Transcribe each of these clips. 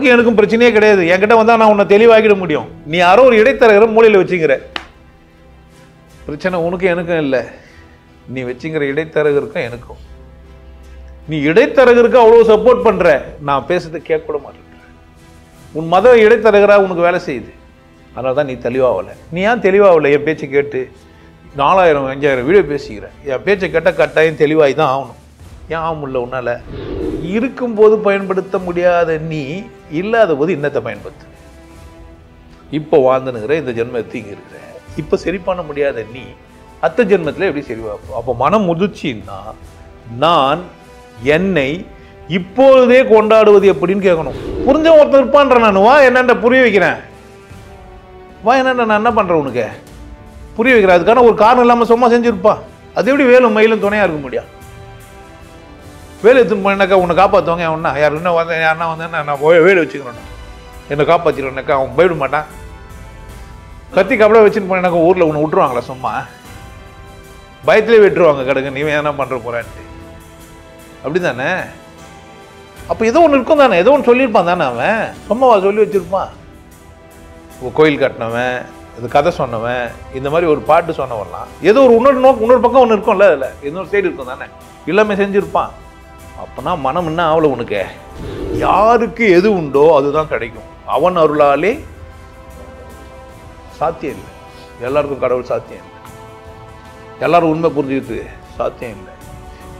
உனக்கு எனக்கும் பிரச்சனையே கிடையாது. என்கிட்ட வந்தா நான் உன்னை தெளிவாக்கிட முடியும். நீ யாரோ ஒரு இடைத்தரகரை மூலையில் வச்சுக்கிற. பிரச்சனை உனக்கு எனக்கும் இல்லை, நீ வச்சுங்கிற இடைத்தரகருக்கும் எனக்கும். நீ இடைத்தரகருக்கு அவ்வளோ சப்போர்ட் பண்ற, நான் பேசுறதை கேட்க கூட மாட்டேன். உன் மத இடைத்தரகராக உனக்கு வேலை செய்யுது, அதனால தான் நீ தெளிவாகலை. நீ ஏன் தெளிவாகலை? என் பேச்சை கேட்டு 4000 5000 வீடியோ பேசிக்கிறேன். என் பேச்சை கேட்டால் கட்டாயம் தெளிவாகி தான் ஆகணும். ஏன் ஆக முடியல உன்னால்? இருக்கும்போது பயன்படுத்த முடியாத நீ இல்லாத போது இன்னத்தை பயன்படுத்து. இப்போ வாழ்ந்துனுங்கிற இந்த ஜென்மத்தை இங்கே இருக்கிற, இப்போ சரி பண்ண முடியாத நீ அத்த ஜென்மத்தில் எப்படி சரிவாப்போம்? அப்போ மனம் முதிர்ச்சின்னா நான் என்னை இப்பொழுதே கொண்டாடுவது எப்படின்னு கேட்கணும். புரிஞ்ச ஒருத்தர் இருப்பான்ற நான். வா என்னண்ட புரிய வைக்கிறேன், வா என்னண்ட நான் என்ன பண்ணுறேன் உனக்கு புரிய வைக்கிறேன். அதுக்கான ஒரு காரணம் இல்லாமல் சும்மா செஞ்சுருப்பான். அது எப்படி வேலும் மயிலும் துணையாக இருக்க முடியும்? வேலை எடுத்துன்னு போனாக்கா உன்னை காப்பாற்றுவாங்க. அவனா யார் என்ன வந்தேன் யாருன்னா வந்தேன் நான் வேலை வச்சுக்கிறேன், என்னை காப்பாற்றிடுவேன்னாக்கா அவன் போயிட மாட்டான். கத்தி கப்பலை வச்சுன்னு போனாக்கா ஊரில் உன்னை விட்டுருவாங்களா? சும்மா பயத்திலே விட்டுருவாங்க. கிடக்கு நீ என்ன பண்ணுற போறான்ட்டு. அப்படி தானே? அப்போ ஏதோ ஒன்று இருக்கும் தானே, ஏதோ ஒன்று சொல்லியிருப்பான் தானே. அவன் சும்மாவா சொல்லி வச்சுருப்பான்? கோயில் கட்டினவன், இது கதை சொன்னவன், இந்த மாதிரி ஒரு பாட்டு சொன்னவன்லாம் ஏதோ ஒரு இன்னொரு பக்கம் ஒன்று இருக்கும்ல, அதில் இன்னொரு சைடு இருக்கும் தானே, எல்லாமே செஞ்சுருப்பான். அப்போனா மனம் என்ன ஆகலை உனக்கு? யாருக்கு எது உண்டோ அதுதான் கிடைக்கும். அவன் அருளாலே சாத்தியம் இல்லை. எல்லாருக்கும் கடவுள் சாத்தியம் இல்லை. எல்லாரும் உண்மை புரிஞ்சுக்கிட்டு சாத்தியம் இல்லை.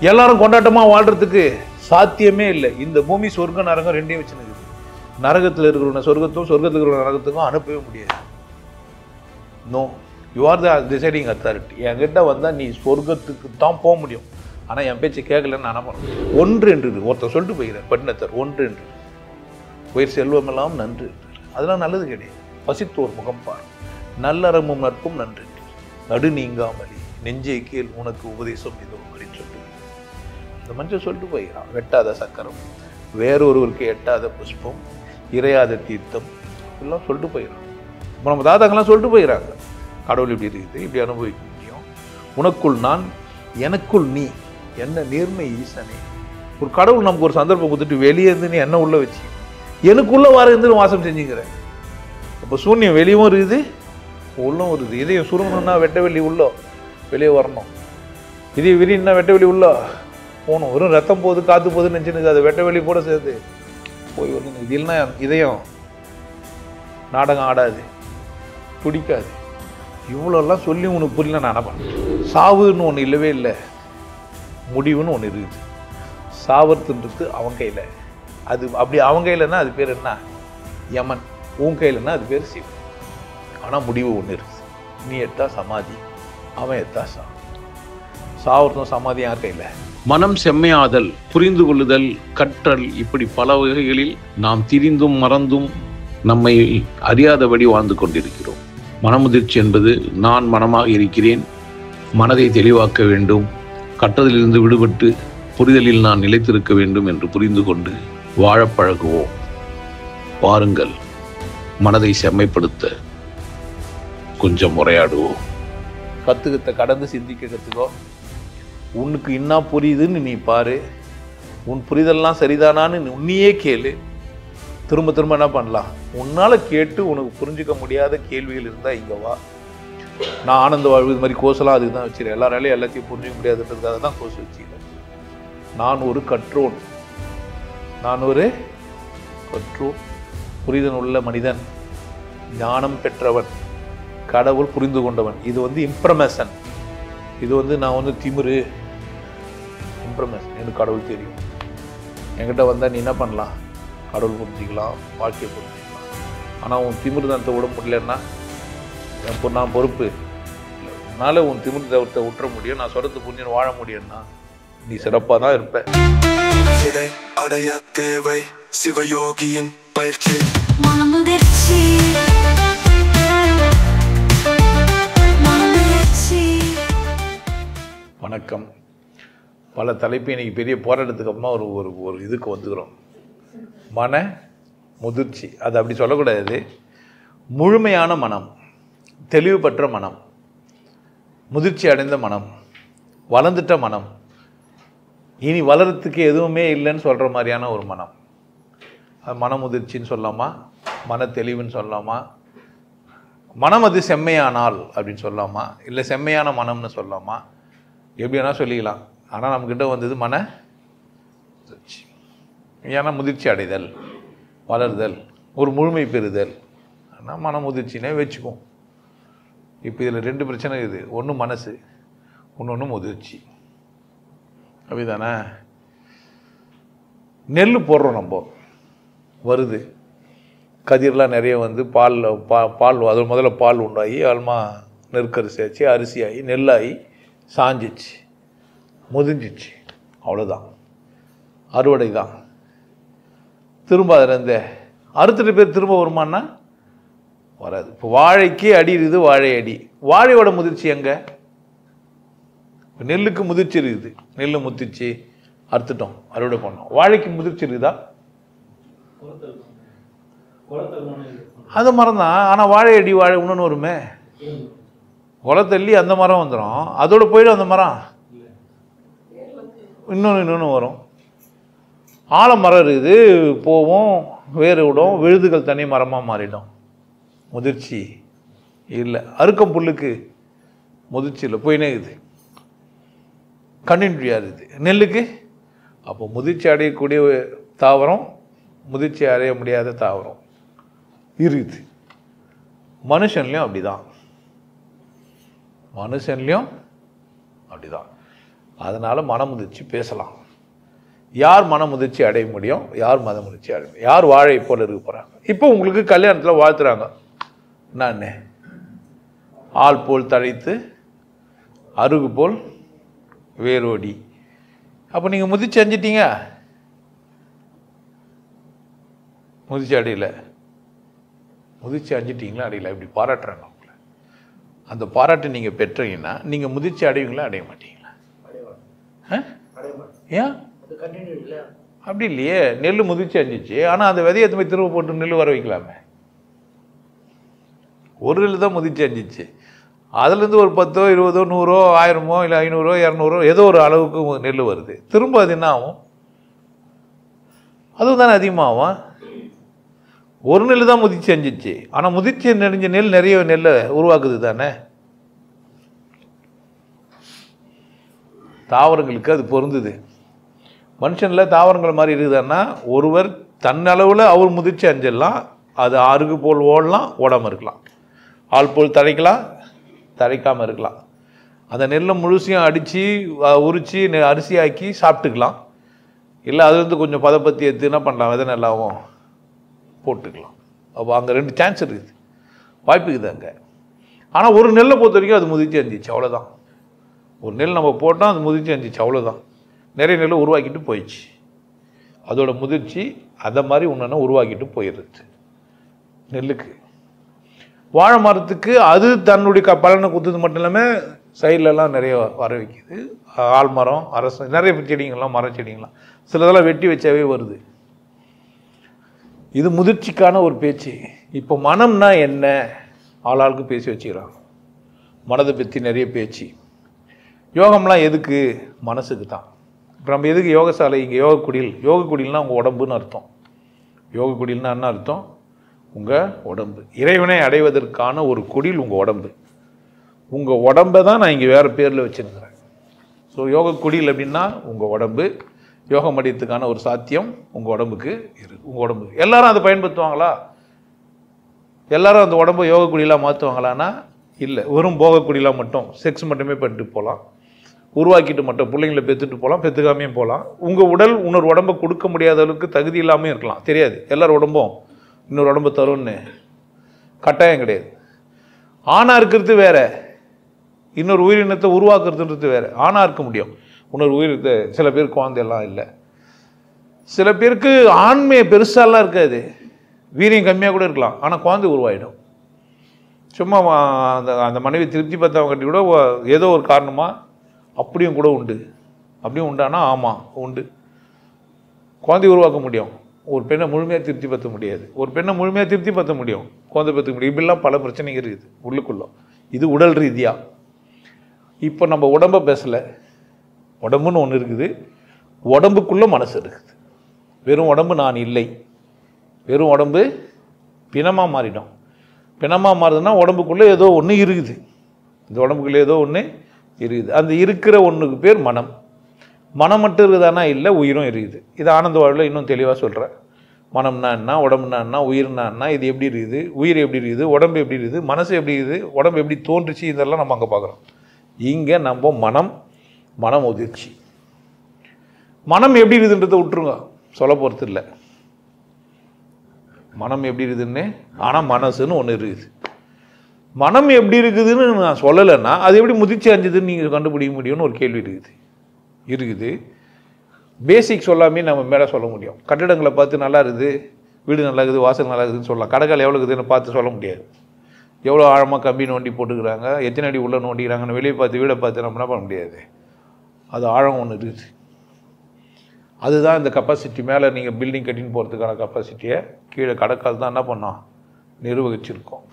எல்லாரும் கொண்டாட்டமாக வாழ்றதுக்கு சாத்தியமே இல்லை. இந்த பூமி சொர்க்க நரகம் ரெண்டையும் வச்சுன்னு இருக்குது. நரகத்தில் இருக்கிற சொர்க்கத்துக்கும் சொர்க்கத்தில் இருக்கிற நரகத்துக்கும் அனுப்பவே முடியாது. No, you are the deciding authority. என்கிட்ட வந்தால் நீ சொர்க்கத்துக்கு தான் போக முடியும். ஆனால் என் பேச்சு கேட்கலன்னு நான் பண்ண ஒன்று என்று ஒருத்தர் சொல்லிட்டு போகிறேன். பட்டினத்தர் ஒன்று என்று உயிர் செல்வமெல்லாம் நன்று. அதெல்லாம் நல்லது கிடையாது. பசித்தோர் முகம் பார், நல்லறமும் நட்பும் நன்று. நடு நீங்காமலி நெஞ்சை கீழ் உனக்கு உபதேசம் இதோ அப்படின்னு சொல்லி இந்த மனுஷன் சொல்லிட்டு போகிறான். வெட்டாத சக்கரம், வேறொருவருக்கு எட்டாத புஷ்பம், இறையாத தீர்த்தம், எல்லாம் சொல்லிட்டு போயிடறான். இப்போ நம்ம தாத்தாக்கெல்லாம் சொல்லிட்டு போயிடறாங்க. கடவுள் இப்படி இருக்குது, இப்படி அனுபவிக்க முடியும். உனக்குள் நான், எனக்குள் நீ, என்ன நேர்மை ஈசனே. ஒரு கடவுள் நமக்கு ஒரு சந்தர்ப்பம் கொடுத்துட்டு வெளியே இருந்து நீ என்ன உள்ள வச்சு எனக்குள்ள வர இருந்து வாசம் செஞ்சுக்கிறேன். அப்போ சூன்யம் வெளியும் இருக்குது, உள்ளம் வருது. இதையும் சுருங்கணும்னா வெட்ட வெளி உள்ளோ வெளியே வரணும். இதே விரின்னா வெட்ட வெளி உள்ளோ போகணும். வெறும் ரத்தம் போகுது காற்று போகுதுன்னு நினச்சின்னு அதை வெட்ட வெளி கூட சேர்த்து போய் வந்து இது இல்லைன்னா இதயம் நாடகம் ஆடாது, பிடிக்காது. இவ்வளோலாம் சொல்லி உனக்கு புரியல. நான் என்ன பண்ணேன்? சாவுன்னு ஒன்று இல்லவே இல்லை, முடிவுன்னு ஒன்று இருக்குது. சாவத்துன்றது அவன் கையில். அது அப்படி அவன் கையிலன்னா அது பேர் என்ன? யமன். உன் கையிலன்னா அது பேர் சிவன். ஆனால் முடிவு ஒன்று இருக்குது. நீ எடுத்தா சமாதி, அவன் எடுத்தா சாவத்தும் சமாதி யார் கையில்? மனம் செம்மையாதல், புரிந்து கொள்ளுதல், கற்றல், இப்படி பல வகைகளில் நாம் திரிந்தும் மறந்தும் நம்மை அறியாதபடி வாழ்ந்து கொண்டிருக்கிறோம். மனமுதிர்ச்சி என்பது நான் மனமாக இருக்கிறேன், மனதை தெளிவாக்க வேண்டும், கற்றதிலிருந்து விடுபட்டு புரிதலில் நான் நிலைத்திருக்க வேண்டும் என்று புரிந்து கொண்டு வாழப் பழகுவோம். வாருங்கள், மனதை செம்மைப்படுத்த கொஞ்சம் உரையாடுவோம். கற்றுக்கத்தை கடந்து சிந்திக்க கற்றுக்கோ. உனக்கு என்ன புரியுதுன்னு நீ பாரு. உன் புரிதல்லாம் சரிதானான்னு உன்னையே கேளு. திரும்ப திரும்ப என்ன பண்ணலாம்? உன்னால் கேட்டு உனக்கு புரிஞ்சிக்க முடியாத கேள்விகள் இருந்தால் இங்கே வா. நான் ஆனந்த வாழ்வு இது மாதிரி கோர்ஸ்லாம் அதுக்கு தான் வச்சுக்கிறேன். எல்லாராலையும் எல்லாத்தையும் புரிஞ்சிக்க முடியாதுன்றதுக்காக தான் கோர்ஸ் வச்சுக்கிறேன். நான் ஒரு கற்றோன், நான் ஒரு கற்றோன், புரிதல் உள்ள மனிதன், ஞானம் பெற்றவன், கடவுள் புரிந்து கொண்டவன். இது வந்து இன்ஃபர்மேஷன். இது வந்து நான் வந்து திமிரு இன்ஃபர்மேஷன். எனக்கு கடவுள் தெரியும். என்கிட்ட வந்தால் நீ என்ன பண்ணலாம்? கடவுள் புரிஞ்சிக்கலாம், வாழ்க்கையை புரிஞ்சிக்கலாம். ஆனால் உன் திமிரு தனத்தை விட முடியலன்னா நான் பொறுப்பு இல்லை. உன்னால் உன் திமிரு தனத்தை விட்டுற முடியும். நான் சொல்றது புரிஞ்சுன்னு வாழ முடியும்னா நீ சிறப்பாக தான் இருப்ப. அடைய தேவை சிவயோகியின் பயிற்சி. வணக்கம். பல தலைப்பு இன்னைக்கு பெரிய போராட்டத்துக்கு அப்புறமா ஒரு இதுக்கு வந்துக்கிறோம். மன முதிர்ச்சி. அது அப்படி சொல்லக்கூடாது. முழுமையான மனம், தெளிவு பெற்ற மனம், முதிர்ச்சி அடைந்த மனம், வளர்ந்துட்ட மனம், இனி வளர்கிறதுக்கு எதுவுமே இல்லைன்னு சொல்கிற மாதிரியான ஒரு மனம். அது மனமுதிர்ச்சின்னு சொல்லலாமா, மன தெளிவுன்னு சொல்லலாமா, மனம் அது செம்மையானால் அப்படின்னு சொல்லலாமா, இல்லை செம்மையான மனம்னு சொல்லலாமா, எப்படி வேணால் சொல்லிக்கலாம். ஆனால் நம்மக்கிட்ட வந்தது மன முதிர்ச்சி. ஏன்னா முதிர்ச்சி அடைதல், வளர்தல், ஒரு முழுமை பெறுதல். ஆனால் மன முதிர்ச்சினே வச்சுக்கும். இப்போ இதில் 2 பிரச்சனை இருக்குது. ஒன்று மனசு, இன்னொன்று முதிர்ச்சி. அப்படிதானே? நெல் போடுறோம், நம்ம வருது, கதிரெலாம் நிறைய வந்து பால் அது முதல்ல பால் உண்டாகி அல்மா நெற்கரிசி ஆச்சு, அரிசி ஆகி நெல்லாகி சாஞ்சிச்சு, முதிஞ்சிச்சு, அவ்வளோதான், அறுவடை தான். திரும்ப அதில் இந்த அறுத்துட்டு பேர் திரும்ப வருமானா வராது. இப்போ வாழைக்கு அடி இருக்குது, வாழை அடி. வாழையோட முதிர்ச்சி எங்கே? நெல்லுக்கு முதிர்ச்சி இருக்குது, நெல் முத்திச்சு அறுத்துட்டோம், அறுவடை பண்ணோம். வாழைக்கு முதிர்ச்சி இருக்குதா? அது மரம் தான். ஆனால் வாழை அடி வாழை இன்னொன்று வருமே, குளத்தள்ளி அந்த மரம் வந்துடும், அதோட போயிடும் அந்த மரம், இன்னொன்று வரும். ஆலமரம் இருக்குது, போவோம், வேறு விடும், விழுதுகள் தனி மரமாக மாறிடும். முதிர்ச்சி இல்லை. அறுக்கம் புல்லுக்கு முதிர்ச்சி இல்லை, போயினே இருக்குது, கண்டினியூட்டியாக இருக்குது. நெல்லுக்கு அப்போ முதிர்ச்சி அடையக்கூடிய தாவரம், முதிர்ச்சி அடைய முடியாத தாவரம் இருக்குது. மனுஷன்லையும் அப்படிதான், மனுஷன்லையும் அப்படிதான். அதனால் மனமுதிர்ச்சி பேசலாம். யார் மனமுதிர்ச்சி அடைய முடியும், யார் மனமுதிர்ச்சி அடைய முடியும், யார் வாழை போல் இருக்க போகிறாங்க. இப்போ உங்களுக்கு கல்யாணத்தில் வாழ்த்துறாங்க, நான் ஆள் போல் தழைத்து அருகு போல் வேரோடி. அப்போ நீங்கள் முதிர்ச்சி அடைஞ்சிட்டீங்க, முதிர்ச்சி அடையல, முதிர்ச்சி அடைஞ்சிட்டிங்களா அடையல, இப்படி பாராட்டுறாங்க உங்களை. அந்த பாராட்டு நீங்கள் பெற்றீங்கன்னா நீங்கள் முதிர்ச்சி அடைவீங்களா அடைய மாட்டீங்களா? ஏன் அப்படி இல்லையே. நெல் முதிர்ச்சி அடைஞ்சிச்சு, ஆனால் அந்த விதையை போய் திரும்ப போட்டு நெல் வர வைக்கலாமே. ஒரு நெல் தான் முதிர்ச்சி அடைஞ்சிச்சு, அதுலேருந்து ஒரு 10, 20, 100, 1000 இல்லை 500, 200 ஏதோ ஒரு அளவுக்கு நெல் வருது. திரும்ப அது என்ன ஆகும்? அதுவும் தானே அதிகமாகும். ஒரு நெல் தான் முதிர்ச்சி அடைஞ்சிச்சு, ஆனால் முதிர்ச்சி நெறிஞ்ச நெல் நிறைய நெல்லை உருவாக்குது தானே. தாவரங்களுக்கு அது பொருந்துது. மனுஷனில் தாவரங்கள் மாதிரி இருக்குதுன்னா, ஒருவர் தன்னளவில் அவர் முதிர்ச்சி அடைஞ்சிடலாம், அது அருகு போல் ஓடலாம், ஓடாமல் இருக்கலாம், ஆள் போல் தழைக்கலாம், தழைக்காமல் இருக்கலாம். அந்த நெல்லை முழுசையும் அடித்து உரித்து அரிசியாக்கி சாப்பிட்டுக்கலாம். இல்லை அது வந்து கொஞ்சம் பதப்பத்தி எடுத்து என்ன பண்ணலாம், விதை நல்லாவும் போட்டுக்கலாம். அப்போ அங்கே 2 சான்ஸ் இருக்குது, வாய்ப்பு இருக்குது அங்கே. ஆனால் ஒரு நெல்லை பொறுத்த வரைக்கும் அது முதிர்ச்சி அடைஞ்சிச்சு, அவ்வளோதான். ஒரு நெல் நம்ம போட்டோம், அது முதிர்ச்சி அடைஞ்சிச்சு, அவ்வளோதான். நிறைய நெல் உருவாக்கிட்டு போயிடுச்சு, அதோட முதிர்ச்சி அதை மாதிரி ஒன்று உருவாக்கிட்டு போயிடுது. நெல்லுக்கு, வாழை மரத்துக்கு அது தன்னுடைய பலனை கொடுத்தது மட்டும் இல்லாமல் சைட்லலாம் நிறைய வர வைக்குது. ஆல்மரம், அரசு, நிறைய செடிங்கள்லாம், மர செடிங்கள்லாம் சிலதெல்லாம் வெட்டி வச்சாவே வருது. இது முதிர்ச்சிக்கான ஒரு பேச்சு. இப்போ மனம்னா என்ன, ஆளாளுக்கு பேசி வச்சுக்கிறாங்க. மனதை பற்றி நிறைய பேச்சு. யோகம்லாம் எதுக்கு? மனசுக்கு தான். இப்போ நம்ம எதுக்கு யோகசாலை, இங்கே யோக குடில், யோக குடில்னால் உங்கள் உடம்புன்னு அர்த்தம். யோக குடில்னா என்ன அர்த்தம்? உங்கள் உடம்பு. இறைவனை அடைவதற்கான ஒரு குடில் உங்கள் உடம்பு. உங்கள் உடம்பை தான் நான் இங்கே வேறு பேரில் வச்சுருக்கிறேன். ஸோ யோக குடில் அப்படின்னா உங்கள் உடம்பு. யோகம் அடையத்துக்கான ஒரு சாத்தியம் உங்கள் உடம்புக்கு இருக்குது. உங்கள் உடம்புக்கு எல்லாரும் அதை பயன்படுத்துவாங்களா? எல்லாரும் அந்த உடம்பை யோக குடிலாம் மாற்றுவாங்களான்னா இல்லை. வெறும் போக குடிலாம் மட்டும், செக்ஸ் மட்டுமே பண்ணிட்டு போகலாம், உருவாக்கிட்டு மட்டும் பிள்ளைங்களை பெற்றுட்டு போகலாம், பெற்றுக்காமையும் போகலாம். உங்கள் உடல் இன்னொரு உடம்பை கொடுக்க முடியாத அளவுக்கு தகுதி இல்லாமல் இருக்கலாம். தெரியாது, எல்லார் உடம்பும் இன்னொரு உடம்பு தரும்னு கட்டாயம் கிடையாது. ஆணாக இருக்கிறது வேற, இன்னொரு உயிரினத்தை உருவாக்குறதுன்றது வேறு. ஆணாக இருக்க முடியும், இன்னொரு உயிரினத்தை. சில பேர் குழந்தையெல்லாம் இல்லை. சில பேருக்கு ஆண்மை பெருசாலாம் இருக்காது, வீரியம் கம்மியாக கூட இருக்கலாம், ஆனால் குழந்தை உருவாயிடும். சும்மா அந்த மனைவி திருப்தி பார்த்தவங்க கட்டி கூட ஏதோ ஒரு காரணமாக அப்படியும் கூட உண்டு. அப்படியும் உண்டானா ஆமாம் உண்டு. குழந்தை உருவாக்க முடியும். ஒரு பெண்ணை முழுமையாக திருப்தி பற்ற முடியாது. ஒரு பெண்ணை முழுமையாக திருப்தி பற்ற முடியும், குழந்தை பற்ற முடியும். இப்படிலாம் பல பிரச்சனைகள் இருக்குது உள்ளுக்குள்ள. இது உடல் ரீதியாக. இப்போ நம்ம உடம்பை பேசலை, உடம்புன்னு ஒன்று இருக்குது, உடம்புக்குள்ளே மனசு இருக்குது. வெறும் உடம்பு நான் இல்லை, வெறும் உடம்பு பிணமாக மாறிடும். பிணமாக மாறுதுன்னா உடம்புக்குள்ளே ஏதோ ஒன்று இருக்குது. இந்த உடம்புக்குள்ளே ஏதோ ஒன்று இருக்குது. அந்த இருக்கிற ஒன்றுக்கு பேர் மனம். மனம் மட்டும் இருக்குதானா? இல்லை, உயிரும் இருக்குது. இது ஆனந்த வாழ்வில் இன்னும் தெளிவாக சொல்கிறேன். மனம்னா என்ன, உடம்புனா என்ன, உயிர்னா என்ன, இது எப்படி இருக்குது, உயிர் எப்படி இருக்குது, உடம்பு எப்படி இருக்குது, மனசு எப்படி இருக்குது, உடம்பு எப்படி தோன்றுச்சு, இதெல்லாம் நம்ம அங்கே பார்க்குறோம். இங்கே நம்ம மனம் உதிர்ச்சி. மனம் எப்படி இருக்குதுன்றதை விட்டுருங்க, சொல்ல போகிறது இல்லை. மனம் எப்படி இருக்குதுன்னு, ஆனால் மனசுன்னு ஒன்று இருக்குது. மனம் எப்படி இருக்குதுன்னு நான் சொல்லலைன்னா அது எப்படி முதிர்ச்சி அடைஞ்சதுன்னு நீங்கள் கண்டுபிடிக்க முடியும்னு ஒரு கேள்வி இருக்குது. பேசிக் சொல்லாமே நம்ம மேலே சொல்ல முடியும். கட்டிடங்களை பார்த்து நல்லா இருக்குது, வீடு நல்லா இருக்குது, வாசல் நல்லா இருக்குதுன்னு சொல்லலாம். கடைக்கால் எவ்வளோ இருக்குதுன்னு பார்த்து சொல்ல முடியாது. எவ்வளோ ஆழமாக கம்பி நோண்டி போட்டுக்கிறாங்க, எத்தனை அடி உள்ளே நோண்டிக்கிறாங்கன்னு வெளியே பார்த்து வீடை பார்த்து நம்ம என்ன பண்ண முடியாது. அது ஆழம் ஒன்று இருக்குது. அதுதான் இந்த கெப்பாசிட்டி. மேலே நீங்கள் பில்டிங் கட்டின்னு போகிறதுக்கான கெப்பாசிட்டியை கீழே கடைக்கால் தான் என்ன பண்ணோம், நிர்வகிச்சிருக்கோம்.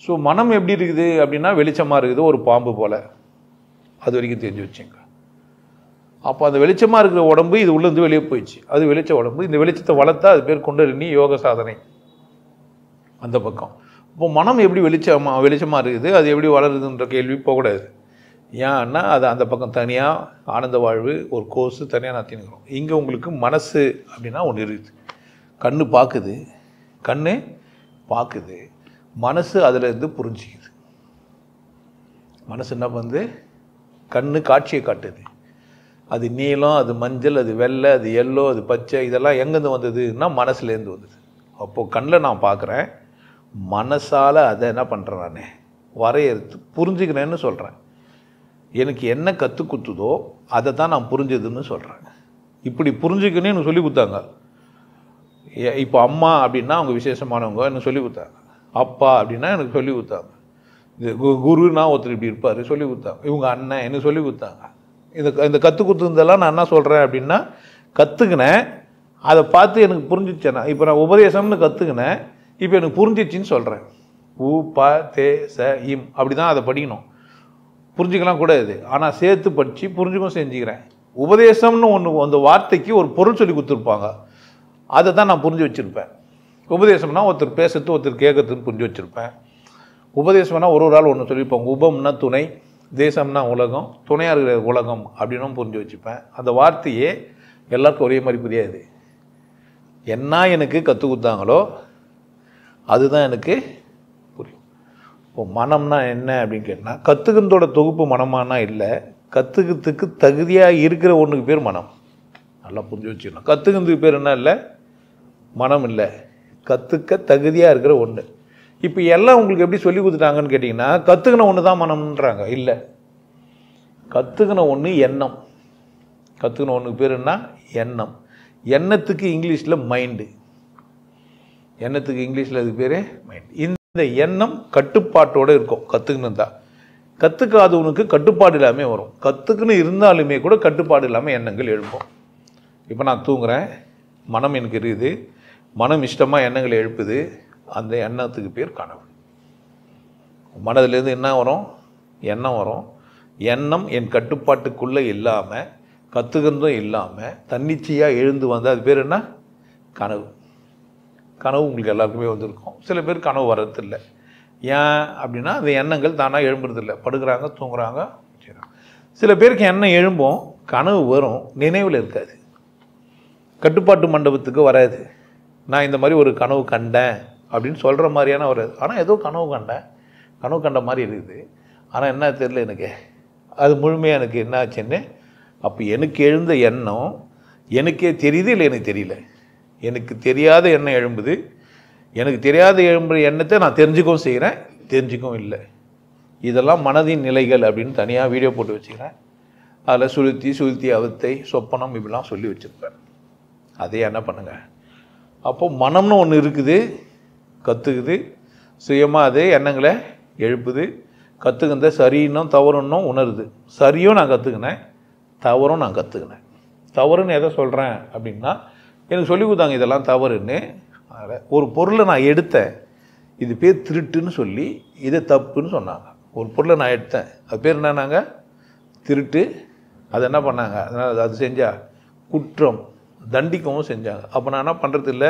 ஸோ மனம் எப்படி இருக்குது அப்படின்னா வெளிச்சமாக இருக்குது, ஒரு பாம்பு போல். அது வரைக்கும் தெரிஞ்சு வச்சுங்க. அப்போ அந்த வெளிச்சமாக இருக்கிற உடம்பு இது உள்ளேருந்து வெளியே போயிடுச்சு. அது வெளிச்ச உடம்பு. இந்த வெளிச்சத்தை வளர்த்தா அது பேர் குண்டலினி யோக சாதனை. அந்த பக்கம் இப்போ மனம் எப்படி வெளிச்சமாக இருக்குது, அது எப்படி வளருதுன்ற கேள்வி போகக்கூடாது. ஏன்னா அது அந்த பக்கம் தனியாக ஆனந்த வாழ்வு ஒரு கோர்ஸு தனியாக நடத்தினுக்கிறோம். இங்கே உங்களுக்கு மனசு அப்படின்னா ஒன்று இருக்குது. கண்ணு பார்க்குது, மனசு அதில் இருந்து புரிஞ்சிக்குது. மனசு என்ன பண்ணுது, கண்ணு காட்சியை காட்டுது. அது நீலம், அது மஞ்சள், அது வெள்ளை, அது எல்லோ, அது பச்சை, இதெல்லாம் எங்கேருந்து வந்ததுன்னா மனசுலேருந்து வந்தது. அப்போது கண்ணில் நான் பார்க்குறேன், மனசால் அதை என்ன பண்ணுறேன், நான் வரையறுத்து புரிஞ்சுக்கிறேன்னு சொல்கிறேன். எனக்கு என்ன கற்றுக் கொடுத்ததோ அதை தான் நான் புரிஞ்சதுன்னு சொல்கிறேன். இப்படி புரிஞ்சுக்கணும்னு எனக்கு சொல்லி கொடுத்தாங்க. இப்போ அம்மா அப்படின்னா அவங்க விசேஷமானவங்க எனக்கு சொல்லி கொடுத்தாங்க. அப்பா அப்படின்னா எனக்கு சொல்லி கொடுத்தாங்க. இது குருன்னா ஒருத்தர் இப்படி இருப்பார் சொல்லி கொடுத்தாங்க. இவங்க அண்ணன் எனக்கு சொல்லி கொடுத்தாங்க. இந்த கற்றுக் கொடுத்துருந்தெல்லாம் நான் என்ன சொல்கிறேன் அப்படின்னா, கற்றுக்கினேன், அதை பார்த்து எனக்கு புரிஞ்சிச்சேன்னா. இப்போ நான் உபதேசம்னு கற்றுக்கினேன், இப்போ எனக்கு புரிஞ்சிச்சின்னு சொல்கிறேன். உ ப தே ச இம் அப்படி தான் அதை படிக்கணும். புரிஞ்சிக்கலாம் கூடாது, ஆனால் சேர்த்து படித்து புரிஞ்சுக்கும் செஞ்சுக்கிறேன். உபதேசம்னு ஒன்று, அந்த வார்த்தைக்கு ஒரு பொருள் சொல்லி கொடுத்துருப்பாங்க, அதை தான் நான் புரிஞ்சு வச்சுருப்பேன். உபதேசம்னா ஒருத்தர் பேசுறது ஒருத்தர் கேட்கறதுன்னு புரிஞ்சு வச்சுருப்பேன். உபதேசம்னா ஒரு ஆள் ஒன்று சொல்லியிருப்பாங்க. உபம்னா துணை, தேசம்னா உலகம், துணையாக இருக்கிற உலகம் அப்படின்னும் புரிஞ்சு வச்சுப்பேன். அந்த வார்த்தையே எல்லாருக்கும் ஒரே மாதிரி புரியாது. என்ன எனக்கு கற்றுக் கொடுத்தாங்களோ அதுதான் எனக்கு புரியும். இப்போ மனம்னா என்ன அப்படின்னு கேட்டால், கற்றுக்கிறதோட தொகுப்பு மனமானா இல்லை, கற்றுக்கிறதுக்கு தகுதியாக இருக்கிற ஒன்றுக்கு பேர் மனம். நல்லா புரிஞ்சு வச்சுக்கணும். கற்றுக்கிறதுக்கு பேர் என்ன இல்லை, மனம் இல்லை, கற்றுக்க தகுதியாக இருக்கிற ஒன்று. இப்போ எல்லாம் உங்களுக்கு எப்படி சொல்லி கொடுத்துட்டாங்கன்னு கேட்டிங்கன்னா, கற்றுக்கின ஒன்று தான் மனம்ன்றாங்க. இல்லை, கற்றுக்கின ஒன்று எண்ணம். கற்றுக்கின ஒன்றுக்கு பேர் என்ன, எண்ணம். எண்ணத்துக்கு இங்கிலீஷில் மைண்டு. எண்ணத்துக்கு இங்கிலீஷில் அதுக்கு பேர் மைண்ட். இந்த எண்ணம் கட்டுப்பாட்டோடு இருக்கும். கற்றுக்கணும் தான். கற்றுக்காதவனுக்கு கட்டுப்பாடு இல்லாமல் வரும். கற்றுக்குன்னு இருந்தாலுமே கூட கட்டுப்பாடு இல்லாமல் எண்ணங்கள் எழுப்போம். இப்போ நான் தூங்குறேன், மனம் எனக்கு இருக்குது, மனம் இஷ்டமாக எண்ணங்களை எழுப்புது. அந்த எண்ணத்துக்கு பேர் கனவு. மனதிலேருந்து என்ன வரும், எண்ணம் வரும். எண்ணம் என் கட்டுப்பாட்டுக்குள்ளே இல்லாமல், கற்றுக்கிறதும் இல்லாமல் தன்னிச்சையாக எழுந்து வந்தால் அது பேர் என்ன, கனவு. கனவு உங்களுக்கு எல்லாருக்குமே வந்திருக்கும். சில பேர் கனவு வர்றதில்லை. ஏன் அப்படின்னா அந்த எண்ணங்கள் தானாக எழும்புறதில்லை. படுக்கிறாங்க, தூங்குறாங்க. சில பேருக்கு எண்ணம் எழும்பும், கனவு வரும், நினைவில் இருக்காது, கட்டுப்பாட்டு மண்டபத்துக்கு வராது. நான் இந்த மாதிரி ஒரு கனவு கண்டேன் அப்படின்னு சொல்கிற மாதிரியான வராது. ஆனால் ஏதோ கனவு கண்ட மாதிரி இருக்குது. ஆனால் என்ன தெரியல எனக்கு, அது முழுமையாக எனக்கு என்ன ஆச்சுன்னு. அப்போ எனக்கு எழுந்த எண்ணம் எனக்கே தெரியுது, இல்லை எனக்கு தெரியல. எனக்கு தெரியாத எண்ணம் எழும்புது. எனக்கு தெரியாத எழும்புற எண்ணத்தை நான் தெரிஞ்சுக்கவும் செய்கிறேன், தெரிஞ்சுக்கவும் இல்லை. இதெல்லாம் மனதின் நிலைகள் அப்படின்னு தனியாக வீடியோ போட்டு வச்சுக்கிறேன். அதில் சுளுத்தி அவத்தை சொப்பனம் இப்படிலாம் சொல்லி வச்சுருப்பேன். அதே என்ன பண்ணுங்கள். அப்போது மனம்னு ஒன்று இருக்குது, கற்றுக்குது, சுயமாக அதே எண்ணங்களை எழுப்புது. கற்றுக்கிறத சரின்னும் தவறுன்னும் உணருது. சரியும் நான் கற்றுக்கினேன், தவறும் நான் கற்றுக்கினேன். தவறுன்னு எதை சொல்கிறேன் அப்படின்னா, எனக்கு சொல்லி கொடுத்தாங்க இதெல்லாம் தவறுன்னு. அதில் ஒரு பொருளை நான் எடுத்தேன், இது பேர் திருட்டுன்னு சொல்லி இது தப்புன்னு சொன்னாங்க. ஒரு பொருளை நான் எடுத்தேன், அது பேர் என்னன்னாங்க, திருட்டு. அது என்ன பண்ணாங்க, அதனால் அது செஞ்சால் குற்றம், தண்டிக்கவும் செஞ்சாங்க. அப்போ நான் என்ன பண்ணுறது இல்லை,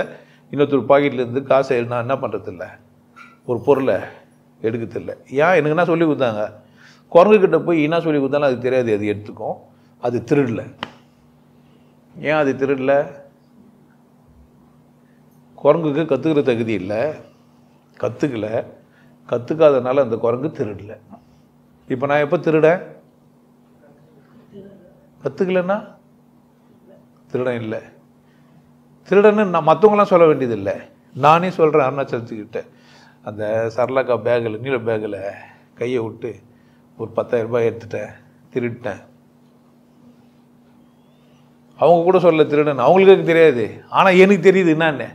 இன்னொருத்தர் பாக்கெட்லேருந்து காசை நான் என்ன பண்ணுறதில்ல, ஒரு பொருளை எடுக்கிறதில்ல. ஏன் எனக்கு என்ன சொல்லி கொடுத்தாங்க? குரங்குக்கிட்ட போய் என்ன சொல்லி கொடுத்தாலும் அது தெரியாது, அது எடுத்துக்கும், அது திருடல. ஏன் அது திருடல? குரங்குக்கு கற்றுக்கிற தகுதி இல்லை, கற்றுக்கலை, கற்றுக்காதனால அந்த குரங்கு திருடல. இப்போ நான் எப்போ திருடேன்? கற்றுக்கலன்னா திருடன் இல்லை. திருடன்னு நான் மற்றவங்களாம் சொல்ல வேண்டியதில்லை, நானே சொல்கிறேன். அருணாச்சலத்துக்கிட்ட அந்த சரளாக்கா பேக்கில், நீல பேக்கில் கையை விட்டு ஒரு 10,000 ரூபாய் எடுத்துட்டேன், திருட்டேன். அவங்க கூட சொல்ல திருடன், அவங்களுக்கு தெரியாது, ஆனால் எனக்கு தெரியுது என்னன்னு.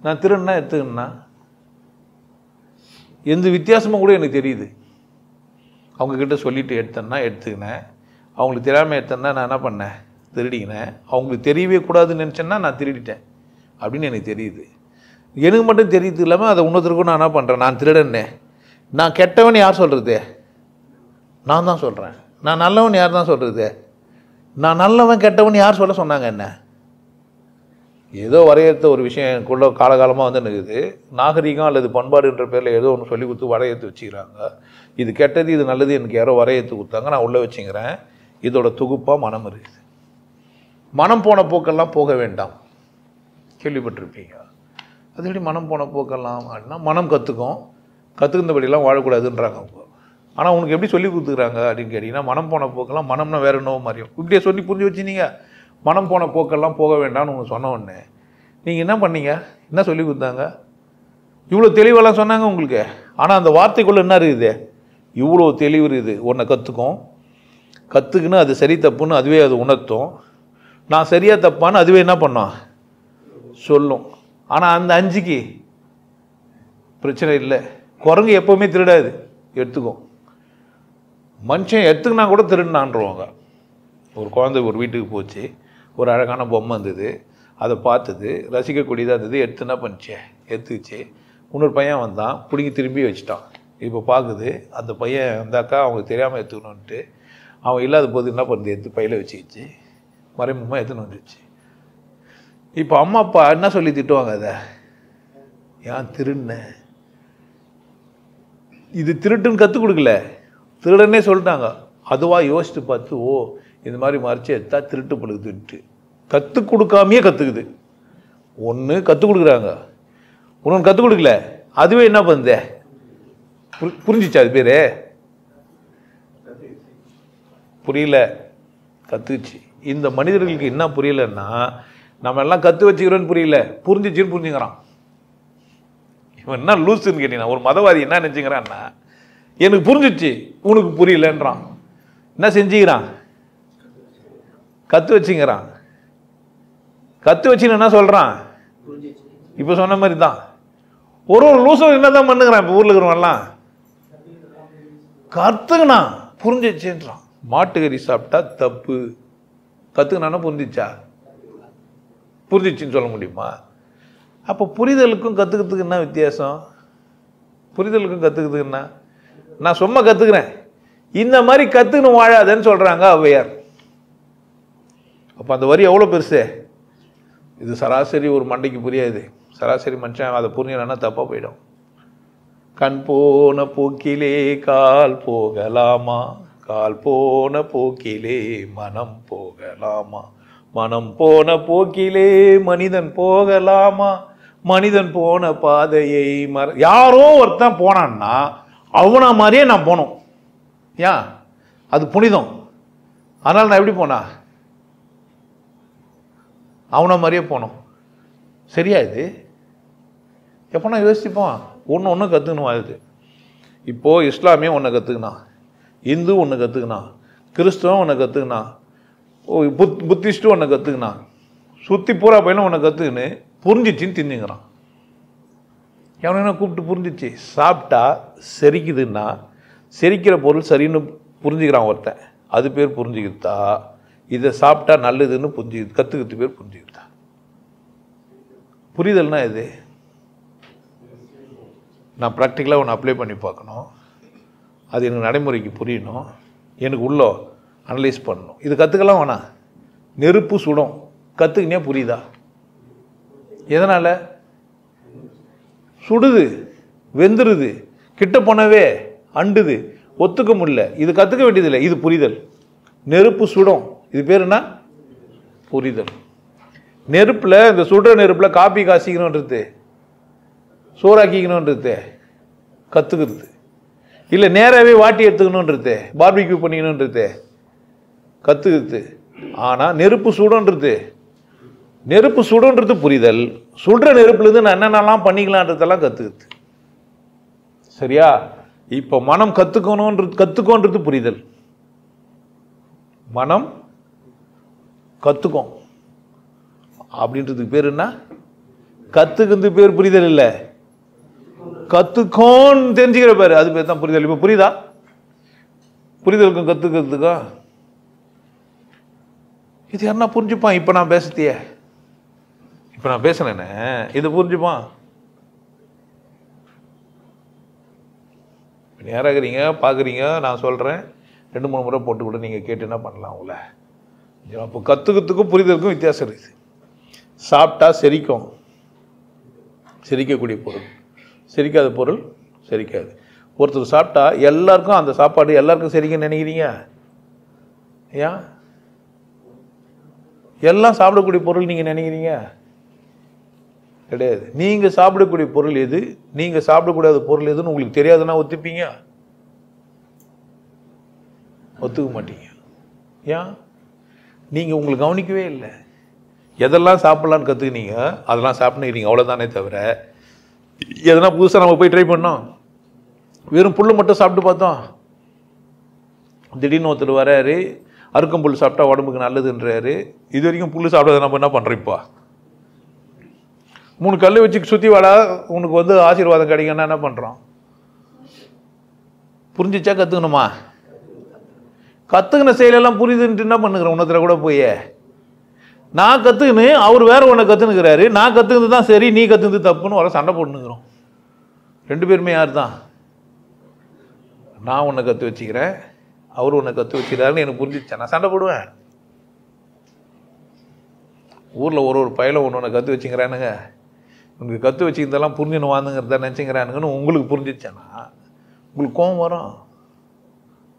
நான் திருடனா எடுத்துக்கணும்னா எந்த வித்தியாசமும் கூட எனக்கு தெரியுது. அவங்கக்கிட்ட சொல்லிவிட்டு எடுத்தேன்னா எடுத்துக்கினேன், அவங்களுக்கு தெரியாமல் எடுத்தேன்னா நான் என்ன பண்ணேன்? திருடிக்கினேன். அவங்களுக்கு தெரியவே கூடாதுன்னு நினச்சேன்னா நான் திருடிட்டேன் அப்படின்னு எனக்கு தெரியுது. எனக்கு மட்டும் தெரியுது இல்லாமல் அதை இன்னொருத்தருக்கும் நான் என்ன பண்ணுறேன்? நான் திருடனே. நான் கெட்டவன் யார் சொல்கிறது? நான் தான் சொல்கிறேன். நான் நல்லவன் யார் தான் சொல்கிறது? நான் நல்லவன் கெட்டவன் யார் சொல்ல சொன்னாங்க? என்ன ஏதோ வரையறுத்த ஒரு விஷயம் எனக்குள்ள காலகாலமாக வந்து நிற்குது. நாகரிகம் அல்லது பண்பாடுன்ற பேரில் ஏதோ ஒன்று சொல்லி கொடுத்து வரையறுத்து வச்சுக்கிறாங்க. இது கெட்டது, இது நல்லது, எனக்கு யாரோ வரையறுத்து கொடுத்தாங்க, நான் உள்ளே வச்சுக்கிறேன். இதோட தொகுப்பாக மனம் இருக்குது. மனம் போன போக்கெல்லாம் போக வேண்டாம், கேள்விப்பட்டிருப்பீங்க. அது எப்படி மனம் போன போக்கெல்லாம் அப்படின்னா, மனம் கற்றுக்கும், கற்றுக்கிறபடியெல்லாம் வாழக்கூடாதுன்றாங்க அவங்க. ஆனால் உனக்கு எப்படி சொல்லி கொடுத்துக்கிறாங்க அப்படின்னு கேட்டிங்கன்னா, மனம் போன போக்கெல்லாம் மனம்னா வேறு என்னவோ மாதிரியும் இப்படியே சொல்லி புரிஞ்சு வச்சுனீங்க. மனம் போன போக்கெல்லாம் போக வேண்டாம்னு உங்களுக்கு சொன்ன உடனே நீங்கள் என்ன பண்ணீங்க? என்ன சொல்லி கொடுத்தாங்க? இவ்வளோ தெளிவெல்லாம் சொன்னாங்க உங்களுக்கு. ஆனால் அந்த வார்த்தைக்குள்ளே என்ன இருக்குது? இவ்வளோ தெளிவு இருக்குது. ஒன்றை கற்றுக்கும், கற்றுக்குன்னு அது சரி தப்புன்னு அதுவே அது உணர்த்தும். நான் சரியா தப்பான்னு அதுவே என்ன பண்ணோம்? சொல்லும். ஆனால் அந்த 5க்கு பிரச்சனை இல்லை. குரங்கு எப்போவுமே திருடாது, எடுத்துக்கும். மனுஷன் எடுத்துக்கினா கூட திருடினான்றவாங்க. ஒரு குழந்தை ஒரு வீட்டுக்கு போச்சு, ஒரு அழகான பொம்மை இருந்தது, அதை பார்த்தது, ரசிக்கக்கூடியதாக இருந்தது, எடுத்து என்ன பண்ணிச்சு? எடுத்துக்கிச்சு. இன்னொரு பையன் வந்தான், பிடிங்கி திரும்பி வச்சுட்டான். இப்போ பார்க்குது அந்த பையன் வந்தாக்கா அவங்களுக்கு தெரியாமல் எடுத்துக்கணுன்ட்டு அவன் இல்லாத போது என்ன பண்ணுது? எடுத்து பையில வச்சுக்கிச்சு, மறைமுகமாக எடுத்துன்னு வந்துச்சு. இப்போ அம்மா அப்பா என்ன சொல்லி திட்டுவாங்க? அதை ஏன் திருடுன? இது திருட்டுன்னு கற்றுக் கொடுக்கல, திருடனே சொல்லிட்டாங்க. அதுவாக யோசித்து பார்த்து, ஓ இந்த மாதிரி மறைச்சி எடுத்தா திருட்டு பழுகுதுன்ட்டு கற்றுக் கொடுக்காமையே கற்றுக்குது. ஒன்று கற்றுக் கொடுக்குறாங்க, ஒன்று கற்றுக் கொடுக்கல, அதுவே என்ன பண்ணுது? புரிஞ்சிச்சா? அது பேர் புரியல, கற்றுக்குச்சு. இந்த மனிதர்களுக்கு என்ன புரியலன்னா, நம்ம எல்லாம் கற்று வச்சுக்கிறோன்னு புரியல, புரிஞ்சிச்சின்னு புரிஞ்சுக்கிறான். இவன் என்ன லூசுன்னு கேட்டீங்கன்னா, ஒரு மதவாதி என்ன நினச்சிக்கிறான்னா, எனக்கு புரிஞ்சிச்சு உனக்கு புரியலன்றான். என்ன செஞ்சுக்கிறான்? கற்று வச்சுங்கிறான். கற்று வச்சுன்னு என்ன சொல்கிறான்? இப்போ சொன்ன மாதிரி தான். ஒரு லூசம் என்ன தான் பண்ணுங்கிறான். இப்போ ஊரில் இருக்கிறவங்கலாம் கற்றுக்குனா புரிஞ்சிச்சுன்றான். மாட்டுக்கறி சாப்பிட்டா தப்பு, கற்றுக்கினா புரிஞ்சிச்சா? புரிஞ்சிச்சின்னு சொல்ல முடியுமா? அப்போ புரிதலுக்கும் கற்றுக்கிறதுக்கு என்ன வித்தியாசம்? புரிதலுக்கும் கற்றுக்கிறதுக்கு என்ன? நான் சும்மா கற்றுக்கிறேன், இந்த மாதிரி கற்றுக்கணும் வாழாதேன்னு சொல்கிறாங்க ஔவையார். அப்போ அந்த வரி எவ்வளோ பெருசு? இது சராசரி ஒரு மண்டைக்கு புரியாது. சராசரி மனுஷன் அதை புரிஞ்சுனா தப்பாக போயிடும். கண் போன போக்கிலே கால் போகலாமா, கால் போன போக்கிலே மனம் போகலாமா, மனம் போன போக்கிலே மனிதன் போகலாமா, மனிதன் போன பாதையை யாரோ ஒருத்தன் போனான்னா அவனை மாதிரியே நான் போனோம். ஏன்? அது புனிதம். அதனால் நான் எப்படி போனா? அவனை மாதிரியே போனோம். சரியா? இது எப்போ நான் யோசிச்சுப்போம். ஒன்று கற்றுக்கணும். அது இப்போது இஸ்லாமியம் ஒன்று கற்றுக்கினா, இந்து ஒன்று கற்றுக்கினா, கிறிஸ்தவம் ஒன்று கற்றுக்கினா, புத்திஸ்ட்டும் ஒன்று கற்றுக்கினா, சுற்றி பூரா பையனும் ஒன்று கற்றுக்குன்னு புரிஞ்சிச்சின்னு தின்னுங்கிறான். எவனா கூப்பிட்டு புரிஞ்சிச்சு. சாப்பிட்டா செரிக்குதுன்னா செரிக்கிற பொருள் சரின்னு புரிஞ்சுக்கிறான் ஒருத்தன், அது பேர் புரிஞ்சுக்கிட்டா. இதை சாப்பிட்டா நல்லதுன்னு புரிஞ்சுக்கிது, கற்றுக்கிறது பேர் புரிஞ்சுக்கிட்டா. புரிதல்னா இது. நான் ப்ராக்டிக்கலாக ஒன்று அப்ளை பண்ணி பார்க்கணும், அது எனக்கு நடைமுறைக்கு புரியணும், எனக்கு உள்ளே அனலைஸ் பண்ணணும். இது கற்றுக்கலாம் வேணாம். நெருப்பு சுடும், கற்றுக்கினே புரியுதா? எதனால்? சுடுது, வெந்துருது, கிட்ட போனவே அண்டுது, ஒத்துக்க முடியல. இது கற்றுக்க வேண்டியதில்லை, இது புரிதல். நெருப்பு சுடும், இது பேர் என்ன? புரிதல். நெருப்பில், இந்த சுடுற நெருப்பில் காப்பி காசிக்கணுன்றது, சோறாக்கிக்கணுன்றது கற்றுக்கிறது. இல்லை நேராகவே வாட்டி எடுத்துக்கணுன்றது, பார்பிக்யூ பண்ணிக்கணுன்றது கற்றுக்கிறது. ஆனால் நெருப்பு சுடுன்றது புரிதல். சுடுற நெருப்புலேருந்து நான் என்னென்னலாம் பண்ணிக்கலான்றதெல்லாம் கற்றுக்குது. சரியா? இப்போ மனம் கற்றுக்கோன்றது புரிதல். மனம் கற்றுக்கும் அப்படின்றதுக்கு பேர் என்ன? கற்றுக்கிறது பேர் புரிதல் இல்லை, கற்றுக்கோன்னு தெரிஞ்சுக்கிற பேர், அது பேர் தான் புரிதல். இப்போ புரியுதா? புரிதலுக்கும் கற்றுக்கிறதுக்கும் இது யாருன்னா புரிஞ்சுப்பான்? இப்போ நான் பேசுத்தியே, இப்போ நான் பேசுனேன்னு இது புரிஞ்சுப்பான்? நேராகிறீங்க, பார்க்குறீங்க, நான் சொல்கிறேன், 2-3 முறை போட்டு கூட நீங்கள் கேட்டு என்ன பண்ணலாம் உங்களை. அப்போ கற்றுக்கிறதுக்கும் புரிதலுக்கும் வித்தியாசம் இருக்குது. சாப்பிட்டா செரிக்கும், செரிக்கக்கூடிய பொருள். செரிக்காத பொருள் செரிக்காது. ஒருத்தர் சாப்பிட்டா எல்லாருக்கும் அந்த சாப்பாடு எல்லாருக்கும் செரிக்குன்னு நினைக்கிறீங்க? ஏன்? எல்லாம் சாப்பிடக்கூடிய பொருள் நீங்கள் நினைக்கிறீங்க? கிடையாது. நீங்கள் சாப்பிடக்கூடிய பொருள் எது, நீங்கள் சாப்பிடக்கூடாத பொருள் எதுன்னு உங்களுக்கு தெரியாதுன்னா ஒத்துப்பீங்க? ஒத்துக்க மாட்டீங்க. ஏன்? நீங்கள் உங்களுக்கு கவனிக்கவே இல்லை. எதெல்லாம் சாப்பிட்லான்னு கற்றுக்கினீங்க, அதெல்லாம் சாப்பிட்டுக்கிறீங்க, அவ்வளோதானே தவிர எதனா புதுசாக நம்ம போய் ட்ரை பண்ணோம்? வெறும் புல் மட்டும் சாப்பிட்டு பார்த்தோம். திடீர்னு ஒருத்தர் வராரு, அறுக்கம் புல் சாப்பிட்டா உடம்புக்கு நல்லதுன்றாரு. இது வரைக்கும் புல் சாப்பிட்டதை நம்ம என்ன பண்ணுறோம்? இப்போ 3 கல் வச்சு சுற்றி வாடா, உனக்கு வந்து ஆசீர்வாதம் கிடைக்குன்னா என்ன பண்ணுறோம்? புரிஞ்சிச்சா? கற்றுக்கணுமா? கற்றுக்கின செயலெல்லாம் புரியுதுன்ட்டு என்ன பண்ணுகிறேன்? உன்னத்தில் கூட போய் நான் கற்றுக்குன்னு அவர் வேற ஒன்று கற்றுனுக்கிறாரு, நான் கற்றுக்கிறது தான் சரி, நீ கற்றுக்கிறது தப்புன்னு வர சண்டை போட்டுனுக்கிறோம். 2 பேருமே யார் தான்? நான் உன்னை கற்று வச்சுக்கிறேன், அவர் உன்னை கற்று வச்சுக்கிறாருன்னு எனக்கு புரிஞ்சிச்சேன், நான் சண்டை போடுவேன். ஊரில் ஒரு பையலை ஒன்று கற்று வச்சுக்கிறானுங்க, உங்களுக்கு கற்று வச்சுக்கிறதெல்லாம் புரிஞ்சுன்னு வாங்குங்கிறத நினச்சிக்கிறானுங்கன்னு உங்களுக்கு புரிஞ்சிச்சேன்னா உங்களுக்கு கோவம் வரும்.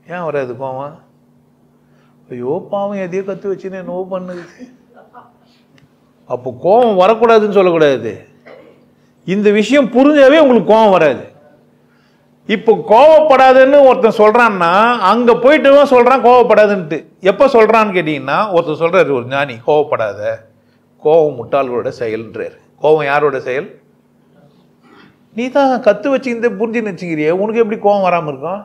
ஏன் வராது கோவம்? ஐயோ பாவம், எதையோ கற்று வச்சுன்னு என்னவோ பண்ணுது. அப்போ கோபம் வரக்கூடாதுன்னு சொல்லக்கூடாது. இந்த விஷயம் புரிஞ்சாவே உங்களுக்கு கோபம் வராது. இப்போ கோவப்படாதுன்னு ஒருத்தன் சொல்றான்னா அங்க போயிட்டு சொல்றான் கோவப்படாதுன்ட்டு. எப்ப சொல்றான்னு கேட்டீங்கன்னா, ஒருத்தர் சொல்றாரு, ஒரு ஞானி, கோவப்படாத, கோவம் முட்டாள்களோட செயல்ன்றாரு. கோவம் யாரோட செயல்? நீ தான் கத்து வச்சுக்கிந்த புரிஞ்சுன்னு வச்சுக்கிறிய, உனக்கு எப்படி கோவம் வராமல் இருக்கும்?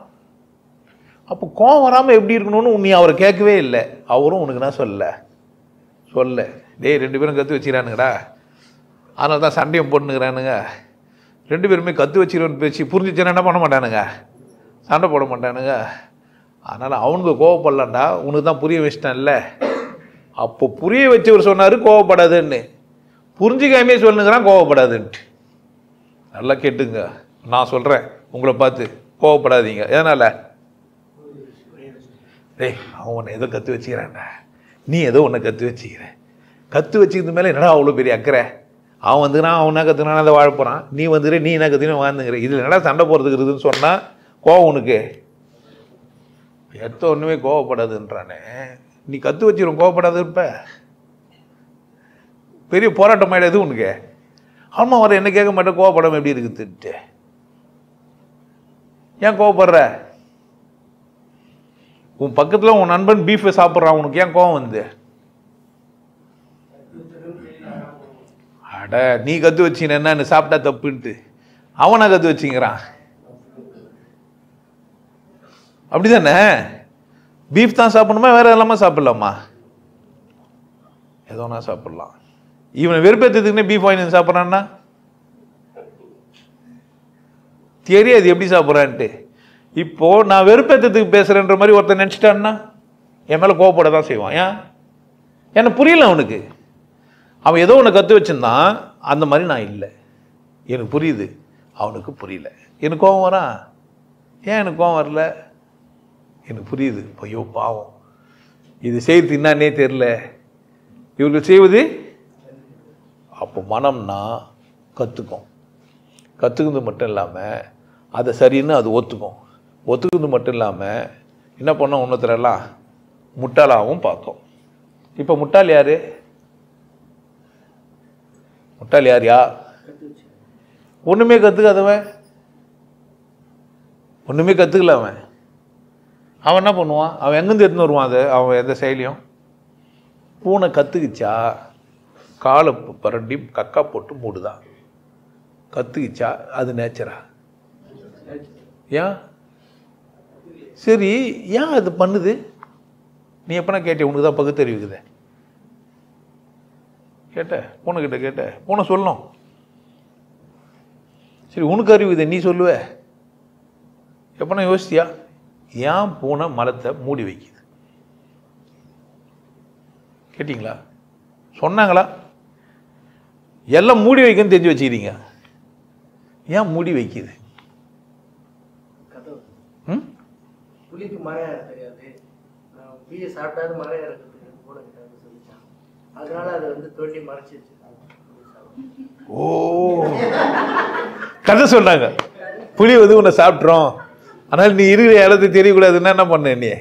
அப்போ கோவம் வராமல் எப்படி இருக்கணும்னு நீ அவரை கேட்கவே இல்லை. அவரும் உனக்கு நான் சொல்ல டேய் 2 பேரும் கற்று வச்சுக்கிறானுங்கடா, அதனால தான் சண்டையும் போட்டுனுக்கிறானுங்க. 2 பேருமே கற்று வச்சுக்கிறோன்னு பேச்சு புரிஞ்சிச்சுன்னா என்ன பண்ண மாட்டானுங்க? சண்டை போட மாட்டானுங்க. அதனால் அவனுக்கு கோவப்படலான்டா, உனக்கு தான் புரிய வச்சிட்டேன்ல. அப்போ புரிய வச்சவர் சொன்னார் கோவப்படாதுன்னு, புரிஞ்சிக்காமே சொல்லுங்கிறான் கோவப்படாதுன்ட்டு. நல்லா கேட்டுங்க, நான் சொல்கிறேன் உங்களை பார்த்து, கோவப்படாதீங்க. எதனால்? டேய் அவன் உன்னை ஏதோ கற்று வச்சுக்கிறான்டா, நீ ஏதோ உன்னை கற்று வச்சுக்கிற, கற்று வச்சுக்கிறது மேலே என்னடா அவ்வளோ பெரிய அக்கறை? அவன் வந்துக்கிறான், அவன் என்ன கற்றுனான் அதை வாழ போகிறான், நீ வந்துடு, நீ என்ன கற்றுன்னு வாழ்ந்துங்கிற, இதில் என்னடா சண்டை போகிறதுக்குறதுன்னு சொன்னால் கோவம் உனக்கு எத்த ஒன்றுமே கோவப்படாதுன்றானே. நீ கற்று வச்சுரும் கோவப்படாது இருப்ப, பெரிய போராட்டம் ஆகிடாது உனக்கு. ஆமாம் வர என்ன கேட்க மாட்டேன், கோவப்படாமல் எப்படி இருக்குதுன்ட்டு. ஏன் கோவப்படுற? உன் பக்கத்தில் உன் நண்பன் பீஃபை சாப்பிட்றான், உனக்கு ஏன் கோவம் வந்து? அட நீ கற்று வச்சிங்க என்ன சாப்பிட்டா தப்புன்ட்டு, அவனை கற்று வச்சுங்கிறான். அப்படிதானே? பீஃப் தான் சாப்பிடணுமா, வேற எல்லாமே சாப்பிடலாமா? ஏதோனா சாப்பிடலாம். இவனை வெறுப்பேற்றதுக்குன்னே பீஃப் வாங்கி சாப்பிட்றான்னா தெரியாது எப்படி சாப்பிட்றான்ட்டு. இப்போ நான் வெறுப்பேற்றத்துக்கு பேசுறேன்ற மாதிரி ஒருத்தர் நினச்சிட்டான்னா என் மேலே கோவப்பட தான் செய்வான். ஏன்? எனக்கு புரியல அவனுக்கு. அவன் ஏதோ ஒன்று கற்று வச்சிருந்தான், அந்த மாதிரி நான் இல்லை, எனக்கு புரியுது, அவனுக்கு புரியல, எனக்கு கோவம் வரான். ஏன் எனக்கு கோவம் வரல? எனக்கு புரியுது, ஐயோ பாவம், இது செய்கிறது என்னன்னே தெரில, இவர்கள் செய்வது. அப்போ அப்போ மனம்னா கற்றுக்கும். கற்றுக்கிறது மட்டும் இல்லாமல் அதை சரின்னு அது ஒத்துக்கிறது மட்டும் இல்லாமல் என்ன பண்ணோம், ஒன்றுத்தரெல்லாம் முட்டாளாகவும் பார்க்கும். இப்போ முட்டாள் யார்? முட்டாள் யார்? ஒன்றுமே கற்றுக்காதவன், ஒன்றுமே கற்றுக்கல அவன். அவன் என்ன பண்ணுவான்? அவன் எங்கேருந்து எடுத்துன்னு வருவான் அதை? அவன் எந்த செயலியும். பூனை கற்றுக்கிச்சா காலை பரண்டி கக்கா போட்டு மூடுதான். கற்றுக்கிச்சா அது நேச்சரா? ஏன் சரி, ஏன் அது பண்ணுது? நீ எப்பனா கேட்டே? உனக்கு தான் பகுத்தறிவுக்குதே. கேட்ட பூனை கிட்ட கேட்ட? பூனை சொல்லணும். சரி, உனக்கு அறிவுக்குதே, நீ சொல்லுவ. எப்பனா யோசிச்சியா ஏன் பூனை மலத்தை மூடி வைக்குது? கேட்டிங்களா? சொன்னாங்களா? எல்லாம் மூடி வைக்கன்னு தெரிஞ்சு வச்சுக்கிறீங்க. ஏன் மூடி வைக்குது? புலிக்கு மரம் ஏற தெரியாது, புளியை சாப்பிட்டாது மரம் ஏறதுக்கு கூட சொல்லிச்சான். அதனால அதை வந்து தோண்டி மறைச்சிச்சு. ஓ, கதை சொல்றாங்க. புலி வந்து உன்னை சாப்பிட்றோம், ஆனால் நீ இருக்கிற இடத்தை தெரியக்கூடாதுன்னா என்ன பண்ண, நீ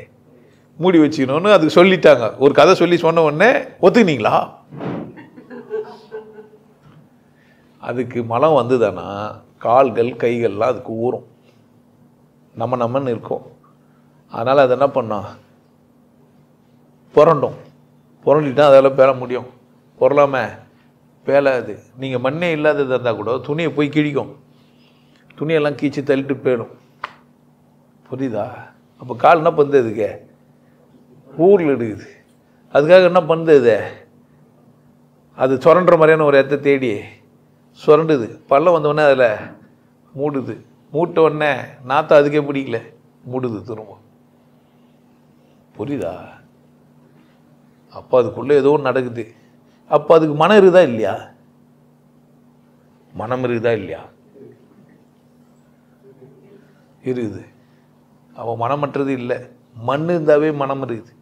மூடி வச்சுக்கணும்னு அதுக்கு சொல்லிட்டாங்க. ஒரு கதை சொல்லி சொன்ன உடனே ஒத்துக்கினீங்களா? அதுக்கு மலம் வந்துதானா கால்கள் கைகள்லாம் அதுக்கு ஊறும், நம்மன்னு இருக்கும். அதனால் அது என்ன பண்ணோம், புரண்டிட்டா அதெல்லாம் பேர முடியும். பொருளாம பேலாது. நீங்கள் மண்ணே இல்லாதது இருந்தால் கூட துணியை போய் கிழிக்கும், துணியெல்லாம் கீச்சு தள்ளிட்டு போயிடும். புரியுதா? அப்போ கால் என்ன பண்ணுது? அதுக்கு ஊரில் எடுக்குது. அதுக்காக என்ன பண்ணுது? அது சுரண்டுற மாதிரியான ஒரு இடத்த தேடி சுரண்டுது. பள்ளம் வந்தோடனே அதில் மூடுது. மூட்ட உடனே நாற்றம் அதுக்கே பிடிக்கல, மூடுது திரும்ப. புரியுதா? அப்போ அதுக்குள்ளே ஏதோ ஒன்று நடக்குது. அப்போ அதுக்கு மனம் இருக்குதா இல்லையா? மனம் இருக்குதா இல்லையா? இருக்குது. அவன் மனமற்றது இல்லை. மண் இருந்தாவே மனம் இருக்குது.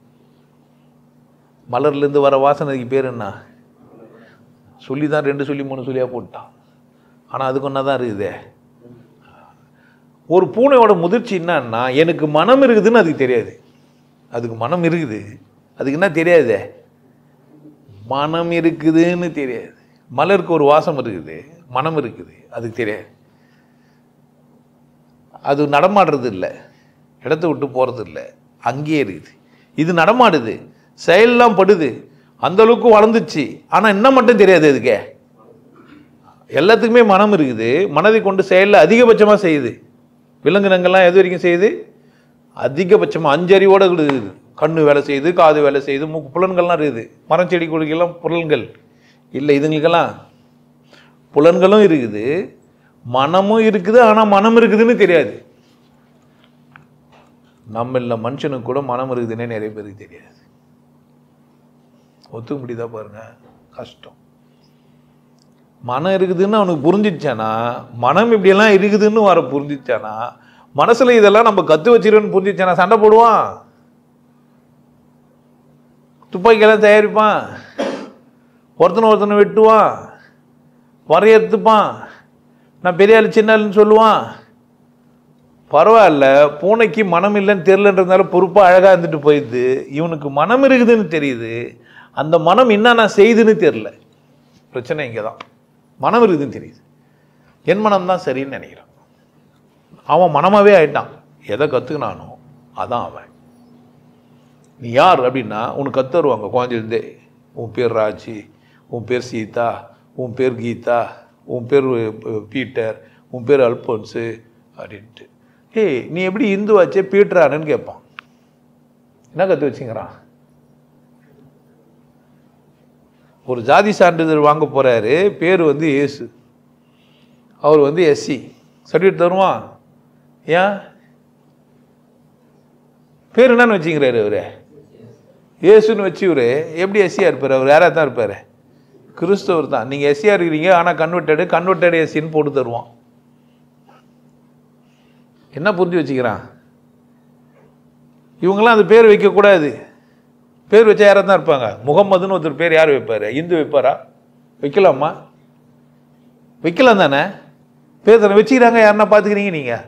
மலர்லேருந்து வர வாசனைக்கு பேர் என்ன? சொல்லி தான் 2 சொல்லி 3 சொல்லியாக போட்டான். ஆனால் அதுக்கு ஒன்றா தான் இருக்குதே. ஒரு பூனையோட முதிர்ச்சி என்னன்னா, எனக்கு மனம் இருக்குதுன்னு அதுக்கு தெரியாது. அதுக்கு மனம் இருக்குது, அதுக்கு என்ன தெரியாது? மனம் இருக்குதுன்னு தெரியாது. மலருக்கு ஒரு வாசம் இருக்குது, மனம் இருக்குது, அதுக்கு தெரியாது. அது நடமாடுறது இல்லை, இடத்த விட்டு போகிறது இல்லை, அங்கேயே இருக்குது. இது நடமாடுது, செயலெல்லாம் படுது, அந்த அளவுக்கு வளர்ந்துச்சு. ஆனால் என்ன மட்டும் தெரியாது அதுக்கு. எல்லாத்துக்குமே மனம் இருக்குது, மனதை கொண்டு செயலில் அதிகபட்சமாக செய்யுது. விலங்கினங்கள்லாம் எது வரைக்கும் செய்யுது? அதிகபட்சமாக 5 அறிவோடு இருக்குது. கண்ணு வேலை செய்யுது, காது வேலை செய்யுது, மூக்கு, புலன்கள்லாம் இருக்குது. மரம் செடி கொடிக்கெல்லாம் புலன்கள் இல்லை. இதுங்களுக்கெல்லாம் புலன்களும் இருக்குது, மனமும் இருக்குது. ஆனால் மனம் இருக்குதுன்னு தெரியாது. நம்ம இல்லை, மனுஷனுக்கு கூட மனம் இருக்குதுன்னே நிறைய பேருக்கு தெரியாது. ஒத்துக்க முடியுதா பாருங்க? கஷ்டம். மனம் இருக்குதுன்னு அவனுக்கு புரிஞ்சிச்சானா, மனம் இப்படியெல்லாம் இருக்குதுன்னு வர புரிஞ்சிச்சானா, மனசுல இதெல்லாம் நம்ம கற்று வச்சிருன்னு புரிஞ்சிச்சானா சண்டை போடுவான், துப்பாக்கியெல்லாம் தயாரிப்பான், ஒருத்தனை வெட்டுவான், வரையறுத்துப்பான், நான் பெரிய ஆள் சின்ன ஆளுன்னு சொல்லுவான். பரவாயில்ல, பூனைக்கு மனம் இல்லைன்னு தெரியலன்றதுனால பொறுப்பாக அழகாக இருந்துட்டு போயிடுது. இவனுக்கு மனம் இருக்குதுன்னு தெரியுது, அந்த மனம் என்னென்ன செய்யுதுன்னு தெரியல. பிரச்சனை இங்கே தான். மனம் இருக்குதுன்னு தெரியுது, என் மனம் தான் சரின்னு நினைக்கிறான். அவன் மனமாகவே ஆயிட்டான். எதை கற்றுக்கினானோ அதான் அவன். நீ யார் அப்படின்னா உனக்கு கற்று வருவாங்க குழந்தைலேருந்தே. உன் பேர் ராஜி, உன் பேர் சீதா, உன் பேர் கீதா, உன் பேர் பீட்டர், உன் பேர் அல்போன்ஸு அப்படின்ட்டு. ஏய், நீ எப்படி இந்துவாச்சே பீட்டரானன்னு கேட்பான். என்ன கற்று வச்சுங்கிறான்? ஒரு ஜாதி சான்றிதழ் வாங்க போகிறாரு, பேர் வந்து ஏசு, அவர் வந்து எஸ்சி, சர்டிஃபிகேட் தருவான். ஏன் பேர் என்னன்னு வச்சுக்கிறாரு? அவரு ஏசுன்னு வச்சு இவரு எப்படி எஸ்சியாக இருப்பார்? அவர் யாராக தான் இருப்பார்? கிறிஸ்தவர் தான். நீங்கள் எஸ்சியாக இருக்கிறீங்க, ஆனால் கன்வெர்டட் எஸ்சின்னு போட்டு தருவான். என்ன புரிஞ்சு வச்சுக்கிறான்? இவங்கெல்லாம் அந்த பேர் வைக்கக்கூடாது. பேர் வச்சா யாராக தான் இருப்பாங்க. முகம்மதுன்னு ஒருத்தர் பேர் யார் வைப்பார்? இந்து வைப்பாரா? வைக்கலாமா? வைக்கலாம் தானே, பேசுகிறேன் வச்சுக்கிறாங்க. யாருன்னா பார்த்துக்கிறீங்க? நீங்கள்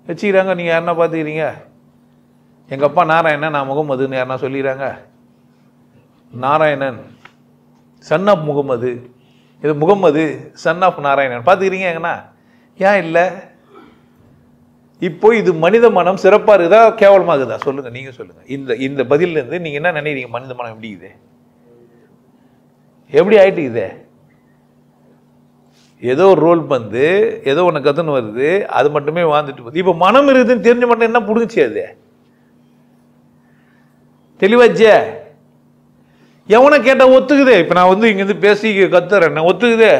வச்சுக்கிறாங்க, நீங்கள் யாருன்னா பார்த்துக்கிறீங்க? எங்கள் அப்பா நாராயணன், நான் முகமதுன்னு யாருன்னா சொல்லிடுறாங்க? நாராயணன் சன் ஆஃப் முகமது, இது முகமது சன் ஆஃப் நாராயணன் பார்த்துக்கிறீங்க எங்கன்னா? ஏன் இல்லை? இப்போ இது மனித மனம் சிறப்பாக இருக்குதா கேவலமாக இருக்குதா சொல்லுங்கள், நீங்கள் சொல்லுங்கள். இந்த பதிலேருந்து நீங்கள் என்ன நினைக்கிறீங்க? மனித மனம் எப்படி இது, எப்படி ஆயிட்டு இதே? ஏதோ ஒரு ரோல் வந்து ஏதோ ஒன்று கற்றுன்னு வருது, அது மட்டுமே வாழ்ந்துட்டு போகுது. இப்போ மனம் இருக்குதுன்னு தெரிஞ்ச மட்டும் என்ன பிடிச்சி? அது தெளிவாச்சே. எவனை கேட்டால் ஒத்துக்குதே. இப்போ நான் வந்து இங்கேருந்து பேசி கத்துறேன், நான் ஒத்துக்குதே.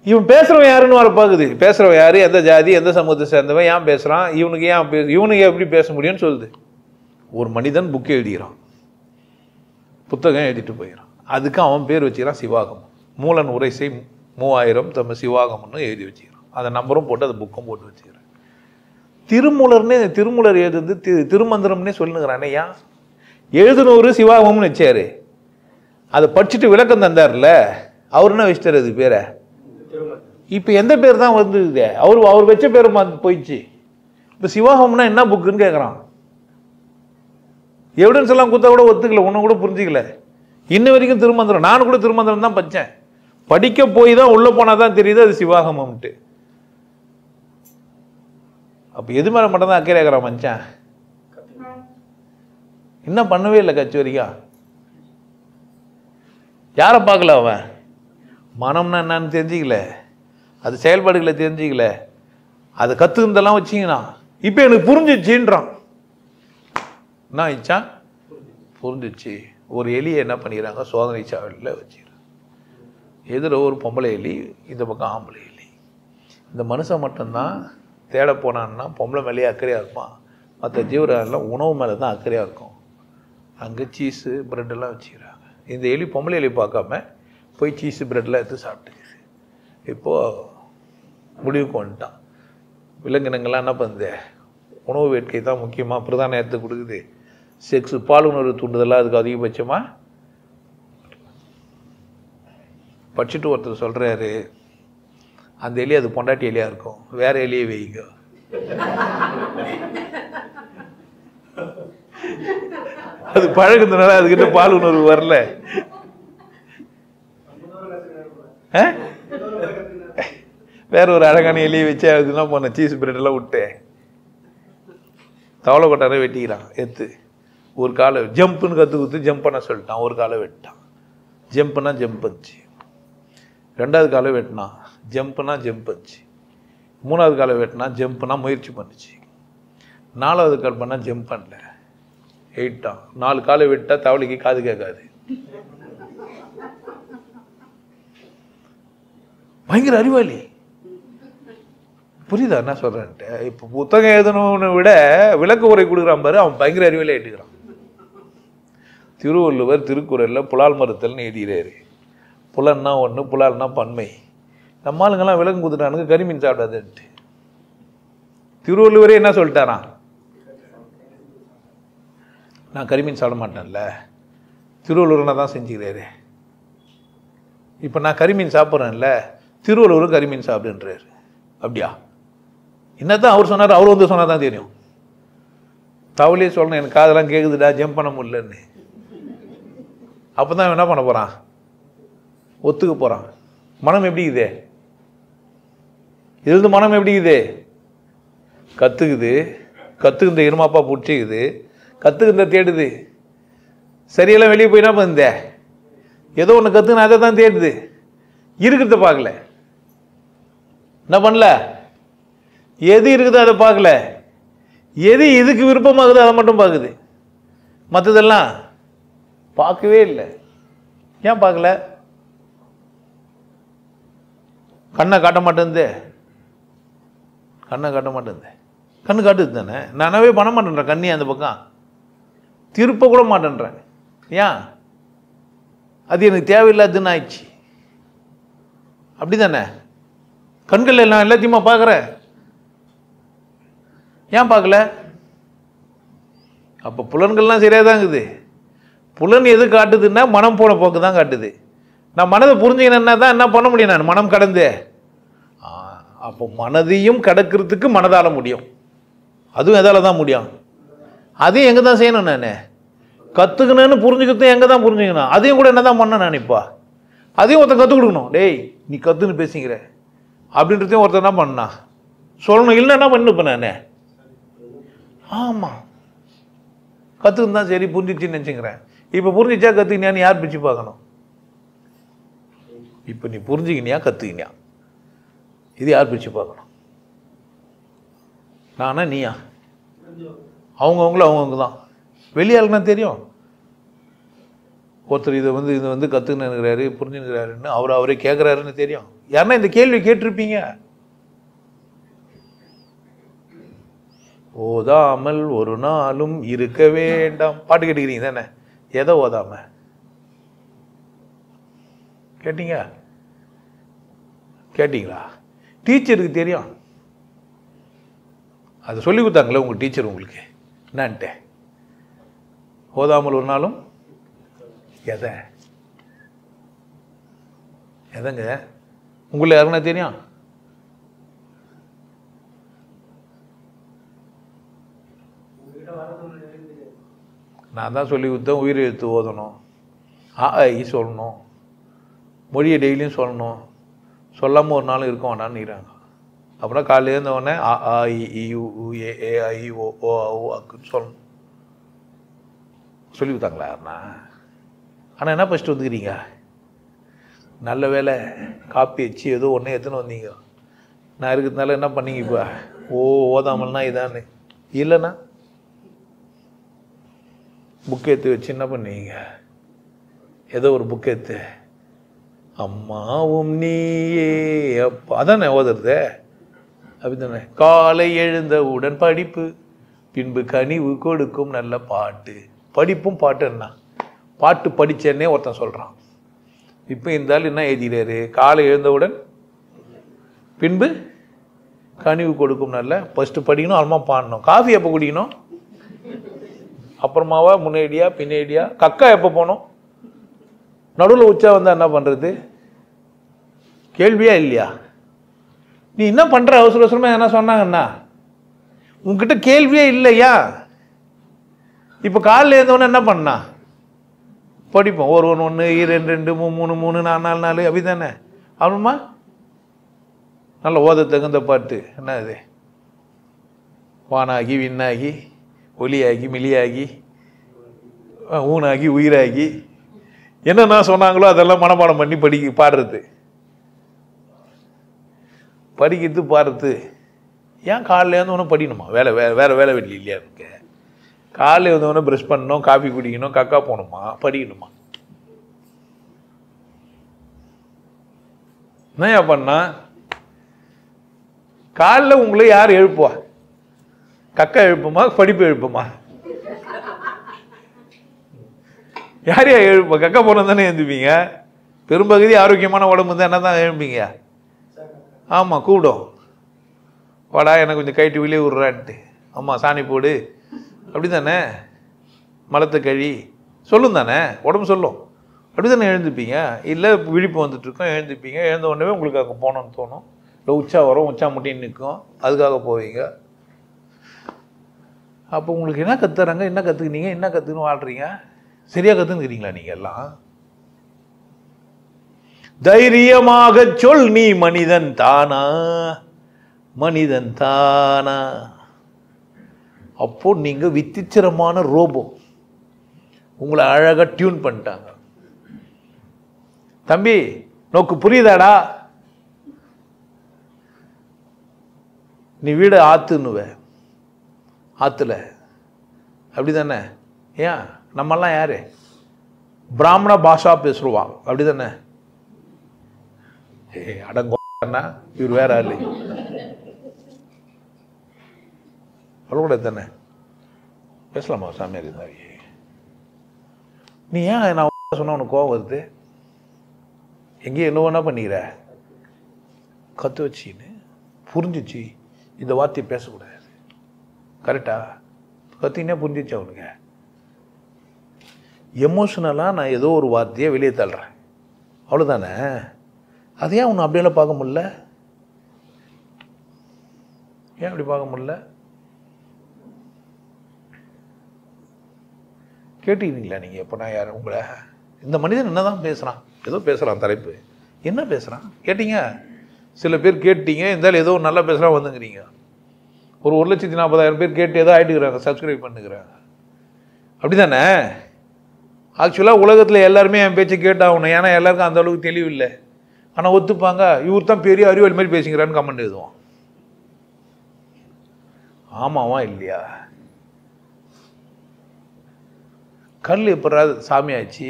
இவன் பேசுகிறவன் யாருன்னு வர பார்க்குது. பேசுகிறவன் யாரு, எந்த ஜாதி, எந்த சமூகத்தை சேர்ந்தவன், ஏன் பேசுகிறான், இவனுக்கு எப்படி பேச முடியும்னு சொல்லுது. ஒரு மனிதன் புக் எழுதிக்கிறான், புத்தகம் எழுதிட்டு போயிடறான். அதுக்கு அவன் பேர் வச்சுக்கிறான் சிவாகமம். மூலன் உரைசை 3000 தம்ம சிவாகமம்னு எழுதி வச்சுக்கிறான். அதை நம்பரும் போட்டு அதை புக்கும் போட்டு வச்சுக்கிறான். திருமூலர் எழுதுந்து திருமந்திரம்னே சொல்லுங்கிறானே. ஏன் எழுதுனூறு சிவாகமம்னு வச்சாரு, அதை படிச்சுட்டு விளக்கம் தந்தார்ல, அவர் என்ன வச்சிட்டாரு அது பேரை? இப்போ எந்த பேர் தான் வந்துருக்குதே? அவர் வச்ச பேர் போயிடுச்சு. இப்போ சிவாகமம்னா என்ன புக்குன்னு கேட்குறான். எவிடன்ஸ் எல்லாம் கொடுத்தா கூட ஒத்துக்கல, ஒன்றும் கூட புரிஞ்சிக்கல. இன்ன வரைக்கும் திருமந்திரம், நானும் கூட திருமந்திரம் தான் படித்தேன். படிக்க போய் தான் உள்ளே போனால் தான் தெரியுது அது சிவாகமம்ட்டு. அப்போ எது மேலே மட்டும் தான் அக்கறை ஆகிறான் மச்சான்? இன்னும் பண்ணவே இல்லை கட்சி வரைக்கும். யாரை பார்க்கல அவன்? மனம்னா என்னன்னு தெரிஞ்சிக்கல, அது செயல்பாடுகளை தெரிஞ்சிக்கல, அதை கற்றுக்கிறதெல்லாம் வச்சிங்கன்னா இப்போ எனக்கு புரிஞ்சிச்சுன்றான். என்ன ஆயிடுச்சா? புரிஞ்சிச்சு. ஒரு எலியை என்ன பண்ணிக்கிறாங்க, சோதனை சாவடியில் வச்சுக்கிறாங்க. எதிர ஒரு பொம்பளை எலி, இந்த பக்கம் ஆம்பளை எலி. இந்த மனுஷன் மட்டும்தான் தேட போனான்னா பொம்பளை மேலேயே அக்கறையாக இருப்பான். மற்ற ஜீவரெல்லாம் உணவு மேலே தான் அக்கறையாக இருக்கும். அங்கே சீஸு ப்ரெட்டெல்லாம் வச்சுக்கிறாங்க. இந்த எலி பொம்பளை எலி பார்க்காம போய் சீஸு ப்ரெட்டெலாம் எடுத்து சாப்பிட்டுக்குது. இப்போது முடிவுக்கு வந்துட்டான். விலங்கினங்கள்லாம் என்ன பண்ணுது, உணவு வேட்கை தான் முக்கியமாக பிரதான நேரத்தை கொடுக்குது. செக்ஸு பாலுணர்வு தூண்டுதெல்லாம் அதுக்கு அதிகபட்சமாக படிச்சுட்டு ஒருத்தர் சொல்கிறாரு, அந்த எலி அது பொண்டாட்டி எலியாக இருக்கும், வேற எலியை வைங்க. அது பழகுறதுனால அதுக்கிட்ட பால் உணர்வு வரல. வேற ஒரு அழகான எலியை வச்சு அதுனா போன சீஸ் பிரெட்டெல்லாம் விட்டு தவளை கொட்டாரை வெட்டிக்கிறான். எடுத்து ஒரு காலை ஜம்ப்புன்னு கற்று கொடுத்து ஜம்ப் பண்ண சொல்லிட்டான். ஒரு காலை வெட்டான். ஜம்ப்னா ஜம்ப் வந்துச்சு. ரெண்டாவது காலை வெட்டினான், ஜம்ப்னா ஜம்ப் வந்துச்சு. மூணாவது காலை வெட்டினா ஜம்ப்னா முயற்சி பண்ணுச்சு. நாலாவது கால் பண்ணால் ஜம்ப் பண்ணல, எயிட்டான். 4 காலை வெட்டா தவளைக்கு காது கேட்காது. பயங்கர அறிவாளி. புரியுதா என்ன சொல்றேன்ட்டு? இப்போ புத்தகம் எழுதணும்னு விட விளக்கு உரை கொடுக்குறான் பாரு, அவன் பயங்கர அறிவாளி ஆயிட்டுக்கிறான். திருவள்ளுவர் திருக்குறளில் புலால் மறுத்தல்னு எழுதுகிறாரு. புலன்னா ஒன்று, புலால்னா பன்மை. நம்ம ஆளுங்கெல்லாம் விளக்கம் கொடுத்துட்டானுங்க கரிமீன் சாப்பிடாதுன்ட்டு. திருவள்ளுவரே என்ன சொல்லிட்டாரான், நான் கரிமீன் சாப்பிட மாட்டேன்ல, திருவள்ளுவர்னா தான் செஞ்சுக்கிறாரு. இப்போ நான் கரிமீன் சாப்பிட்றேன்ல, திருவள்ளுவரும் கரிமீன் சாப்பிடுன்றாரு. அப்படியா? என்னதான் அவர் சொன்னார், அவர் வந்து சொன்னால் தான் தெரியும். தவளையே சொல்லணும், எனக்கு காதெல்லாம் கேட்குதுடா, ஜம்ப் பண்ண முடியலன்னு. அப்போ தான் என்ன பண்ண போகிறான், ஒத்துக்க போகிறான். மனம் எப்படி இதே, இது மனம் எப்படி இதே, கற்றுக்குது, கற்றுக்குந்த இருமாப்பா பிடிச்சிக்குது, கற்றுக்குந்த தேடுது. சரியெல்லாம் வெளியே போய் என்ன பண்ணுத, ஏதோ ஒன்று கற்றுக்குன்னு அதை தான் தேடுது, இருக்கிறத பார்க்கல. என்ன பண்ணல, எது இருக்குதோ அதை பார்க்கல, எது இதுக்கு விருப்பமாகுதோ அதை மட்டும் பார்க்குது. மற்றதெல்லாம் பார்க்கவே இல்லை. ஏன் பார்க்கல? கண்ணை காட்ட மாட்டேங்குது, கண்ணை காட்ட மாட்டேங்குது. கண்ணு காட்டுது தானே, நானாவே பண்ண மாட்டேன்றேன். கண்ணி அந்த பக்கம் திருப்ப கூட மாட்டேன்றேன். ஏன்? அது எனக்கு தேவையில்லாதுன்னு ஆயிடுச்சு. அப்படி தானே? கண்கள் எல்லாம் எல்லாத்தையுமா பார்க்குறேன், ஏன் பார்க்கல? அப்போ புலன்கள்லாம் சரியாக தான் இருக்குது. புலன் எது காட்டுதுன்னா மனம் போன போக்கு தான் காட்டுது. நான் மனதை புரிஞ்சுக்கினேன்னா தான் என்ன பண்ண முடியும், நான் மனம் கடந்து. அப்போ மனதையும் கடக்கிறதுக்கு மனதால முடியும், அதுவும் எதால தான் முடியும். அதையும் எங்கே தான் செய்யணும், நான் கற்றுக்கணுன்னு புரிஞ்சுக்கிறது எங்கே தான் புரிஞ்சுக்கணும். அதையும் கூட என்ன தான் பண்ண நான் இப்போ, அதையும் ஒருத்தன் கற்றுக் கொடுக்கணும். டேய் நீ கற்றுன்னு பேசிக்கிற அப்படின்றதையும் ஒருத்தர் என்ன பண்ணா சொல்லணும். இல்லைன்னா பண்ணிப்பேன் நான். ஆமாம், கற்றுக்குன்னு தான் சரி புரிஞ்சிச்சின்னு நினச்சிக்கிறேன். இப்போ புரிஞ்சிச்சா கற்றுக்கினியான்னு யார் பிச்சு பார்க்கணும்? இப்போ நீ புரிஞ்சுக்கினியா கற்றுக்கினியா, இது யார் பிரித்து பார்க்கணும்? நானா நீயா? அவங்கவுங்களும் அவங்கவுங்க தான். வெளியாளுக்குனா தெரியும். ஒருத்தர் இதை வந்து கற்றுக்கினுங்கிறாரு புரிஞ்சுக்கிறாருன்னு அவரே கேட்குறாருன்னு தெரியும். யாருன்னா இந்த கேள்வி கேட்டிருப்பீங்க. ஓதாமல் ஒரு நாளும் இருக்க வேண்டாம் பாட்டு கேட்டுக்கிறீங்க தானே? எதை ஓதாம கேட்டீங்களா? டீச்சருக்கு தெரியும். அது சொல்லி கொடுத்தாங்களே உங்கள் டீச்சர் உங்களுக்கு என்னான்ட்டு. ஓதாமல் ஒரு நாளும் எதைங்க உங்களை யாருன்னா தெரியும்? நான் தான் சொல்லி கொடுத்தேன். உயிர் எழுத்து ஓதணும், சொல்லணும், மொழியை டெய்லியும் சொல்லணும். சொல்லாமல் ஒரு நாளும் இருக்க வேண்டான்னு. அப்புறம் காலையில் இருந்தவொடனே அ இ ஏ ஐ ஓ அக்குன்னு சொல்லணும். சொல்லி கொடுத்தாங்களா யாருண்ணா? ஆனால் என்ன ஃபஸ்ட்டு வந்துக்கிறீங்க? நல்ல வேலை காப்பி வச்சு ஏதோ ஒன்றே எடுத்துன்னு வந்தீங்க. நான் இருக்கிறதுனால என்ன பண்ணீங்க இப்போ? ஓதாமல்னா இதான்னு. இல்லைண்ணா புக் எடுத்து வச்சு என்ன பண்ணீங்க? ஏதோ ஒரு புக் எடுத்து அம்மாவும் நீயே அப்பா அதானே ஓதுறது. அப்படித்தானே? காலை எழுந்தவுடன் படிப்பு, பின்பு கனிவு கொடுக்கும் நல்ல பாட்டு. படிப்பும் பாட்டு என்ன? பாட்டு படித்தேன்னே ஒருத்தன் சொல்கிறான். இப்போ இந்த ஆள் என்ன எழுதிறாரு? காலை எழுந்தவுடன் பின்பு கனிவு கொடுக்கும் நல்ல. ஃபஸ்ட்டு படிக்கணும், அப்புறமா பாடணும். காஃபி எப்போ குடிக்கணும்? அப்புறமாவா முன்னேடியா பின்னேடியா? கக்கா எப்போ போகணும்? நடுவில் உச்சா வந்தால் என்ன பண்ணுறது? கேள்வியா இல்லையா? நீ என்ன பண்ணுற? அவசர அவசரமாக என்ன சொன்னாங்கண்ணா? உங்ககிட்ட கேள்வியே இல்லையா? இப்போ காலையில் இருந்தவொன்னே என்ன பண்ணா? படிப்போம். 1 1 1 2 2 3 3 4 4 4 அப்படி தானே? அப்புறமா நல்ல ஓத தகுந்த பாட்டு. என்ன இது? வானாகி விண்ணாகி ஒலியாகி மிலியாகி ஊனாகி உயிராகி என்னென்ன சொன்னாங்களோ அதெல்லாம் மனப்பாடம் பண்ணி பாடுறது, படிக்கிறது, பாடுறது. ஏன் காலையில் வந்து ஒன்றும் படிக்கணுமா? வேறு வேலை வெள்ளி இல்லையா இருக்கு? காலையில் வந்து ஒன்று ப்ரஷ் பண்ணணும், காஃபி குடிக்கணும், கக்கா போகணுமா? படிக்கணுமா? என்னையா பண்ணா? காலையில் உங்களை யார் எழுப்புவா? கக்கா எழுப்புமா? படிப்பு எழுப்புமா? யாரையா எழுப்பா? கக்கா போன தானே எழுந்துப்பீங்க. பெரும்பகுதி ஆரோக்கியமான உடம்பு தான் என்ன தான் எழுப்பீங்க. ஆமாம், கூடும். வாடா எனக்கு கொஞ்சம் கைட்டு வெளியே விட்றான்ட்டு. ஆமாம், சாணி போடு அப்படி தானே? மலத்தை கழி சொல்லும் தானே? உடம்பு சொல்லும். அப்படி தானே எழுந்துப்பீங்க. இல்லை விழிப்பு வந்துட்டுருக்கோம், எழுந்துப்பீங்க. எழுந்த உடனே உங்களுக்கு அங்கே போகணுன்னு தோணும். இல்லை உச்சா வரும், உச்சா முட்டின்னு நிற்கும், அதுக்காக போவீங்க. அப்போ உங்களுக்கு என்ன கற்றுறாங்க? என்ன கற்றுக்கினீங்க? என்ன கற்றுக்குன்னு வாழ்கிறீங்க? சரியாக கற்றுக்குறீங்களா நீங்கள் எல்லாம்? தைரியமாக சொல், நீ மனிதன் தானா? மனிதன் தானா? அப்போ நீங்க விசித்திரமான ரோபோ. உங்களை அழகா டியூன் பண்ணிட்டாங்க. தம்பி நோக்கு புரியுதாடா? நீ வீடு ஆத்துன்னுவ, ஆத்துல அப்படிதானே? ஏன் நம்மெல்லாம் யாரு? பிராமண பாஷா பேசுருவா அப்படிதானே? அடங்கோன்னா இவர் வேற ஆளு கூட தானே பேசலாமா? சாமியார் இருந்தாரு. நீ ஏன் நான் சொன்ன உனக்கு கோவம் வருது? எங்கேயும் என்ன வேணா பண்ணிக்கிற? கற்று வச்சின்னு புரிஞ்சிச்சு இந்த வார்த்தையை பேசக்கூடாது. கரெக்டா? கத்தினே புரிஞ்சிச்சு அவனுக்கு. எமோஷனலாக நான் ஏதோ ஒரு வார்த்தையை வெளியே தள்ளுறேன். அவ்வளோதானே. அது ஏன் உன்னை அப்படியெல்லாம் பார்க்க முடியல? ஏன் அப்படி பார்க்க முடியல? கேட்டுக்கிறீங்களா நீங்கள்? இப்போ நான் யார் உங்களை இந்த மனிதன் என்ன தான் பேசுகிறான்? ஏதோ பேசுகிறான், தலைப்பு என்ன பேசுகிறான் கேட்டீங்க? சில பேர் கேட்டீங்க, இருந்தாலும் ஏதோ நல்லா பேசுகிறான் வந்துங்கிறீங்க. ஒரு 1,40,000 பேர் கேட்டு ஏதோ ஆகிட்டுக்கிறாங்க, சப்ஸ்கிரைப் பண்ணுகிறாங்க. அப்படி தானே? ஆக்சுவலாக உலகத்தில் எல்லாருமே என் பேச்சை கேட்டாகணும். ஏன்னா எல்லாருக்கும் அந்த அளவுக்கு தெளிவு இல்லை. ஆனால் ஒத்துப்பாங்க, இவர் தான் பெரிய அறிவாளி மாதிரி பேசுகிறான்னு கமெண்ட் எழுதுவான். ஆமாவா இல்லையா? கல் எப்படா சாமி ஆச்சு,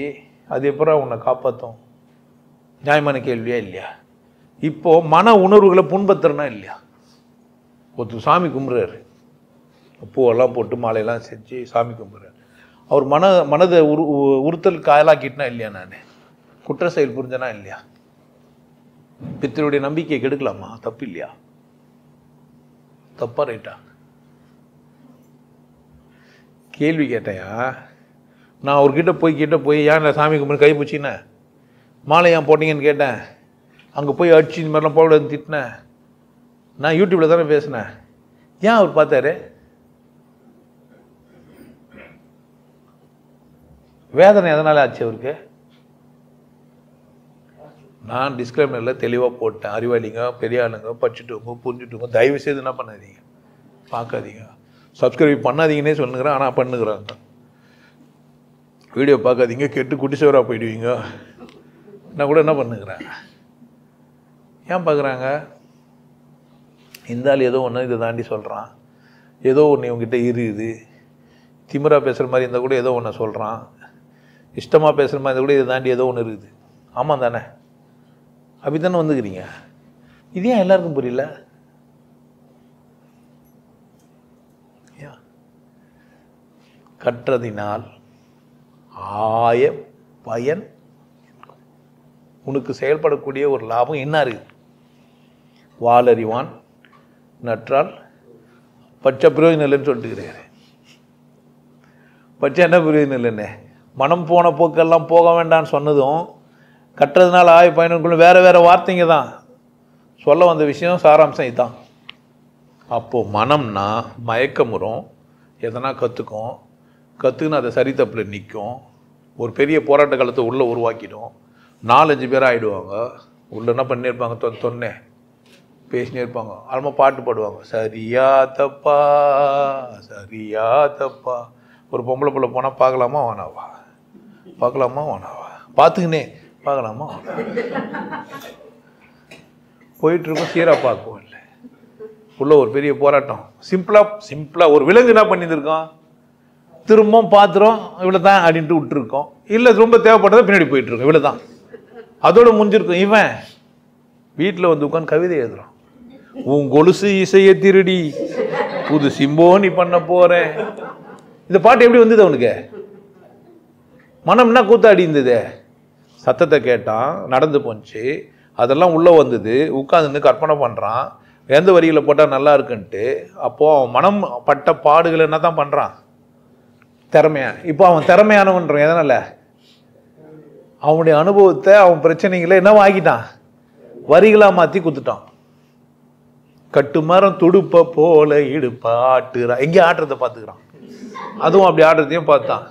அது எப்படா உன்னை காப்பாற்றும்? நியாயமான கேள்வியா இல்லையா? இப்போது மன உணர்வுகளை புண்பத்துறனா இல்லையா? ஒருத்தர் சாமி கும்பிட்றாரு, பூவெல்லாம் போட்டு மாலையெல்லாம் செஞ்சு சாமி கும்பிட்றாரு. அவர் மனதை உறுத்தல் காயலாக்கிட்டனா இல்லையா? நான் குற்ற செயல் புரிஞ்சனா இல்லையா? பித்தருடைய நம்பிக்கையை கெடுக்கலாமா? தப்பு இல்லையா? தப்பா ரைட்டா? கேள்வி கேட்டேயா? நான் அவர்கிட்ட போய் ஏன் சாமி கும்பிட்டு கை பிடிச்சின்னேன், மாலை ஏன் போட்டீங்கன்னு கேட்டேன். அங்கே போய் அடிச்சு இந்த மாதிரிலாம் போட திட்டினேன். நான் யூடியூப்பில் தானே பேசினேன். ஏன் அவர் பார்த்தாரு? வேதனை எதனால் ஆச்சு அவருக்கு? நான் டிஸ்கிளைமரில் தெளிவாக போட்டேன். அறிவாளிங்க, பெரிய ஆளுங்க, படிச்சுட்டுங்க, புரிஞ்சுட்டுங்க, தயவு செய்து என்ன பண்ணாதீங்க, பார்க்காதீங்க, சப்ஸ்கிரைப் பண்ணாதீங்கன்னே சொல்லுங்கிறேன். ஆனால் பண்ணுகிறாங்க. வீடியோ பார்க்காதீங்க, கெட்டு குட்டிச்சவராக போயிடுவீங்க. நான் கூட என்ன பண்ணுகிறேன்? ஏன் பார்க்குறாங்க? இந்த ஆள் ஏதோ ஒன்று இதை தாண்டி சொல்கிறான், ஏதோ ஒன்று இவங்ககிட்ட இருக்குது. திமிரா பேசுகிற மாதிரி இருந்தால் கூட ஏதோ ஒன்று சொல்கிறான், இஷ்டமாக பேசுகிற மாதிரி இருந்தால் கூட இதை தாண்டி ஏதோ ஒன்று இருக்குது. ஆமாம் தானே? அப்படி தானே வந்துக்கிறீங்க. இது ஏன் எல்லாருக்கும் புரியல? கற்றதினால் ஆய பயன், உனக்கு செயல்படக்கூடிய ஒரு லாபம் என்ன இருக்குது? வாலறிவான் நற்றால் பச்சை பிரயோஜனம் இல்லைன்னு சொல்லிட்டுக்கிறேன். பச்சை என்ன பிரயோஜனம் இல்லைன்னு? மனம் போன போக்கெல்லாம் போக வேண்டான்னு சொன்னதும் கற்றதுனால ஆய பயனுக்குள்ள வேறு வார்த்தைங்க தான் சொல்ல வந்த விஷயம். சாராம்சம் இதுதான். அப்போது மனம்னா மயக்கமுறும், எதனா கற்றுக்குன்னு அதை சரி தப்பில் நிற்கும். ஒரு பெரிய போராட்ட காலத்தை உள்ளே உருவாக்கிடும். 4-5 பேர் ஆகிடுவாங்க. உள்ள என்ன பண்ணியிருப்பாங்க? தொன்னே பேசினே இருப்பாங்க. அல்மா பாட்டு பாடுவாங்க, சரியா தப்பா சரியா தப்பா. ஒரு பொம்பளை பிள்ளை போனால் பார்க்கலாமா வேணாவா, பார்க்கலாமா வேணாவா, பார்த்துக்கினே பார்க்கலாமா போயிட்டுருக்கோம். சீராக பார்க்கவும் இல்லை. உள்ள ஒரு பெரிய போராட்டம். சிம்பிளாக ஒரு விலங்கு என்ன பண்ணியிருக்கோம்? திரும்பவும் பார்த்துரும், இவ்வளோ தான் அப்படின்ட்டு விட்டுருக்கோம். இல்லை ரொம்ப தேவைப்பட்டதை பின்னாடி போயிட்டுருக்கோம், இவ்வளோ தான், அதோட முடிஞ்சிருக்கும். இவன் வீட்டில் வந்து உட்காந்து கவிதை எழுதுறான். உன் கொலுசு இசையை திருடி புது சிம்போனி பண்ண போறேன். இந்த பாட்டு எப்படி வந்தது அவனுக்கு? மனம் என்ன கூத்தாடி இருந்தது? சத்தத்தை கேட்டான், நடந்து போச்சு, அதெல்லாம் உள்ளே வந்தது. உட்காந்துன்னு கற்பனை பண்ணுறான், எந்த வரிகளை போட்டால் நல்லா இருக்குன்ட்டு. அப்போது மனம் பட்ட பாடுகளை என்ன தான் பண்ணுறான்? திறமையா. இப்போ அவன் திறமையானவன்றான். எதனால்? அவனுடைய அனுபவத்தை, அவன் பிரச்சனைகளை என்ன ஆக்கிட்டான்? வரிகளாக மாற்றி குத்துட்டான். கட்டுமரம் துடுப்ப போல இடுப்ப ஆட்டுறான். எங்கே ஆட்டுறதை பார்த்துக்கிறான், அதுவும் அப்படி ஆடுறதையும் பார்த்தான்.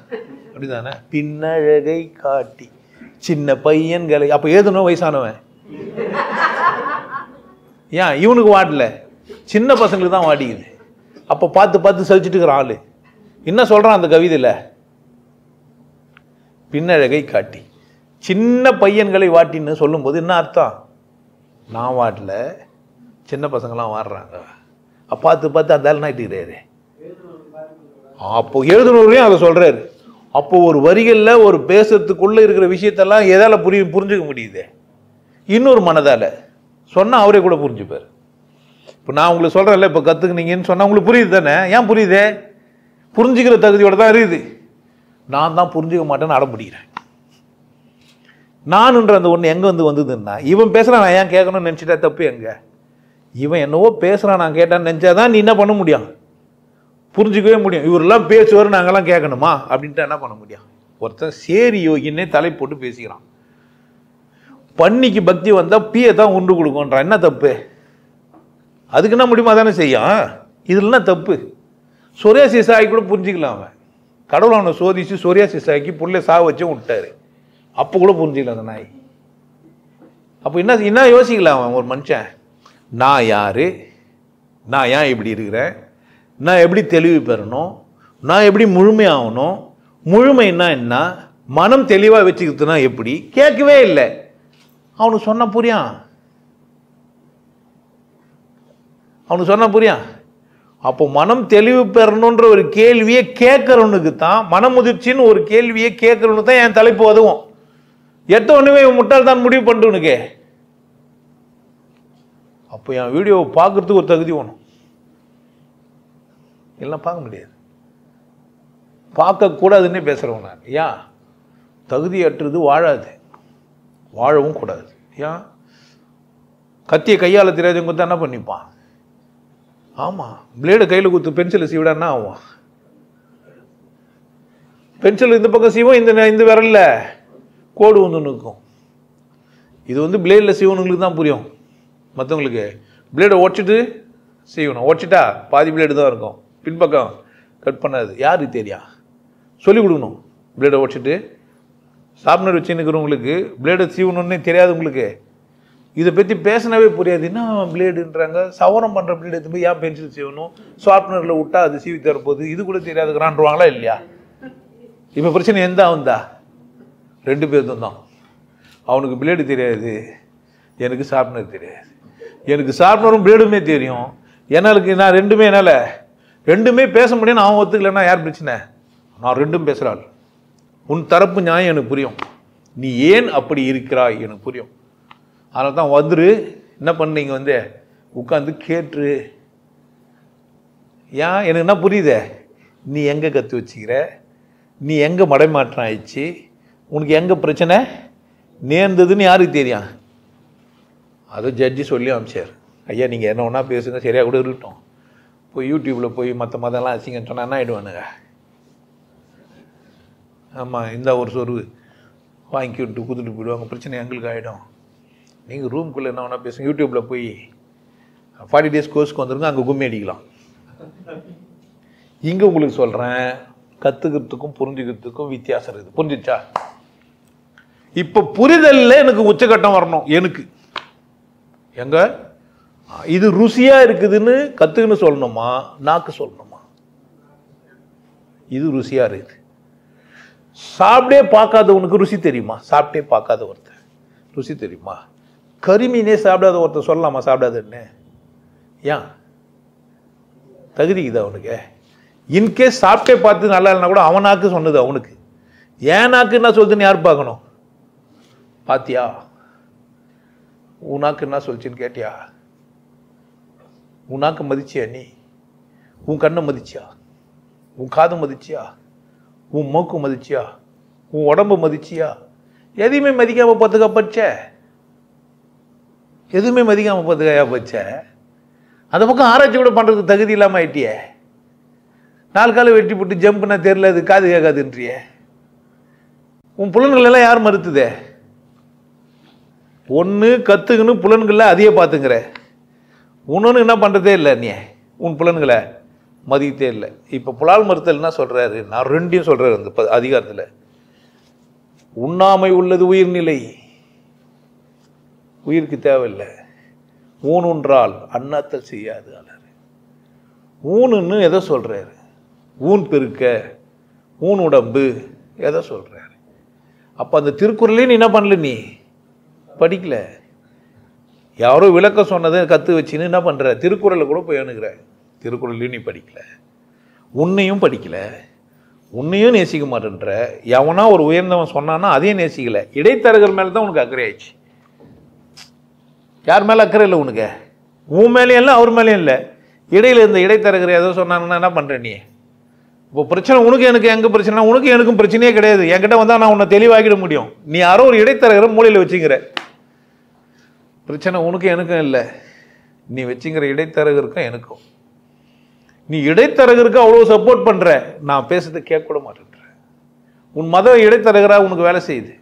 அப்படிதானே? பின்னழகை காட்டி சின்ன பையன்களை. அப்போ ஏதுனும் வயசானவன் ஏன் இவனுக்கு வாடல? சின்ன பசங்களுக்கு தான் வாடிக்குது. அப்போ பார்த்து சலிச்சுட்டு இருக்கிற ஆளு என்ன சொல்றான் அந்த கவிதையில்? பின்னழகை காட்டி சின்ன பையன்களை வாட்டின்னு சொல்லும்போது என்ன அர்த்தம்? நான் வாட்டல, சின்ன பசங்களாம் வாடுறாங்க. பார்த்து அந்த ஆள் நாட்டிக்கிறாரு. அப்போ எழுதுனவரையும் அதை சொல்றாரு. அப்போ ஒரு வரிகளில் ஒரு பேசுறதுக்குள்ள இருக்கிற விஷயத்தெல்லாம் எதால புரிஞ்சுக்க முடியுது? இன்னொரு மனதால சொன்னா அவரே கூட புரிஞ்சுப்பார். இப்போ நான் உங்களுக்கு சொல்றேன்ல, இப்போ கத்துக்கினீங்கன்னு சொன்னா உங்களுக்கு புரியுது தானே? ஏன் புரியுது? புரிஞ்சுக்கிற தகுதியோட தான் இருக்குது. நான் தான் புரிஞ்சுக்க மாட்டேன்னு அடம் பிடிக்கிறேன். நானுன்ற அந்த ஒன்று எங்கே வந்ததுன்னா, இவன் பேசுகிறான் நான் ஏன் கேட்கணும்னு நினச்சிட்டா தப்பு எங்க? இவன் என்னவோ பேசுகிறான் நான் கேட்டான்னு நினச்சாதான் நீ என்ன பண்ண முடியும்? புரிஞ்சுக்கவே முடியும். இவரெல்லாம் பேசுவார், நாங்கள்லாம் கேட்கணுமா அப்படின்ட்டு என்ன பண்ண முடியும்? ஒருத்தன் சேரி யோகின்னே தலை போட்டு பேசிக்கிறான். பன்னிக்கு பக்தி வந்தால் பீயை தான் உண்டு கொடுக்கும்ன்றான். என்ன தப்பு? அதுக்கு என்ன முடியுமா தானே செய்யும். இதுல தப்பு. சொரியாசிஸ் ஆகி கூட புரிஞ்சிக்கலாம். அவன் கடவுள் அவனை சோதிச்சு சொரியாசிஸ் ஆக்கி புள்ளை சாக வச்சும் விட்டாரு. அப்போ கூட புரிஞ்சிக்கலாம் அந்த நாய். அப்போ என்ன யோசிக்கலாம் அவன் ஒரு மனுஷன், நான் யாரு, நான் ஏன் இப்படி இருக்கிறேன், நான் எப்படி தெளிவு பெறணும், நான் எப்படி முழுமையாகணும், முழுமைன்னா என்ன, மனம் தெளிவாக வச்சுக்கிறதுனா எப்படி, கேட்கவே இல்லை. அவனுக்கு சொன்ன புரியான், அவனுக்கு சொன்ன புரியான். அப்போ மனம் தெளிவு பெறணுன்ற ஒரு கேள்வியை கேட்கறவனுக்கு தான், மனமுதிர்ச்சின்னு ஒரு கேள்வியை கேட்கறவனுக்கு தான் என் தலைப்பு உதவும். எத்த ஒண்ணுமே முட்டாள் தான் முடிவு பண்ணுறவனுக்கு. அப்போ என் வீடியோவை பார்க்கறதுக்கு ஒரு தகுதி வேணும். எல்லாம் பார்க்க முடியாது, பார்க்கக்கூடாதுன்னே பேசுகிறவன் நான். ஏன்? தகுதியற்றது வாழாது, வாழவும் கூடாது. ஏன்? கத்தியை கையால் தெரியாதவங்க தான் என்ன பண்ணிப்பான்? ஆமாம், பிளேடு கையில் குத்து பென்சிலை சீவிடா என்ன ஆகும்? பென்சில் இந்த பக்கம் சீவும், இந்த விரல்ல கோடு வந்து நிற்கும். இது பிளேடில் சீவனுங்களுக்கு தான் புரியும். மற்றவங்களுக்கு பிளேடை உடச்சிட்டு சீவணும், உடச்சிட்டா பாதி பிளேடு தான் இருக்கும், பின்பக்கம் கட் பண்ணாது. யாருக்கு தெரியும்? சொல்லிக் கொடுக்கணும். பிளேடை உடச்சிட்டு ஷார்ப்னர் வச்சு நிற்கிறவங்களுக்கு பிளேடை சீவணுன்னே தெரியாது. உங்களுக்கு இதை பற்றி பேசினாவே புரியாது. என்ன பிளேடுன்றாங்க, சவரம் பண்ணுற பிளேடு எடுத்து போய் ஏன் பென்சில் சீவணும், ஷார்ப்னரில் விட்டா அது சீவி தரப்போகுது, இது கூட தெரியாதுக்கிறான்றாங்களா இல்லையா? இப்போ பிரச்சனை எந்த அவன்தா? ரெண்டு பேர்த்தும் தான். அவனுக்கு பிளேடு தெரியாது, எனக்கு ஷார்ப்னர் தெரியாது. எனக்கு ஷார்ப்னரும் பிளேடுமே தெரியும். நான் ரெண்டுமே பேச முடியும்னு அவன் ஒத்துக்கலன்னா யார் பிரச்சனை? நான் ரெண்டும் பேசுகிறாள். உன் தரப்பு நியாயம் எனக்கு புரியும், நீ ஏன் அப்படி இருக்கிறாய் எனக்கு புரியும். அதனால தான் என்ன பண்ணீங்க உட்காந்து கேட்டு. ஏன்? எனக்கு என்ன புரியுதே, நீ எங்கே கற்று வச்சுக்கிற, நீ எங்கே மடைமாற்றம் ஆயிடுச்சு, உனக்கு எங்கே பிரச்சனை நேர்ந்ததுன்னு யாருக்கு தெரியும்? அதை ஜட்ஜி சொல்லி அனுப்பிச்சார். ஐயா நீங்கள் என்ன ஒன்றா பேசுங்க, சரியாக கூட இருக்கட்டும். போய் யூடியூப்பில் போய் மற்ற மதம்லாம் வச்சிங்கன்னு சொன்னால் என்ன ஆகிடுவானுங்க? ஆமாம், இந்த ஒரு சொருவு வாங்கி விட்டு குத்துட்டு போயிடுவாங்க, பிரச்சனை எங்களுக்கு ஆகிடும். நீங்கள் ரூம்குள்ளே என்ன ஒன்றா பேசுங்க, யூடியூப்பில் போய் 40 days கோர்ஸ்க்கு வந்துருங்க, அங்கே கும்மி அடிக்கலாம். இங்கே உங்களுக்கு சொல்கிறேன், கற்றுக்கிறதுக்கும் புரிஞ்சுக்கிறதுக்கும் வித்தியாசம் இருக்குது. புரிஞ்சிச்சா? இப்போ புரிதலில் எனக்கு உச்சகட்டம் வரணும். எனக்கு எங்க இது ருசியாக இருக்குதுன்னு கற்றுக்குன்னு சொல்லணுமா, நாக்கு சொல்லணுமா? இது ருசியாக இருக்குது. சாப்பிட்டே பார்க்காதவனுக்கு ருசி தெரியுமா? சாப்பிட்டே பார்க்காத ஒருத்தர் ருசி தெரியுமா? கரிமீனே சாப்பிடாத ஒருத்தர் சொல்லலாமா சாப்பிடாதுன்னு? ஏன்? தகுதிக்குதா அவனுக்கு? இன்கேஸ் சாப்பிட்டே பார்த்து நல்லா இல்லைனா கூட அவன் நாக்கு சொன்னது அவனுக்கு. ஏன் நாக்கு என்ன சொல்லுதுன்னு யார் பார்க்கணும்? பாத்தியா, உன் நாக்கு என்ன சொல்லிச்சுன்னு கேட்டியா? உன் நாக்கு மதிச்சியா? நீ உன் கண்ணை மதிச்சியா? உன் காது மதிச்சியா? உன் மூக்கு மதிச்சியா? உன் உடம்பு மதிச்சியா? எதையுமே மதிக்காம பார்த்துக்கா பச்ச, எதுவுமே மதிக்காம பார்த்துக்காயா பச்ச. அந்த பக்கம் ஆராய்ச்சி கூட பண்ணுறதுக்கு தகுதி இல்லாமல் ஆயிட்டியே. 4 காலை வெட்டி போட்டு ஜம்ப்னா தெரியல, அது காது கேட்காதுன்றியே. உன் புலன்கள் எல்லாம் யார் மறுத்துதே? ஒன்று கற்றுக்குன்னு புலன்களை அதையே பார்த்துங்கிற, இன்னொன்று என்ன பண்ணுறதே இல்லை. நீ உன் புலன்களை மதிக்கத்தே இல்லை. இப்போ புலால் மறுத்தல் என்ன சொல்கிறாரு? நான் ரெண்டையும் சொல்கிறாரு அந்த அதிகாரத்தில். உண்ணாமை உள்ளது உயிர்நிலை, உயிருக்கு தேவையில்லை. ஊனுன்றால் அண்ணாத்தல் செய்யாது. ஊனுன்னு எதை சொல்கிறாரு? ஊன் பெருக்க, ஊன் உடம்பு எதை சொல்கிறாரு? அப்போ அந்த திருக்குறளையும் நீ என்ன பண்ணல, நீ படிக்கல. யாரோ விளக்கம் சொன்னதை கற்று வச்சுன்னு என்ன பண்ணுற? திருக்குறளை கூட போய் அணுகிற. திருக்குறளையும் நீ படிக்கல, உன்னையும் படிக்கல, உன்னையும் நேசிக்க மாட்டேன்ற. எவனா ஒரு உயர்ந்தவன் சொன்னான்னா அதையும் நேசிக்கல. இடைத்தரகர் மேலே தான் உனக்கு அக்கறை ஆயிடுச்சு. யார் மேலே அக்கறை இல்லை உனக்கு? உன் மேலேயும் இல்லை, அவர் மேலேயும் இல்லை. இடையில இந்த இடைத்தரகர் ஏதோ சொன்னாங்கன்னா என்ன பண்ணுற நீ? இப்போ பிரச்சனை உனக்கு எனக்கு எங்கே பிரச்சனை? உனக்கு எனக்கும் பிரச்சனையே கிடையாது. என்கிட்ட வந்தால் நான் உன்னை தெளிவாக்கிட முடியும். நீ யாரோ ஒரு இடைத்தரகரை மூலையில் வச்சுக்கிற. பிரச்சனை உனக்கு எனக்கும் இல்லை, நீ வச்சுங்கிற இடைத்தரகருக்கும் எனக்கும். நீ இடைத்தரகருக்கு அவ்வளோ சப்போர்ட் பண்ணுற, நான் பேசுறதை கேட்க கூட மாட்டேன்ற. உன் மத இடைத்தரகராக உனக்கு வேலை செய்யுது.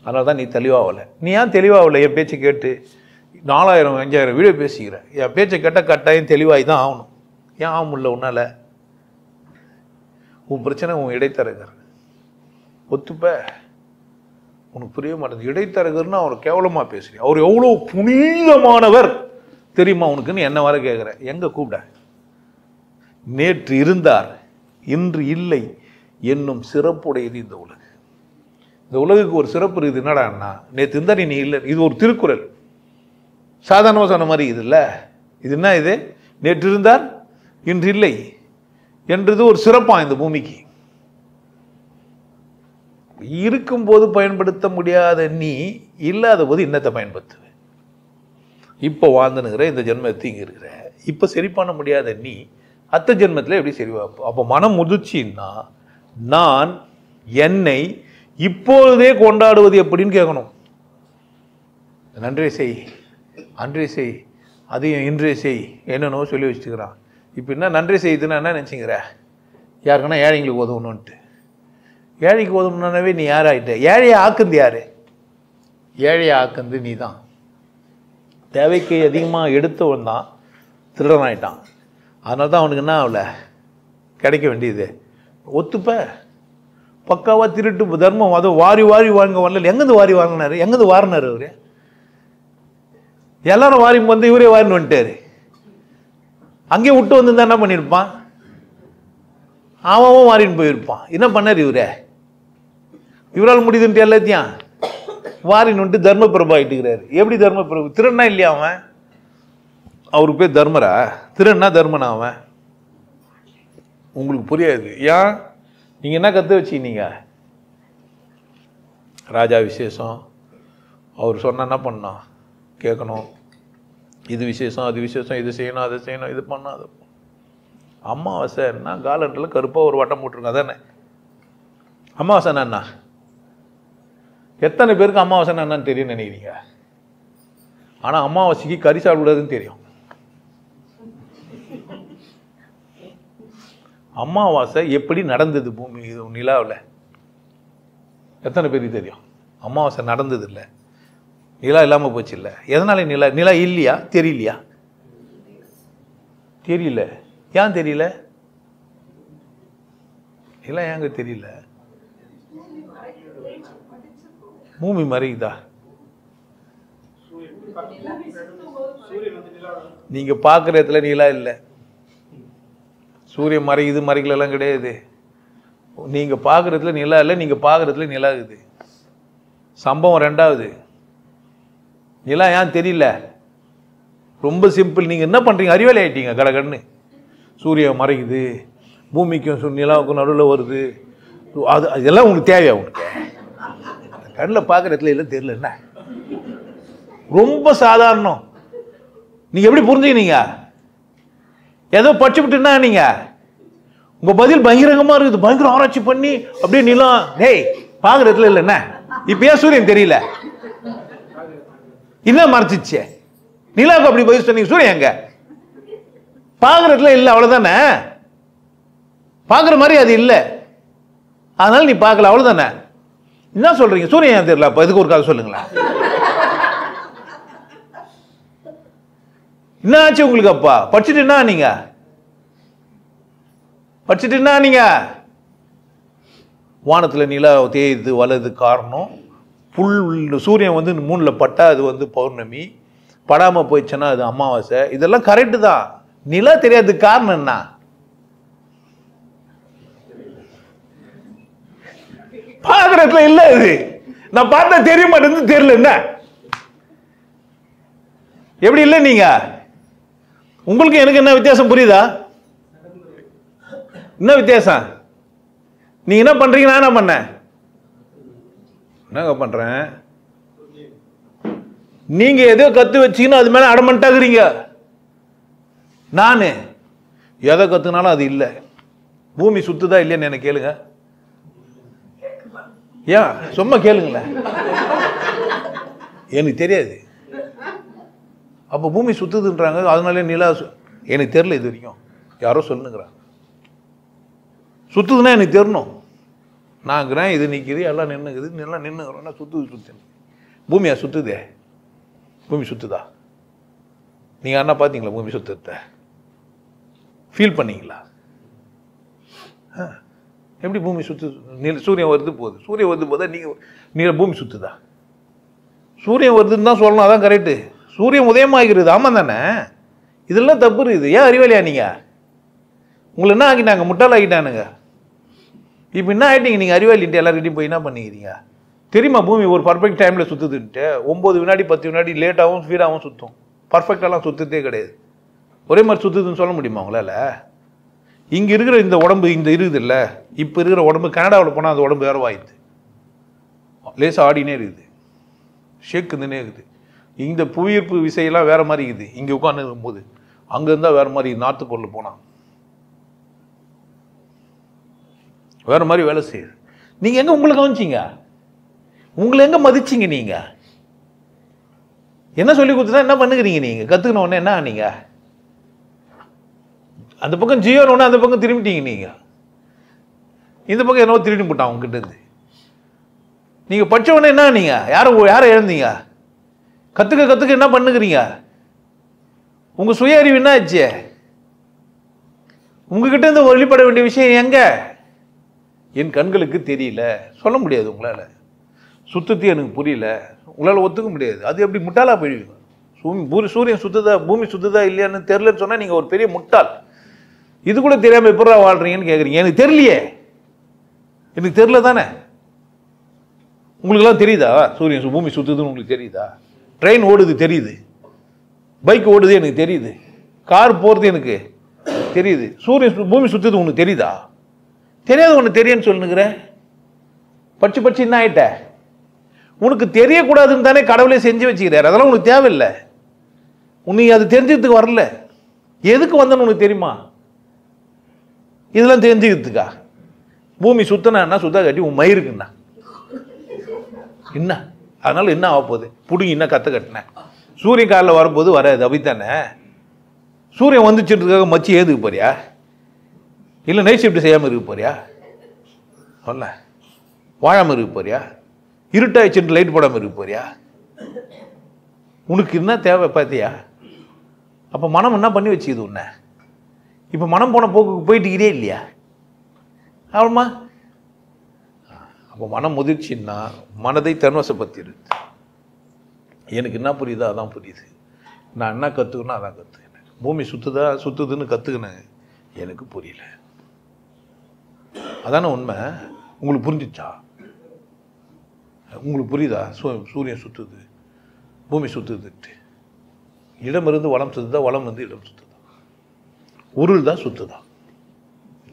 அதனால தான் நீ தெளிவாகலை. நீ ஏன் தெளிவாகலை? என் பேச்சை கேட்டு 4000 5000 வீடியோ பேசிக்கிறேன். என் பேச்சை கேட்டால் கட்டாயம் தெளிவாகி தான் ஆகணும். ஏன் ஆக முடியல உன்னால்? உன் பிரச்சனை உன் இடைத்தரகர். ஒத்துப்ப? உனக்கு புரிய மாட்டேங்குது. இடைத்தரகர்னு அவர் கேவலமாக பேசுகிறேன். அவர் எவ்வளோ புனிதமானவர் தெரியுமா உனக்குன்னு என்ன வர கேட்குறேன். எங்கே கூப்பிட? நேற்று இருந்தார் இன்று இல்லை என்னும் சிறப்புடையது இந்த உலகு. இந்த உலகுக்கு ஒரு சிறப்பு இருக்குது. என்னடான்னா, நேற்று இருந்தார் நீ இல்லை. இது ஒரு திருக்குறள். சாதாரணமாக சொன்ன மாதிரி இது இல்லை. இது என்ன? இது நேற்று இருந்தார் இன்று இல்லை என்றது ஒரு சிறப்பாக இந்த பூமிக்கு. இருக்கும்போது பயன்படுத்த முடியாத நீ இல்லாத போது இன்னத்தை பயன்படுத்துவ. இப்போ வாழ்ந்துனுங்கிற இந்த ஜென்மத்தை இங்கே இருக்கிற இப்போ சரி பண்ண முடியாத நீ அத்த ஜென்மத்தில் எப்படி சரி வைப்போம்? அப்போ மனம் முதிர்ச்சின்னா நான் என்னை இப்பொழுதே கொண்டாடுவது எப்படின்னு கேட்கணும். நன்றே செய், அன்றே செய், அதையும் இன்றே செய், என்னென்னோ சொல்லி வச்சுக்கிறான். இப்போ என்ன நன்றி செய்யுதுன்னா என்ன நினச்சிங்கிற? யாருக்குன்னா ஏழைங்களுக்கு உதவணுன்ட்டு. ஏழைக்கு உதவணுன்னாவே நீ யாராயிட்ட? ஏழையை ஆக்குந்து யாரு? ஏழையை ஆக்குந்து நீ தான். தேவைக்கு அதிகமாக எடுத்தவன் தான் திருடனாயிட்டான். அதனால தான் அவனுக்கு என்ன ஆகல கிடைக்க வேண்டியது. ஒத்துப்ப? பக்காவாக திருட்டு தர்மம் அதை வாரி வாரி வாங்க வரல. எங்கேருந்து வாரி வாங்கினாரு? எங்கேருந்து வாரினார் அவரு? எல்லாரும் வாரி வந்து இவரே வாரின்னு வந்துட்டாரு. அங்கேயே விட்டு வந்து என்ன பண்ணியிருப்பான்? அவன் வாரின்னு போயிருப்பான். என்ன பண்ணார் இவரே? இவரால் முடியுதுன்ட்டு எல்லாத்தையும் வாரின்னு வந்துட்டு தர்ம பிரபு ஆகிட்டுக்கிறாரு. எப்படி தர்ம பிரபு? திருடனா இல்லையா அவன்? அவருக்கு பேர் தர்மரா? திருடனா தர்மனா அவன்? உங்களுக்கு புரியாது. ஏன்? நீங்கள் என்ன கற்று வச்சுக்கினீங்க? ராஜா விசேஷம், அவர் சொன்ன என்ன பண்ணோம் கேட்கணும். இது விசேஷம் அது விசேஷம், இது செய்யணும் அதை செய்யணும், இது பண்ணணும் அதை. அமாவாசைன்னா காலண்டில் கருப்பாக ஒரு வட்டம் போட்டிருங்க. அதானே அமாவாசைன்னா என்ன? எத்தனை பேருக்கு அமாவாசைன்னா என்னன்னு தெரியும் நினைக்கிறீங்க? ஆனால் அமாவாசைக்கு கறி சாப்பிடாதுன்னு தெரியும். அமாவாசை எப்படி நடந்தது பூமி நிலாவில் எத்தனை பேருக்கு தெரியும்? அமாவாசை நடந்தது இல்லை, நிலா இல்லாமல் போச்சு. இல்லை, எதனால நிலா? நிலா இல்லையா? தெரியலையா? தெரியல. ஏன் தெரியல? நிலா ஏங்க தெரியல? பூமி மறைக்குதா? நீங்க பார்க்குற இடத்துல நிலா இல்லை. சூரியன் மறைக்குது மறைக்கலாம் கிடையாது. நீங்க பார்க்குற இடத்துல நிலா இல்லை, நீங்க பார்க்குற இடத்துல நிலா இருக்குது. சம்பவம் ரெண்டாவது. நிலா ஏன் தெரியல? ரொம்ப சிம்பிள். நீங்கள் என்ன பண்ணுறீங்க? அறிவாளி ஆகிட்டீங்க கடகடன்னு. சூரியன் மறைக்குது, பூமிக்கும் நிலாவுக்கும் நடுவில் வருது. அது இதெல்லாம் உங்களுக்கு தேவையா? உனக்கு கண்ணில் பார்க்குற இடத்துல எல்லாம் தெரியல. என்ன ரொம்ப சாதாரணம். நீங்கள் எப்படி புரிஞ்சுக்கினீங்க? ஏதோ படிச்சுக்கிட்டுன்னா நீங்கள் உங்கள் பதில் பகிரங்கமாக இருக்குது. பயங்கர ஆராய்ச்சி பண்ணி அப்படியே நிலம் டேய் பார்க்குற இடத்துல இல்லை. என்ன இப்போ ஏன் சூரியன் தெரியல? என்ன மறைச்சிச்சு? நிலாவுக்கு அப்படி பதில் சொன்னீங்க. சூரியன் எங்க? பார்க்குறதுல இல்லை, அவ்வளோதானே. பார்க்குற மாதிரி அது இல்லை, அதனால நீ பார்க்கல, அவ்வளோதானே. என்ன சொல்றீங்க? சூரியன் ஏன் தெரியல? அப்போ இதுக்கு ஒரு கதை சொல்லுங்களேன். என்ன ஆச்சு உங்களுக்கு? அப்பா படிச்சுட்டு என்ன நீங்க? படிச்சுட்டு என்ன நீங்க? வானத்தில் நிலா தேயுது வலது காரணம் புல். சூரியன் வந்து மூணில் பட்டா அது வந்து பௌர்ணமி, படாமல் போயிடுச்சுன்னா அது அமாவாசை. இதெல்லாம் கரெக்டு தான். நிலா தெரியாததுக்கு காரணம் என்ன? பார்க்கறதுல இல்லை. இது நான் பார்த்தா தெரிய மாட்டேன்னு தெரியல. என்ன எப்படி இல்லை? நீங்க உங்களுக்கு எனக்கு என்ன வித்தியாசம் புரியுதா? என்ன வித்தியாசம்? நீங்க என்ன பண்றீங்க? நான் என்ன பண்ணேன்? என்னங்க பண்றேன்? நீங்க எதோ கத்து வச்சீங்கன்னா அது மேல அடமண்டாகிறீங்க. நானு எதை கத்துனாலும் அது இல்லை. பூமி சுத்துதா இல்லையான்னு என்ன கேளுங்க. ஏன் சும்மா கேளுங்களேன். எனக்கு தெரியாது. அப்போ பூமி சுத்துதுன்றாங்க, அதனால நிலா எனக்கு தெரியல. இது வரைக்கும் யாரோ சொல்லுங்கிறாங்க. சுத்துதுன்னா எனக்கு தெரியணும். நான் இருக்கிறேன், இது நிற்கிது, எல்லாம் நின்றுக்குது, எல்லாம் நின்றுக்கிறோன்னா சுற்று. பூமியா சுற்றுதே? பூமி சுற்றுதா? நீங்கள் யாருன்னா பார்த்தீங்களா பூமி சுத்தத்தை? ஃபீல் பண்ணீங்களா? எப்படி பூமி சுற்று? சூரியன் வருது போகுது, சூரியன் வருது போதா நீங்கள் பூமி சுற்றுதா? சூரியன் வருதுன்னு தான் சொல்லணும், அதான் கரெக்டு. சூரியன் உதயமாகிறது, ஆமாம் தானே? இதெல்லாம் தப்பு இருக்குது. ஏன் அறிவாளியா நீங்கள்? உங்களை என்ன ஆக்கிட்டாங்க? முட்டாள் ஆக்கிட்டானுங்க. இப்போ என்ன ஆகிட்டீங்க நீங்கள்? அறிவாளின்ட்டு எல்லாருக்கிட்டையும் போய் என்ன பண்ணிக்கிறீங்க? தெரியுமா பூமி ஒரு பர்ஃபெக்ட் டைமில் சுற்றுதுன்ட்டு? 9 வினாடி 10 வினாடி லேட்டாகவும் ஸ்பீடாகவும் சுற்றும். பர்ஃபெக்டாலாம் சுற்றுறதே கிடையாது. ஒரே மாதிரி சுற்றுதுன்னு சொல்ல முடியுமா உங்களால்? இங்கே இருக்கிற இந்த உடம்பு இந்த இருக்குது இல்லை, இப்போ இருக்கிற உடம்பு கனடாவில் போனால் அந்த உடம்பு வேறு வாயுது, லேசாக ஆடினே இருக்குது, ஷேக்குதுன்னே இருக்குது. இந்த புவியீர்ப்பு விசையெல்லாம் வேறு மாதிரி இருக்குது. இங்கே உட்காந்து இருக்கும்போது அங்கே இருந்தால் வேறு மாதிரி, நார்த்து பொருள் போனால் வேறு மாதிரி வேலை செய்யுது. நீங்கள் எங்கே உங்களை கவனிச்சிங்க? உங்களை எங்கே மதிச்சிங்க? நீங்கள் என்ன சொல்லி கொடுத்துட்டா என்ன பண்ணுகிறீங்க? நீங்கள் கற்றுக்கணும் உடனே என்ன ஆனீங்க? அந்த பக்கம் ஜியோன்னு அந்த பக்கம் திரும்பிட்டீங்க. நீங்கள் இந்த பக்கம் என்னவோ திருடி போட்டான் உங்ககிட்ட இருந்து. நீங்கள் படித்த உடனே என்ன ஆனீங்க? யாரை இழந்தீங்க? கற்றுக்க என்ன பண்ணுகிறீங்க? உங்கள் சுய அறிவு என்ன ஆச்சு? உங்ககிட்ட இருந்து வெளிப்பட வேண்டிய விஷயம் எங்க? என் கண்களுக்கு தெரியல, சொல்ல முடியாது. உங்களால் சுத்தத்தை எனக்கு புரியல, உங்களால் ஒத்துக்க முடியாது. அது எப்படி முட்டாளா போயிடுவீங்க? சூரியன் சுத்துதா பூமி சுத்துதா இல்லையான்னு தெரியலன்னு சொன்னால் நீங்கள் ஒரு பெரிய முட்டாள். இது கூட தெரியாமல் எப்படா வாழ்றீங்கன்னு கேட்குறீங்க. எனக்கு தெரியலையே, எனக்கு தெரியல தானே. உங்களுக்கெல்லாம் தெரியுதா சூரியன் பூமி சுத்துதுன்னு? உங்களுக்கு தெரியுதா? ட்ரெயின் ஓடுது தெரியுது, பைக் ஓடுது எனக்கு தெரியுது, கார் போகிறது எனக்கு தெரியுது. சூரியன் பூமி சுத்துது உனக்கு தெரியுதா? தெரியாது. ஒன்று தெரியுன்னு சொல்லுங்கிற படிச்சு என்ன ஆயிட்ட? உனக்கு தெரியக்கூடாதுன்னு தானே கடவுளே செஞ்சு வச்சுக்கிறார். அதெல்லாம் உனக்கு தேவையில்லை. உனக்கு அது தெரிஞ்சதுக்கு வரல. எதுக்கு வந்தன்னு உனக்கு தெரியுமா? இதெல்லாம் தெரிஞ்சுக்கிறதுக்கா? பூமி சுத்தனா சுத்தா கட்டி உன் மயிருக்குண்ணா என்ன? அதனால என்ன ஆக போகுது? பிடுங்கி என்ன கற்று கட்டினேன்? சூரியன் காலில் வரும்போது வராது, அப்படித்தானே? சூரியன் வந்துச்சுன்றதுக்காக மச்சி ஏதுக்கு போறியா? இல்லை நைட் ஷிஃப்ட் செய்யாமல் இருக்க போறியா? சொல்ல வாழாமல் இருக்க போறியா? இருட்டாயிடுச்சுட்டு லைட் போடாமல் இருக்க போறியா? உனக்கு என்ன தேவை பார்த்தியா? அப்போ மனம் என்ன பண்ணி வச்சுக்குது உன்னை? இப்போ மனம் போன போக்கு போயிட்டுக்கிறே இல்லையா? ஆமாம்மா. அப்போ மனம் முதிர்ச்சின்னா மனதை தன்வசப்படுத்திடுது. எனக்கு என்ன புரியுதோ அதான் புரியுது. நான் என்ன கற்றுக்கணும் அதான் கற்றுக்கினேன். பூமி சுற்றுதுன்னு கற்றுக்கினேன், எனக்கு புரியல. அதானே உண்மை. உங்களுக்கு புரிஞ்சிச்சா? உங்களுக்கு புரியுதா? சூரியன் சுற்றுது, பூமி சுற்றுதுன்ட்டு. இடம் இருந்து வளம் சுற்றுதா, வளம் வந்து இடம் சுற்றுதா? உருள் தான் சுற்றுதா?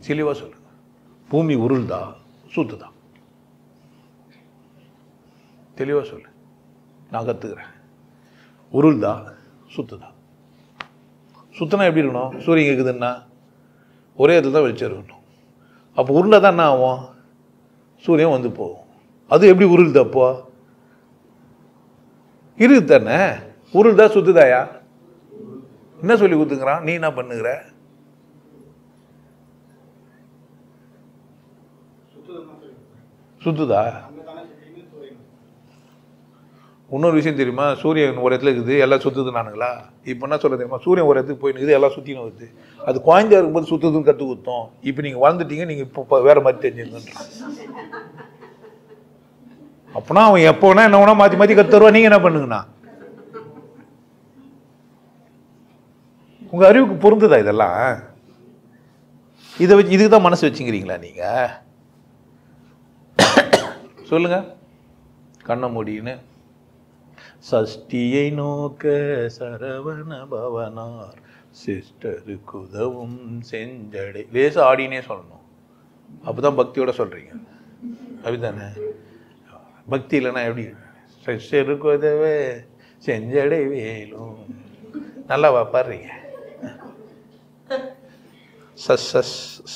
தெளிவாக சொல்லுங்க. பூமி உருள்தா சுற்றுதா? தெளிவாக சொல்லு. நான் கற்றுக்கிறேன். உருள்தா சுற்றுதா? சுத்தனா எப்படி இருக்கணும்? சூரியன் இருக்குதுன்னா ஒரே இடத்துல தான் வெளிச்சம் இருக்கணும். அப்போ உருண்டை தான் என்ன ஆகும்? சூரியன் வந்து போகும். அது எப்படி உருள்து? அப்போ இருக்குது தானே. உருள்தா சுத்துதாயா? என்ன சொல்லி கொடுத்துக்கிறான்? நீ என்ன பண்ணுகிற? சுத்துதா? இன்னொரு விஷயம் தெரியுமா? சூரியன் ஒரு இடத்துல இருக்குது, எல்லாம் சுத்துது நானுங்களா? இப்போ என்ன சொல்ல தெரியுமா? சூரியன் ஒரு இடத்துக்கு போயினுக்குது, எல்லாம் சுற்றின்னு வருது. அது குழந்தையா இருக்கும்போது சுத்துதுன்னு கற்று கொடுத்தோம். இப்போ நீங்கள் வளர்ந்துட்டீங்க, நீங்கள் இப்போ வேற மாதிரி தெரிஞ்சுங்கன்றான். அப்போனா அவன் எப்போனா என்ன வேணா மாற்றி மாற்றி கற்று தருவா. நீங்கள் என்ன பண்ணுங்கண்ணா? உங்கள் அறிவுக்கு பொருந்துதா இதெல்லாம்? இதை வச்சு இதுக்கு தான் மனசு வச்சுக்கிறீங்களா நீங்கள்? சொல்லுங்க. கண்ண மூடின்னு சஷ்டியை நோக்க சரவண பவனார் சிஸ்டருக்கு உதவும் செஞ்சடை. லேசா ஆடினே சொல்லணும். அப்போதான் பக்தியோட சொல்றீங்க, அப்படித்தானே? பக்தி இல்லைன்னா எப்படி? சிஸ்டருக்கு உதவே செஞ்சடை வேலும். நல்லா பாடுறீங்க.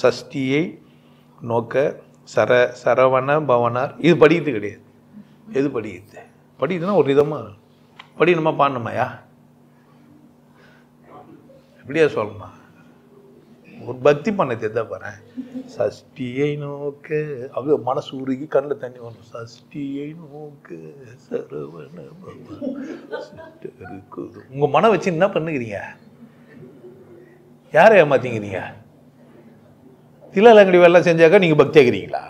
சஷ்டியை நோக்க சரவண பவனார். இது படிக்கிறது கிடையாது. எது படிக்கிறது? படிக்குதுன்னா ஒரு விதமாக படிக்கணுமா பாடணுமாயா? எப்படியா சொல்லணுமா? ஒரு பக்தி பண்ண தெரிந்தா பாரு. சஷ்டியை நோக்க அப்படியே மனசு உருகி கண்ணில் தண்ணி வரும். சஷ்டியை நோக்க சரவண இருக்குது. உங்க மனம் வச்சு என்ன பண்ணுகிறீங்க? யாரை ஏமாத்திங்கிறீங்க? தில்லாலங்கடி வேலை செஞ்சாக்கா நீங்க பக்தி ஆகிறீங்களா?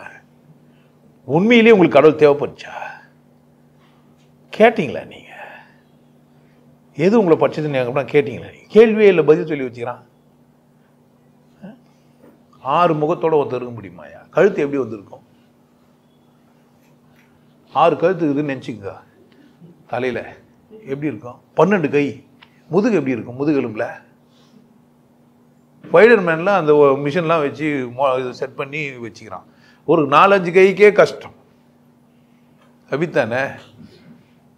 உண்மையிலேயே உங்களுக்கு கடவுள் தேவைப்படுச்சா? கேட்டீங்களா நீங்க? எது உங்களை படிச்சதுன்னு கேட்டீங்களா? கேள்வியே இல்லை, பதில் சொல்லி வச்சுக்கிறான். 6 முகத்தோட ஒருத்தர் இருக்க முடியுமாயா? கழுத்து எப்படி வந்திருக்கும்? 6 கழுத்து இருக்குதுன்னு நினச்சிங்க. தலையில எப்படி இருக்கும்? 12 கை. முதுகு எப்படி இருக்கும்? முதுகெலும்புல ஸ்பைடர்மேன்லாம் அந்த மிஷின்லாம் வச்சு செட் பண்ணி வச்சுக்கிறான். ஒரு 4-5 கைக்கே கஷ்டம். அப்படித்தானே?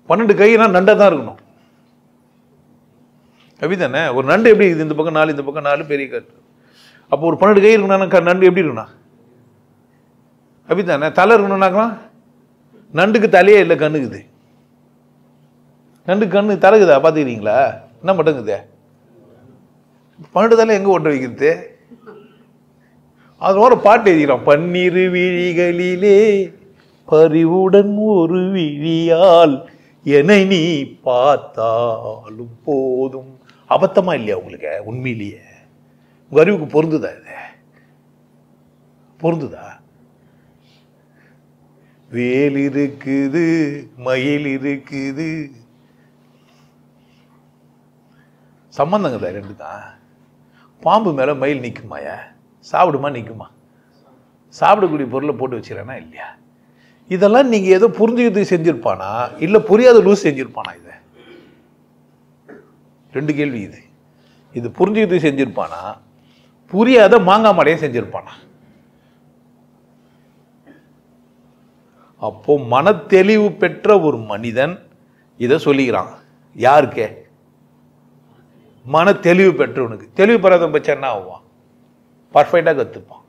12 கைனா நண்டா தான் இருக்கணும். அப்படித்தானே? ஒரு நண்டு எப்படி இருக்குது? இந்த பக்கம் 4, இந்த பக்கம் 4, பெரிய கட்டு. அப்போ ஒரு 12 கை இருக்கணும்னா நண்டு எப்படி இருக்கணும்? அப்படித்தானே? தலை இருக்கணும்னாக்கலாம் நண்டுக்கு தலையே இல்லை, கண்ணுக்குது. நண்டு கண்ணு தலைக்குதா? பார்த்துக்கிறீங்களா? என்ன மட்டுங்குது? 12 தலை எங்கே ஓட்ட வைக்கிறது? அது ஒரு பாட்டு எழுதிக்கிறான். பன்னிரு விழிகளிலே பறிவுடன் ஒரு விழியால் என்னை நீ பார்த்தாலும் போதும். அபத்தமா இல்லையா உங்களுக்கு? உண்மையிலேயே உங்க அறிவுக்கு பொருந்துதா? இது பொருந்துதா? வேல் இருக்குது, மயில் இருக்குது, சம்பந்தங்க தான் 2 தான். பாம்பு மேல மயில் நிற்குமாயா? சாப்பிடுமா? நிற்குமா? சாப்பிடக்கூடிய பொருளை போட்டு வச்சுக்கிறேன்னா இல்லையா? இதெல்லாம் நீங்க ஏதோ புரிஞ்சுக்கிறதுக்கு செஞ்சிருப்பானா இல்ல புரியாத லூஸ் செஞ்சிருப்பானா? இதை 2 கேள்வி. இது புரிஞ்சுக்கிறதுக்கு செஞ்சிருப்பானா, புரியாத மாங்காய் மடையை செஞ்சிருப்பானா? அப்போ மனத்தெளிவு பெற்ற ஒரு மனிதன் இதை சொல்லிக்கிறான். யாருக்கே? மன தெளிவு பெற்றவனுக்கு. தெளிவு பெறாதவன் பட்சம் என்ன ஆவான்? பர்ஃபெக்டா கத்துப்பான்.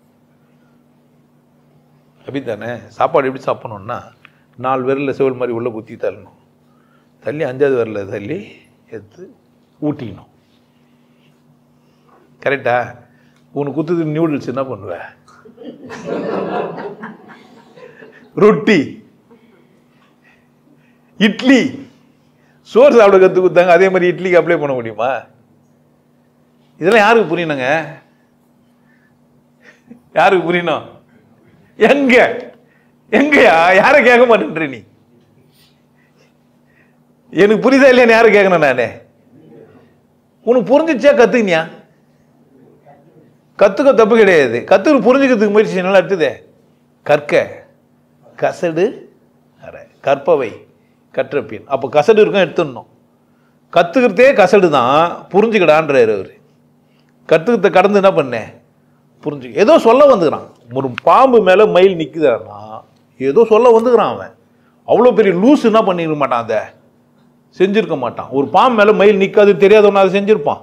அப்படித்தானே? சாப்பாடு எப்படி சாப்பிடணும்னா 4 விரலில் செவல் மாதிரி உள்ள குத்தி தள்ளணும். தள்ளி 5வது விரலில் தள்ளி எடுத்து ஊட்டிக்கணும். கரெக்டா? உனக்கு குத்துது நியூடில்ஸ் என்ன பண்ணுவ? ரொட்டி, இட்லி, சோறு சாப்பிட கத்து கொடுத்தாங்க. அதே மாதிரி இட்லிக்கு அப்ளை பண்ண முடியுமா? இதெல்லாம் யாருக்கு புரியணுங்க? யாருக்கு புரியணும்? எங்க எங்கயா? யாரை கேட்க மாட்டேன்ற நீ? எனக்கு புரியுதா இல்லையா? யாரை கேட்கணும் நானே? உனக்கு புரிஞ்சிச்சா கத்துக்கினியா? கத்துக்க தப்பு கிடையாது. கத்துக்க புரிஞ்சுக்கிறதுக்கு முயற்சி நல்லா எடுத்துதே. கற்க கசடு அரை கற்பவை கற்றப்பின். அப்போ கசடு இருக்கும், எடுத்துடணும். கத்துக்கிறதே கசடு தான், புரிஞ்சுக்கடான்றாரு அவரு. கத்துக்கிறத கடந்து என்ன பண்ண? புரிஞ்சு. ஏதோ சொல்ல வந்துக்கிறான். ஒரு பாம்பு மேல மயில் நிக்குதான்னா ஏதோ சொல்ல வந்துக்கிறான் அவன். அவ்வளோ பெரிய லூஸ் என்ன பண்ணிருக்க மாட்டான், அதை செஞ்சிருக்க மாட்டான். ஒரு பாம்பு மேல மயில் நிக்காது தெரியாதவன அதை செஞ்சிருப்பான்?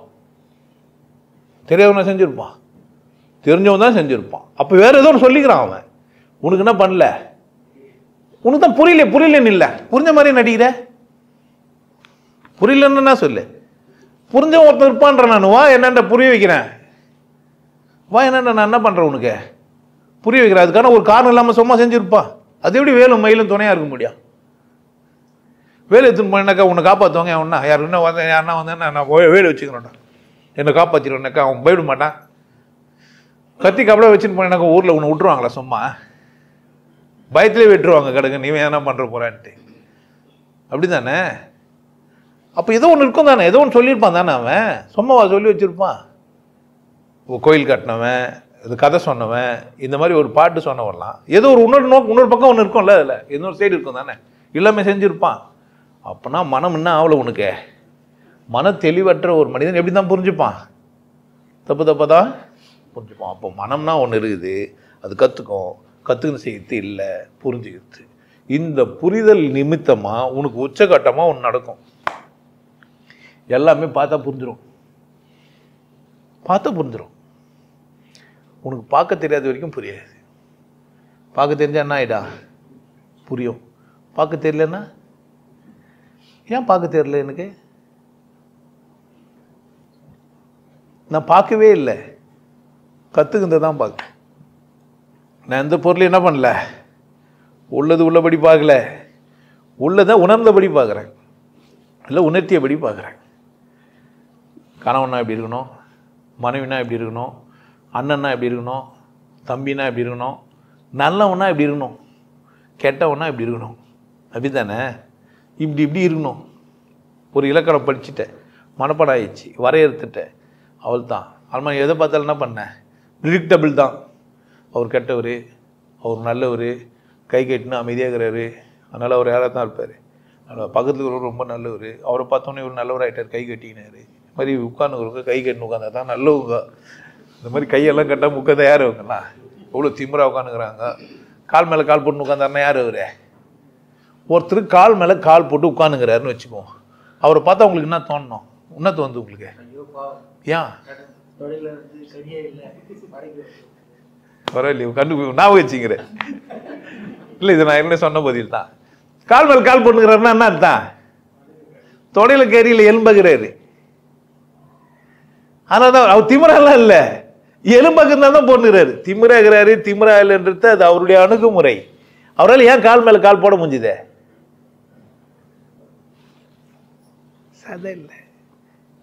தெரியாதவன செஞ்சிருப்பான்? தெரிஞ்சவன் தான் செஞ்சிருப்பான். அப்ப வேற ஏதோ சொல்லிக்கிறான் அவன். உனக்கு என்ன பண்ணல? உனக்கு தான் புரியலன்னு இல்லை, புரிஞ்ச மாதிரி நடிக்கிற. புரியலன்னு சொல்லு. புரிஞ்ச ஒருத்தர் இருப்பான்ற. நான் வா என்னண்ட புரிய வைக்கிறேன். வா என்னண்ட நான் என்ன பண்றேன் உனக்கு புரிய வைக்கிறேன். அதுக்கான ஒரு காரணம் இல்லாம சும்மா செஞ்சிருப்பான். அது எப்படி வேலும் மயிலும் துணையா இருக்க முடியும்? வேலை எடுத்துன்னு போனாக்கா உன்னை காப்பாற்றுவாங்க. அவனா யார் என்ன வந்தேன், யாருன்னா வந்தேன், நான் வேலை வச்சுக்கிறேன்டா, என்னை காப்பாற்றிடுவேன்னாக்கா அவன் போயிட மாட்டான். கத்தி கப்பலை வச்சுன்னு போனாக்கா ஊரில் உன்னை விட்டுருவாங்களா? சும்மா பயத்திலே விட்டுருவாங்க. கிடக்கு நீ என்ன பண்ணுற போறான்ட்டு. அப்படி தானே? அப்போ ஏதோ ஒன்று இருக்கும் தானே, ஏதோ ஒன்று சொல்லியிருப்பான் தானே அவன். சும்மாவா சொல்லி வச்சுருப்பான்? கோயில் கட்டினவன், இது கதை சொன்னவன், இந்த மாதிரி ஒரு பாட்டு சொன்னவன்லாம் ஏதோ ஒரு இன்னொரு பக்கம் ஒன்று இருக்கும்ல, அதில் இன்னொரு சைடு இருக்கும் தானே, எல்லாமே செஞ்சுருப்பான். அப்போனா மனம் என்ன ஆகலை உனக்கு? மன தெளிவற்ற ஒரு மனிதன் எப்படி தான் புரிஞ்சுப்பான்? தப்பு தான் புரிஞ்சுப்பான். அப்போ மனம்னா ஒன்று இருக்குது, அது கற்றுக்கணும் செய்யறது இல்லை, புரிஞ்சுக்கிறது. இந்த புரிதல் நிமித்தமாக உனக்கு உச்சகட்டமாக ஒன்று நடக்கும். எல்லாமே பார்த்தா புரிஞ்சிடும். உனக்கு பார்க்க தெரியாத வரைக்கும் புரியாது. பார்க்க தெரிஞ்சா என்ன ஆயிடா? புரியும். பார்க்க தெரியலன்னா ஏன் பார்க்க தெரியல? எனக்கு நான் பார்க்கவே இல்லை. கற்றுக்கிறது தான் பார்க்குறேன். நான் எந்த பொருளையும் என்ன பண்ணல, உள்ளது உள்ளபடி பார்க்கல, உள்ளதை உணர்ந்தபடி பார்க்குறேன், இல்லை உணர்த்தியபடி பார்க்குறேன். கணவனா எப்படி இருக்கணும், மனைவினா எப்படி இருக்கணும், அண்ணன்னா எப்படி இருக்கணும், தம்பினா எப்படி இருக்கணும், நல்லவனா எப்படி இருக்கணும், கெட்டவனா எப்படி இருக்கணும், அப்படி தானே? இப்படி இப்படி இருக்கணும். ஒரு இலக்கணம் படிச்சுட்டேன், மனப்பாடம் ஆயிடுச்சு, வரையறுத்துட்டேன், அவள் தான். அது எதை பார்த்தாலும் என்ன பண்ணேன், ப்ரிடிக்டபிள் தான். அவர் கெட்டவர், அவர் நல்லவர், கை கட்டினு அமைதியாகிறாரு, அதனால் அவர் யாராக தான் இருப்பார். அதனால் பக்கத்தில் ரொம்ப நல்லவர், அவரை பார்த்தோன்னே இவர் நல்லவர் ஆகிட்டார், கை கட்டினார். இது மாதிரி உட்காந்துக்கிறவங்க கை கட்டினு உட்காந்தா தான் நல்லவங்க. இந்த மாதிரி கையெல்லாம் கட்டால் முக்கத்தை யார் வைக்கண்ணா, எவ்வளோ திமிரா உட்காந்துக்கிறாங்க. கால் மேலே கால் போட்டு உட்காந்தாருன்னா யார் அவர்? ஒருத்தர் கால் மேலே கால் போட்டு உட்காந்துக்கிறாருன்னு வச்சுக்குவோம். அவரை பார்த்தா உங்களுக்கு என்ன தோணணும், என்ன தோணுது உங்களுக்கு? ஏன் பரவாயில்லையே, கண்டு ஞாபகம் வச்சுக்கிறேன். இல்லை, இது நான் என்ன சொன்ன பதில் தான். கால் மேல் கால் போட்டுக்கிறாருன்னா என்ன அர்த்தம்? தொடையில கேரியில் எலும்புகிறாரு. ஆனால் தான் அவர் திமிரெல்லாம் இல்லை, எலும்புக்கு தான் போட்டுக்கிறாரு. திமிராகிறாரு, திமிரா இல்லைன்றது அது அவருடைய அணுகுமுறை. அவரால் ஏன் கால் மேல கால் போட முடிஞ்சுதே? சதை இல்லை,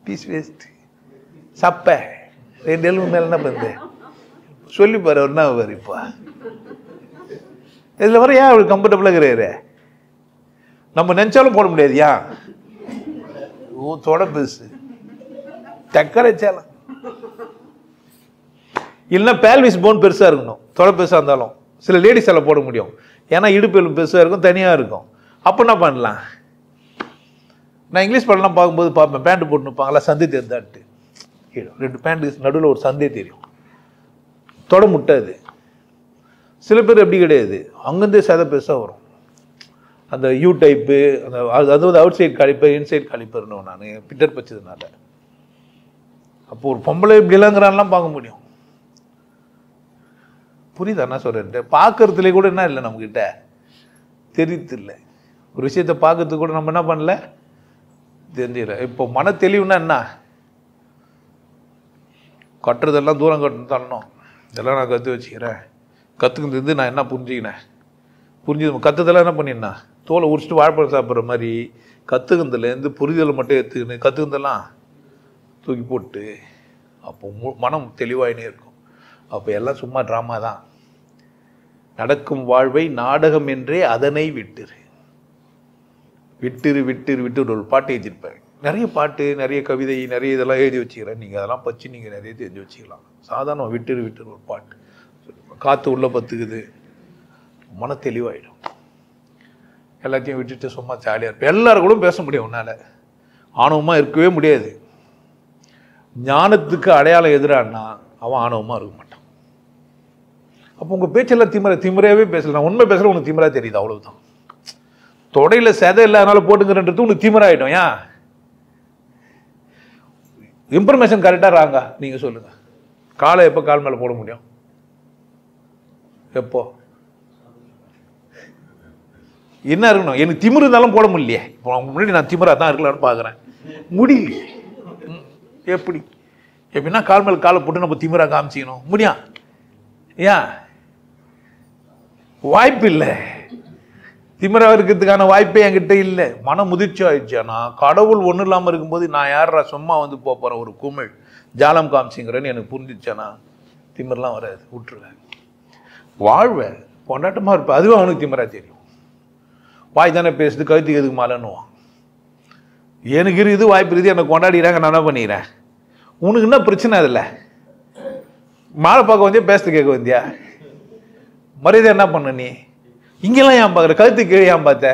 பீஸ் வேஸ்ட், சப்பை, 2 எலும்பு மேல என்ன பண்ணுது சொல்லிப்பாரு. அவர் என்ன பாரு இப்போ இதில் வர ஏன் அவருக்கு கம்ஃபர்டபுளாக இருக்கிறாரு? நம்ம நினச்சாலும் போட முடியாது. ஏன்? தொட பெருசு, டக்கரை சேலம் இல்லைன்னா பேல்விஸ் போன் பெருசாக இருக்கணும். தொட பெருசாக இருந்தாலும் சில லேடிஸ் எல்லாம் போட முடியும், ஏன்னா இடுப்பு எலும்பு பெருசாக இருக்கும், தனியாக இருக்கும். அப்போ என்ன பண்ணலாம்? நான் இங்கிலீஷ் படம்லாம் பார்க்கும்போது பார்ப்பேன், பேண்ட்டு போட்டுருப்பாங்களா, சந்தை தெரிந்தான்ட்டு. 2 பேண்ட்டு நடுவில் ஒரு சந்தை தெரியும், தொட முட்டாது. சில பேர் எப்படி கிடையாது, அங்கேருந்தே சதை பெருசாக வரும். அந்த யூ டைப்பு, அந்த அதாவது அவுட் சைட் காலிப்பர், இன்சைட் காலிப்பர்னு நான் பிட்டர் பச்சதுனால. அப்போ ஒரு பொம்பளை இப்படிலாங்கிறான்லாம் பார்க்க முடியும். புரியுதா என்ன சொல்கிறேன்ட்டு? பார்க்கறதுலே கூட என்ன இல்லை, நம்மக்கிட்ட தெரியுது இல்லை. ஒரு விஷயத்தை பார்க்கறதுக்கு கூட நம்ம என்ன பண்ணல, தெரிஞ்சிடல. இப்போ மன தெளிவுனா என்ன? கட்டுறதெல்லாம் தூரம் கட்டணும் தரணும், இதெல்லாம் நான் கற்று வச்சுக்கிறேன். கற்றுக்கிறது நான் என்ன புரிஞ்சுக்கினேன், புரிஞ்சு கற்றுதெல்லாம் என்ன பண்ணினா, தோலை உரிச்சிட்டு வாழைப்பழம் சாப்பிட்ற மாதிரி கற்றுக்கிறதுலேருந்து புரிதலை மட்டும் எடுத்துக்கின்னு கற்றுக்கிறதெல்லாம் தூக்கி போட்டு அப்போ மனம் தெளிவாயினே இருக்கும். அப்போ எல்லாம் சும்மா ட்ராமா தான். நடக்கும் வாழ்வை நாடகம் என்றே அதனை விட்டுரு, விட்டுரு விட்டுரு விட்டுரு. ஒரு பாட்டு எழுதியிருப்பேன், நிறைய பாட்டு, நிறைய கவிதை, நிறைய இதெல்லாம் எழுதி வச்சுக்கிறேன். நீங்கள் அதெல்லாம் பற்றி நீங்கள் நிறைய தெரிஞ்சு வச்சுக்கலாம். சாதாரண விட்டுரு விட்டுரு ஒரு பாட்டு. காற்று உள்ளே பத்துக்குது, மன தெளிவாயிடும். எல்லாத்தையும் விட்டுட்டு சும்மா ஜாலியாக இருப்பேன். எல்லாரும் கூட பேச முடியும், உன்னால் ஆணவமாக இருக்கவே முடியாது. ஞானத்துக்கு அடையாளம் எதிரானா அவன் ஆணவமாக இருக்க மாட்டான். அப்போ உங்கள் பேச்செல்லாம் திமிராவே பேசல. நான் உண்மை பேசுகிறேன், உனக்கு திமிரா தெரியுது, அவ்வளவுதான். தொடையில் செதை இல்லை அதனால போட்டுங்கிறன்றது உனக்கு திமிராயிடும். ஏன்? இன்ஃபர்மேஷன் கரெக்டாக ராங்க நீங்கள் சொல்லுங்கள். காலை எப்போ கால் மேலே போட முடியும்? எப்போ என்ன இருக்கணும்? எனக்கு திமிரு இருந்தாலும் போட முடியலையே. இப்போ முன்னாடி நான் திமிரா தான் இருக்கலான்னு பார்க்குறேன், முடியலையே. எப்படி எப்படின்னா கால் மேல் காலை போட்டு நம்ம திமிரா காமிச்சிக்கணும் முடியும்? ஏன்? வாய்ப்பு இல்லை. திமிரா இருக்கிறதுக்கான வாய்ப்பே என்கிட்ட இல்லை. மன முதிர்ச்சி ஆயிடுச்சானா, கடவுள் ஒன்றும் இல்லாமல் இருக்கும்போது நான் யாரா சும்மா வந்து போகிறேன் ஒரு குமிழ் ஜாலம் காமிச்சிங்கிறேன்னு எனக்கு புரிஞ்சிச்சானா திமிரெலாம் வராது, விட்டுருவேன். வாழ்வேன், கொண்டாட்டமாக இருப்பேன். அதுவும் அவனுக்கு திமிரா தெரியும். வாய் தானே பேசுது, கழுத்துக்கு எதுக்கு மாலன்னுவான். எனக்கு இருக்குது வாய்ப்பு இருக்குது, என்னை கொண்டாடிக்கிறாங்க, நான் என்ன பண்ணிக்கிறேன்? உனக்கு என்ன பிரச்சனை? அதில் மாலை பார்க்க வந்தியா, பேசுறது கேட்க வந்தியா? மரியாதை என்ன பண்ண நீ? இங்கெல்லாம் ஏன் பார்க்குற? கழுத்து கீழே ஏன் பார்த்த?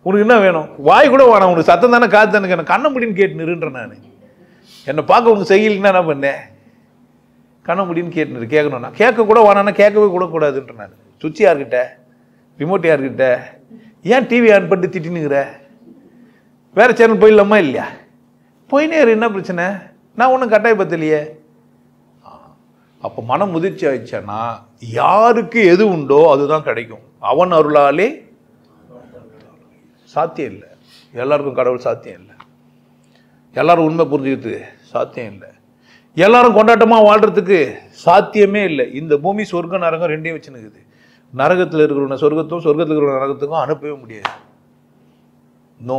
உனக்கு என்ன வேணும்? வாய் கூட வேணாம் உனக்கு, சத்தம் தானே, காத்து தானே, எனக்கு கண்ண முடின்னு கேட்டு நிறுன்ற. நான் என்னை பார்க்க உனக்கு செய்யலைன்னா என்ன பண்ணேன்? கண்ண முடின்னு கேட்டு கேட்கணும்னா கேட்க கூட வேணான்னா கேட்கவே கூட கூடாதுன்ற. நான் சுவிட்ச் யார்கிட்ட, ரிமோட் யார்கிட்ட? ஏன் டிவி ஆன் பண்ணிட்டு திட்டினுங்கிற? வேற சேனல் போயிடலாமா இல்லையா? போயினே என்ன பிரச்சனை? நான் ஒன்றும் கட்டாயப்பத்திலையே. அப்போ மனம் முதிர்ச்சி ஆயிடுச்சானா யாருக்கு எது உண்டோ அதுதான் கிடைக்கும். அவன் அருளாலே சாத்தியம் இல்லை. எல்லாருக்கும் கடவுள் சாத்தியம் இல்லை. எல்லாரும் உண்மை புரிஞ்சுக்கிட்டு சாத்தியம் இல்லை. எல்லாரும் கொண்டாட்டமாக வாழ்கிறதுக்கு சாத்தியமே இல்லை. இந்த பூமி சொர்க்க நரகம் ரெண்டையும் வச்சுனுக்குது. நரகத்தில் இருக்கிற சொர்க்கத்தும் சொர்க்கத்தில் இருக்கிற நரகத்துக்கும் அனுப்பவே முடியாது. No,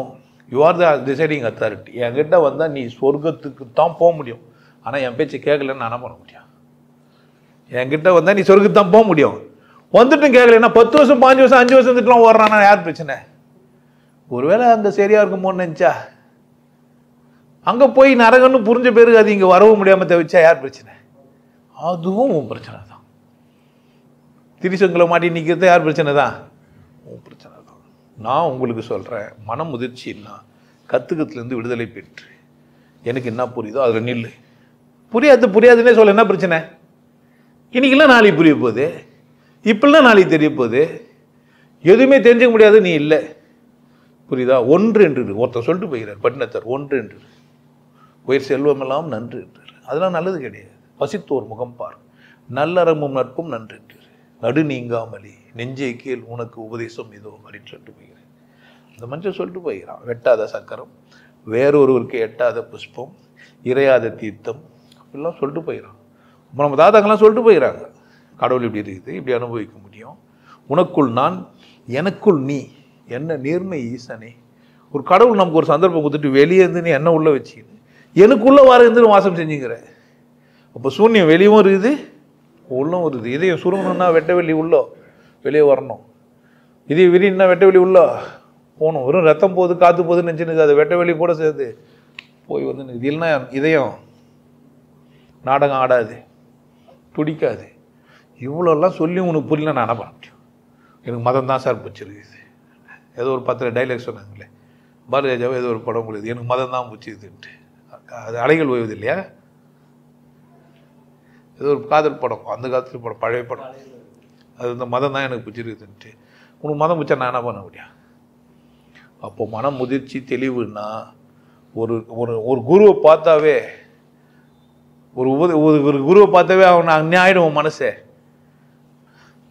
you are the deciding authority. என்கிட்ட வந்தால் நீ சொர்க்கத்துக்கு தான் போக முடியும். ஆனால் என் பேச்சு கேட்கலன்னு நான் பண்ண முடியும். என்கிட்ட வந்தால் நீ சொர்க்கத்துக்கு தான் போக முடியும். வந்துட்டும் கேட்கலன்னா 10 வருஷம் 5 வருஷம் 5 வருஷம் வந்துட்டுலாம் ஓடுறானா யார் பிரச்சனை? ஒருவேளை அங்கே சரியா இருக்குமோன்னு நினச்சா அங்கே போய் நரகன்னு புரிஞ்ச பேருக்கு அது இங்கே வரவும் முடியாமல் தவிச்சா யார் பிரச்சனை? அதுவும் உன் பிரச்சனை தான். திரிசங்களை மாட்டி நிற்கிறது யார் பிரச்சனை தான்? உன் பிரச்சனை தான். நான் உங்களுக்கு சொல்கிறேன், மன முதிர்ச்சின்னா கத்துக்கத்துலேருந்து விடுதலை பெற்று எனக்கு என்ன புரியுதோ அதில் நில்லு. புரியாதுன்னே சொல்ல என்ன பிரச்சனை? இன்னைக்கெல்லாம் நாளைக்கு புரிய போகுது, இப்பெல்லாம் நாளைக்கு தெரிய போகுது. எதுவுமே தெரிஞ்சுக்க முடியாது நீ இல்லை. புரியுதா? ஒன்று என்று ஒருத்தர் சொல்லிட்டு போகிறார் பட்டினத்தர், ஒன்று என்று உயர் செல்வமெல்லாம் நன்று என்று. அதெல்லாம் நல்லது கிடையாது. பசித்தோர் முகம் பார், நல்லறமும் நட்பும் நன்று என்று. நடு நீங்காமலி நெஞ்சை கீழ் உனக்கு உபதேசம் இதோ அப்படின்னு சொல்லிட்டு போகிறேன். அந்த மனுஷன் சொல்லிட்டு போகிறான், வெட்டாத சக்கரம், வேறொருவருக்கு எட்டாத புஷ்பம், இறையாத தீர்த்தம் அப்படிலாம் சொல்லிட்டு போயிடறான். நம்ம தாத்தாக்கெல்லாம் சொல்லிட்டு போயிடறாங்க, கடவுள் இப்படி இருக்குது, இப்படி அனுபவிக்க முடியும், உனக்குள் நான் எனக்குள் நீ, என்ன நேர்மை ஈசனே. ஒரு கடவுள் நமக்கு ஒரு சந்தர்ப்பம் கொடுத்துட்டு வெளியே இருந்து நீ என்ன உள்ளே வச்சுக்கிது, எனக்குள்ளே வர இருந்து வாசம் செஞ்சுக்கிற. அப்போ சூன்யம் வெளியும் இருக்குது உள்ளம் வருது. இதையும் சுருங்கணும்னா வெட்ட வெளி உள்ளோ வெளியே வரணும். இதே விரின்னா வெட்ட வெளி உள்ளோ போகணும். வெறும் ரத்தம் போகுது காற்று போகுதுன்னு நினச்சினுக்கு அது வெட்ட வெளி கூட சேர்த்து போய் வந்து இது இல்லைன்னா இதயம் நாடகம் ஆடாது, துடிக்காது. இவ்வளோலாம் சொல்லி உனக்கு புரியல நான் என்ன பண்ண முடியும்? எனக்கு மதம் தான் சார் பிடிச்சிருக்குது. ஏதோ ஒரு 10 டைலாக் சொன்னாங்களே பாரதிராஜாவை, ஏதோ ஒரு படம் கொடுக்குது, எனக்கு மதம் தான் பிடிச்சிதுன்ட்டு. அது அலைகள் ஓய்வது இல்லையா? ஏதோ ஒரு காதல் படம், அந்த காலத்தில் படம், பழைய படம். அது இந்த மதம் தான் எனக்கு பிடிச்சிருக்குதுன்ட்டு. உனக்கு மதம் பிடிச்சா நான் என்ன பண்ண முடியும்? அப்போ மன முதிர்ச்சி தெளிவுன்னா ஒரு ஒரு குருவை பார்த்தாவே ஒரு குருவை பார்த்தாவே அவன் அந்நியாயிடும் மனசே.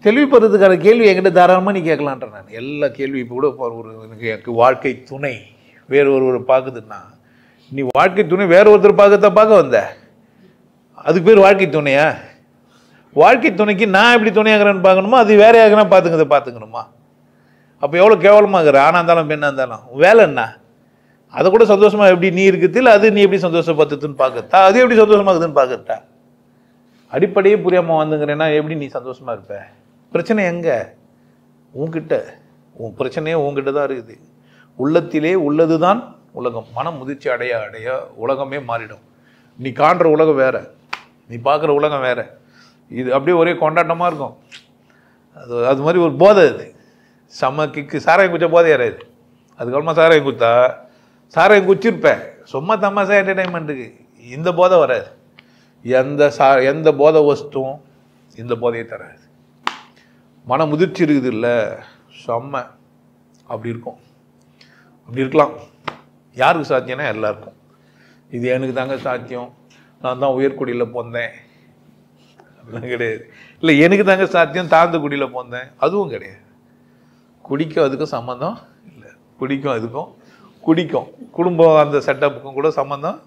தெளிவுபடுறதுக்கான கேள்வி என்கிட்ட தாராளமாக நீ கேட்கலான்ற. நான் எல்லா கேள்வி இப்போ கூட எனக்கு வாழ்க்கை துணை வேறு ஒருவர் பார்க்குதுன்னா, நீ வாழ்க்கை துணை வேற ஒருத்தர் பார்க்க வந்த, அதுக்கு பேர் வாழ்க்கை துணையா? வாழ்க்கை துணைக்கு நான் எப்படி துணையாகிறேன்னு பார்க்கணுமா, அது வேற யாருன்னா பார்த்துக்கணுமா? அப்போ எவ்வளோ கேவலமாகிற ஆனா இருந்தாலும் பெண்ணா இருந்தாலும் வேலை என்ன? அதை கூட சந்தோஷமா எப்படி நீ இருக்குது, இல்லை அது நீ எப்படி சந்தோஷப்படுத்துன்னு பார்க்கறதா, அது எப்படி சந்தோஷமாகுதுன்னு பார்க்கறதா? அடிப்படையே புரியாமல் வந்துங்கிறேன்னா எப்படி நீ சந்தோஷமா இருப்ப? பிரச்சனை எங்க? உன்கிட்ட. உன் பிரச்சனையே உன்கிட்ட தான் இருக்குது. உள்ளத்திலே உள்ளது தான் உலகம். மனம் முதிர்ச்சி அடைய அடைய உலகமே மாறிடும். நீ காண்ற உலகம் வேற, நீ பார்க்குற உலகம் வேற. இது அப்படியே ஒரே கொண்டாட்டமாக இருக்கும். அது மாதிரி ஒரு போதை. அது செம்ம கிக்கு. சாராயம் குச்சா போதை யாராது? அதுக்கப்புறமா சாராயம் குத்தா சாராயம் குச்சிருப்பேன் சும்மா தமாசா என்டர்டைன்மெண்ட்டுக்கு. இந்த போதை வராது. எந்த போதை வஸ்துவும் இந்த போதையை தராது. மன முதிர்ச்சி இருக்குது இல்லை, செம்ம அப்படி இருக்கும். அப்படி இருக்கலாம். யாருக்கு சாத்தியம்னா எல்லாருக்கும். இது எனக்கு தாங்க சாத்தியம், நான் தான் உயர்குடியில் போந்தேன் அப்படிலாம் கிடையாது. இல்லை எனக்கு தாங்க சாத்தியம் தாழ்ந்த குடியில் போந்தேன், அதுவும் கிடையாது. குடிக்கும் அதுக்கும் சம்மந்தம் இல்லை. குடிக்கும் அதுக்கும் குடும்பம் அந்த செட்டப்புக்கும் கூட சம்மந்தம்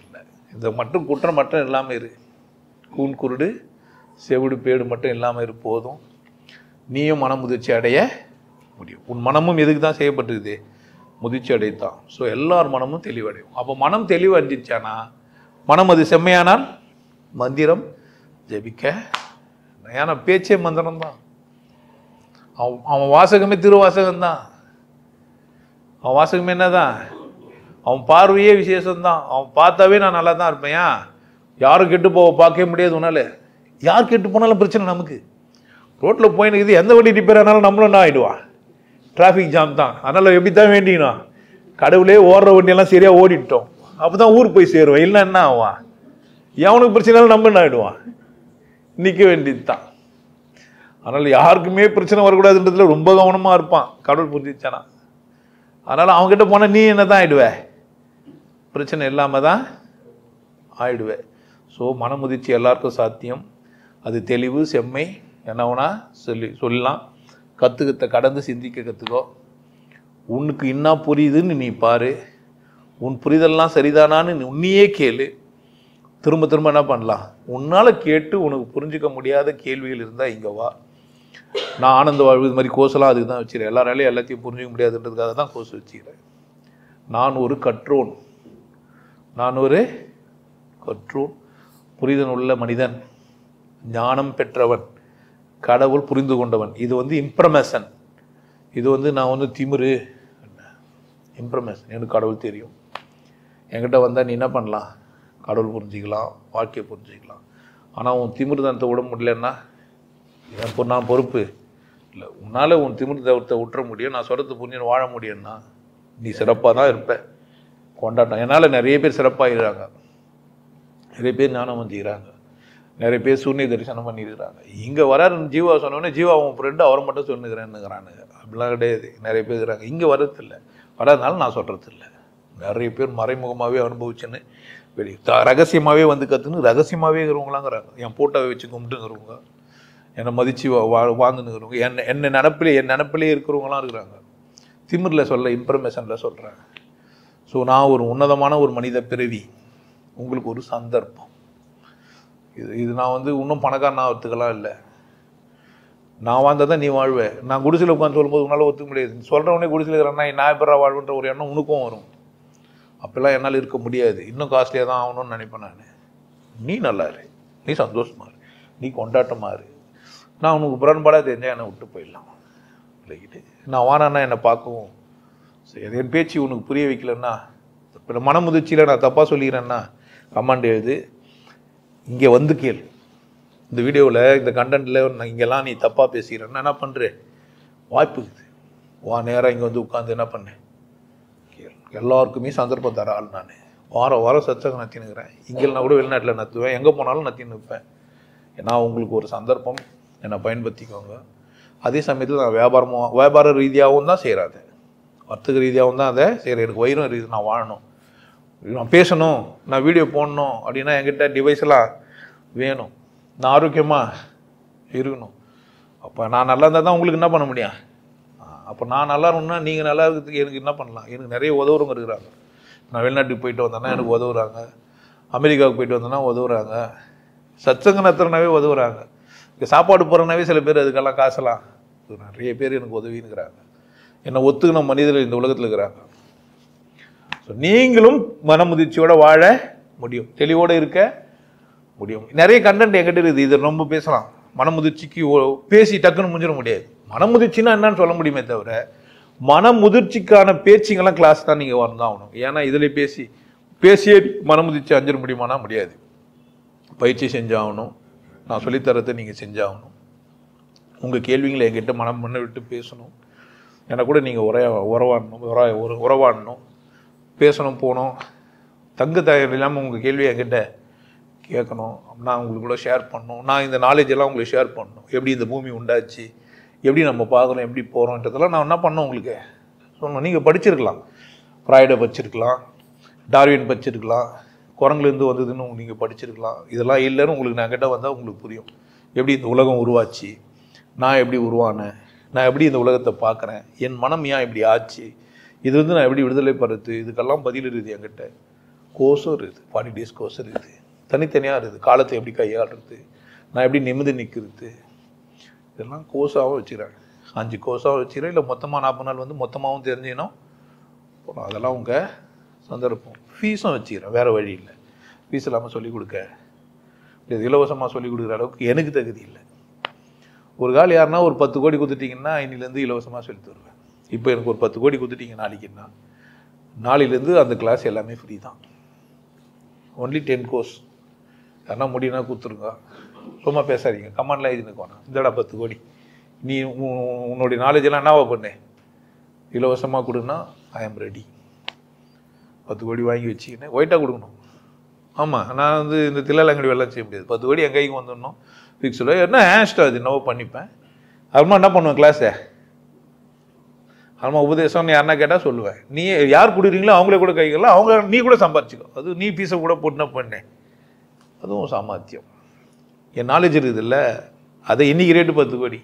இல்லை. இதை மட்டும் குற்றம் மட்டும் இல்லாமல் இரு. கூன் குருடு செவிடு பேடு மட்டும் இல்லாமல் இரு, போதும். நீயும் மன முதிர்ச்சி அடைய முடியும். உன் மனமும் எதுக்கு தான் செய்யப்பட்டிருக்குது? முதிர்ச்சி அடைத்தான். ஸோ எல்லார் மனமும் தெளிவடையும். அப்போ மனம் தெளிவடைஞ்சிச்சானா, மனம் அது செம்மையானால் மந்திரம் ஜபிக்க. ஏன்னா பேச்சே மந்திரம் தான். அவன் வாசகமே திருவாசகம்தான். அவன் வாசகமே என்னதான்? அவன் பார்வையே விசேஷம்தான். அவன் பார்த்தாவே நான் நல்லா தான் இருப்பேன். யாரும் கெட்டு பார்க்கவே முடியாது உன்னால. யார் கெட்டு போனாலும் பிரச்சனை நமக்கு. ரோட்டில் போயினுக்குது, எந்த வண்டி ரிப்பேர் ஆனாலும் நம்மளும் என்ன ஆகிடுவான்? டிராஃபிக் ஜாம் தான். அதனால் எப்படி தான் வேண்டிக்கணும், கடவுளே ஓடுற வண்டியெல்லாம் சரியாக ஓடிட்டோம், அப்போ தான் ஊருக்கு போய் சேருவோம். இல்லை என்ன ஆவான்? எவனுக்கு பிரச்சனைனாலும் நம்ம என்ன ஆகிடுவான்? நிற்க வேண்டியது தான். அதனால் யாருக்குமே பிரச்சனை வரக்கூடாதுன்றதுல ரொம்ப கவனமாக இருப்பான் கடவுள் புரிஞ்சிச்சானா. அதனால் அவங்ககிட்ட போனால் நீ என்ன தான் ஆகிடுவே? பிரச்சனை இல்லாமல் தான் ஆயிடுவே. ஸோ மனமுதிர்ச்சி எல்லாருக்கும் சாத்தியம். அது தெளிவு செம்மை என்னவனா சொல்லலாம். கற்றுக்கத்தை கடந்து சிந்திக்க கற்றுக்கோ. உனக்கு என்ன புரியுதுன்னு நீ பாரு. உன் புரிதல்லாம் சரிதானான்னு உன்னையே கேளு. திரும்ப திரும்ப என்ன பண்ணலாம், உன்னால் கேட்டு உனக்கு புரிஞ்சிக்க முடியாத கேள்விகள் இருந்தால் இங்கே வா. நான் ஆனந்த வாழ்வு இது மாதிரி கோர்ஸ்லாம் அதுக்கு தான் வச்சுக்கிறேன். எல்லாராலையும் எல்லாத்தையும் புரிஞ்சிக்க முடியாதுன்றதுக்காக தான் கோர்ஸ் வச்சுக்கிறேன். நான் ஒரு கற்றோன், நான் ஒரு கற்றோன், புரிதல் உள்ள மனிதன், ஞானம் பெற்றவன், கடவுள் புரிந்து கொண்டவன். இது வந்து இம்ப்ரமேஷன். இது வந்து நான் வந்து திமிரு, இம்ப்ரமேஷன். எனக்கு கடவுள் தெரியும். என்கிட்ட வந்தால் நீ என்ன பண்ணலாம், கடவுள் புரிஞ்சிக்கலாம், வாழ்க்கையை புரிஞ்சிக்கலாம். ஆனால் உன் திமிர்தனத்தை விட முடியலன்னா நான் பொறுப்பு இல்லை. உன்னால் உன் திமிர்தனத்தை விட்டுற முடியும், நான் சொல்கிறது புரிஞ்சு வாழ முடியும்னா நீ சிறப்பாக தான் இருப்ப. கொண்டாட்டம். என்னால் நிறைய பேர் சிறப்பாகிறாங்க, நிறைய பேர் ஞானம் வந்துக்கிறாங்க, நிறைய பேர் சூன்ய தரிசனம் பண்ணியிருக்கிறாங்க. இங்கே வர ஜீவா சொன்னோடனே ஜீவா அவன் ஃப்ரெண்டு அவரை மட்டும் சொன்னுக்கிறேன்னுங்கிறானுங்க. அப்படிலாம் கிடையாது. நிறைய பேர் இருக்கிறாங்க. இங்கே வர்றதில்லை, வராதனால நான் சொல்கிறதில்ல. நிறைய பேர் மறைமுகமாகவே அனுபவிச்சுன்னு வெளியே ரகசியமாகவே வந்து கற்றுன்னு ரகசியமாகவே இருக்கிறவங்களாங்கிறாங்க. என் போட்டோவை வச்சு கும்பிட்டுங்கிறவங்க, என்னை மதித்து வாழ்ந்துன்னுக்கிறவங்க, என் நினப்பிலே இருக்கிறவங்களாம் இருக்கிறாங்க. திமிரில் சொல்ல, இன்ஃபர்மேஷனில் சொல்கிறாங்க. ஸோ நான் ஒரு உன்னதமான ஒரு மனித பிறவி, உங்களுக்கு ஒரு சந்தர்ப்பம். இது நான் வந்து இன்னும் பணக்காரன் ஆகிறதுக்கெல்லாம் இல்லை. நான் வாழ்ந்தால் தான் நீ வாழ்வேன். நான் குடிசையில் உட்காந்து சொல்லும்போது உன்னால் ஒத்துக்க முடியாது. சொல்கிறவனே குடிசையில் இருக்கிறேன்னா நான் எப்படா வாழ்வுன்ற ஒரு எண்ணம் உனக்கும் வரும். அப்போல்லாம் என்னால் இருக்க முடியாது, இன்னும் காஸ்ட்லியாக தான் ஆகணும்னு நினைப்பேன் நான். நீ நல்லா இரு, நீ சந்தோஷமா இரு, நீ கொண்டாட்டமாக இரு. நான் உனக்கு புறன்பாடாக தெரிஞ்சால் என்னை விட்டு போயிடலாம் இல்லைக்கிட்டு. நான் வானான்னா என்னை பார்க்கவும் சரி. என் பேச்சு உனக்கு புரிய வைக்கலன்னா, இப்போ மனமுதிர்ச்சியில் நான் தப்பாக சொல்லிக்கிறேன்னா கமாண்ட் எழுது, இங்கே வந்து கேள். இந்த வீடியோவில் இந்த கண்டென்ட்டில் நான் இங்கெல்லாம் நீ தப்பாக பேசிக்கிறேன்னா என்ன பண்ணுறேன், வாய்ப்பு இருக்குது. வா நேராக இங்கே வந்து உட்காந்து என்ன பண்ணேன் கேள். எல்லாருக்குமே சந்தர்ப்பம் தர ஆள் நான். வாரம் சச்சங்க நத்தினுக்கிறேன். இங்கேனா கூட வெளிநாட்டில் நத்துவேன், எங்கே போனாலும் நத்தின்னு நிற்பேன். ஏன்னா உங்களுக்கு ஒரு சந்தர்ப்பம், என்னை பயன்படுத்திக்கோங்க. அதே சமயத்தில் நான் வியாபார ரீதியாகவும் தான் செய்கிறேன், அதை வர்த்தக ரீதியாகவும் தான் அதை செய்கிறேன். எனக்கு வயிறும் ரீதி, நான் வாழணும், நான் பேசணும், நான் வீடியோ போடணும் அப்படின்னா என்கிட்ட டிவைஸ் எல்லாம் வேணும். நான் ஆரோக்கியமாக இருக்கணும். அப்போ நான் நல்லா இருந்தால் தான் உங்களுக்கு என்ன பண்ண முடியும். அப்போ நான் நல்லா இருக்கணும்னா நீங்கள் நல்லா இருக்கிறதுக்கு எனக்கு என்ன பண்ணலாம். எனக்கு நிறைய உதவுறவங்க இருக்கிறாங்க. நான் வெளிநாட்டுக்கு போயிட்டு வந்தேன்னா எனக்கு உதவுறாங்க, அமெரிக்காவுக்கு போயிட்டு வந்தேன்னா உதவுறாங்க, சச்சங்க நத்துறனாவே உதவுறாங்க, இங்கே சாப்பாடு போகிறனாவே சில பேர் அதுக்கெல்லாம் காசெல்லாம் நிறைய பேர் எனக்கு உதவினுக்கிறாங்க. என்னை ஒத்துக்கின மனிதர்கள் இந்த உலகத்தில் இருக்கிறாங்க. ஸோ நீங்களும் மனமுதிர்ச்சியோடு வாழ முடியும், தெளிவோடு இருக்க முடியும். நிறைய கண்டென்ட் என்கிட்ட இருக்குது, இதை ரொம்ப பேசலாம். மனமுதிர்ச்சிக்கு பேசி டக்குன்னு முடிஞ்சிட முடியாது. மனமுதிர்ச்சின்னா என்னன்னு சொல்ல முடியுமே தவிர, மனமுதிர்ச்சிக்கான பேச்சுங்கெல்லாம் கிளாஸ் தான் நீங்கள் வந்தாகணும். ஏன்னா இதில் பேசியே மனமுதிர்ச்சி அஞ்சிட முடியுமானா முடியாது. பயிற்சி செஞ்சாகணும், நான் சொல்லித்தரத்தை நீங்கள் செஞ்சாகணும். உங்கள் கேள்விங்களை என்கிட்ட மன விட்டு பேசணும். எனக்கு கூட நீங்கள் உறவாடணும், பேசணும், போகணும். தங்கு தயார் இல்லாமல் உங்கள் கேள்வியை என்கிட்ட கேட்கணும். நான் உங்களுக்கு கூட ஷேர் பண்ணணும். நான் இந்த நாலேஜ் எல்லாம் உங்களுக்கு ஷேர் பண்ணணும். எப்படி இந்த பூமி உண்டாச்சு, எப்படி நம்ம பார்க்குறோம், எப்படி போகிறோன்றதெல்லாம் நான் என்ன பண்ணோம் உங்களுக்கு சொல்லணும். நீங்கள் படிச்சிருக்கலாம், ஃப்ராய்டை படிச்சிருக்கலாம், டார்வின் படிச்சிருக்கலாம், குரங்குலேருந்து வந்ததுன்னு நீங்கள் படிச்சிருக்கலாம். இதெல்லாம் இல்லைன்னு உங்களுக்கு நான் கிட்ட வந்தால் உங்களுக்கு புரியும். எப்படி இந்த உலகம் உருவாச்சு, நான் எப்படி உருவானேன், நான் எப்படி இந்த உலகத்தை பார்க்குறேன், என் மனம் ஏன் இப்படி ஆச்சு, இது வந்து நான் எப்படி விடுதலை படுறது, இதுக்கெல்லாம் பதில் இருக்குது. என்கிட்ட கோர்ஸும் இருக்குது, 40 days கோர்ஸ் இருக்குது, தனித்தனியாக இருக்குது. காலத்தை எப்படி கையாளுறது, நான் எப்படி நிமிர்ந்து நிற்கிறது, இதெல்லாம் கோர்ஸாகவும் வச்சுக்கிறேன். 5 கோர்ஸாகவும் வச்சுக்கிறேன். இல்லை மொத்தமாக 40 நாள் வந்து மொத்தமாகவும் தெரிஞ்சுக்கணும் போகிறோம். அதெல்லாம் உங்கள் சந்தர்ப்பம். ஃபீஸும் வச்சுக்கிறேன், வேறு வழி இல்லை. ஃபீஸ் இல்லாமல் சொல்லிக் கொடுக்க, இது இலவசமாக சொல்லிக் கொடுக்குற அளவுக்கு எனக்கு தகுதி இல்லை. ஒரு கால் யாருன்னா ஒரு 10 கோடி கொடுத்துட்டிங்கன்னா இன்னிலேருந்து இலவசமாக சொல்லி தருவேன். இப்போ எனக்கு ஒரு 10 கோடி கொடுத்துட்டீங்க நாளைக்குன்னா, நாளையிலேருந்து அந்த கிளாஸ் எல்லாமே ஃப்ரீ தான். Only 10 course. யாருன்னா முடியும்னா கொடுத்துருங்க. சும்மா பேசாதீங்க, கமெண்ட்லாம் எழுதினுக்கு வேணாம். இந்தடா 10 கோடி, நீ உன்னுடைய நாலேஜெல்லாம் என்னவா பண்ணு, இலவசமாக கொடுன்னா ஐ ஆம் ரெடி. 10 கோடி வாங்கி வச்சுக்கினேன், ஒயிட்டாக கொடுக்கணும். ஆமாம், நான் வந்து இந்த தில்லாலங்கடி வெள்ளம் செய்ய முடியாது. 10 கோடி என் கைக்கு வந்துடணும் ஃபிக்ஸ்டு. என்ன ஹேஷ்டா அது என்னவோ பண்ணிப்பேன். அப்புறமா என்ன பண்ணுவேன், கிளாஸை அப்புறமா உபதேசம்னு யாருன்னா கேட்டால் சொல்லுவேன். நீ யார் கொடுக்குறீங்களோ அவங்களே கூட கைக்கலாம், அவங்க நீ கூட சம்பாரிச்சிக்கோ. அது நீ பீஸை கூட போட்டுனா பண்ணேன், அதுவும் சாமர்த்தியம். என் நாலேஜ் இருக்குது இல்லை, அதை இன்னைக்கு ரேட்டு 10 கோடி.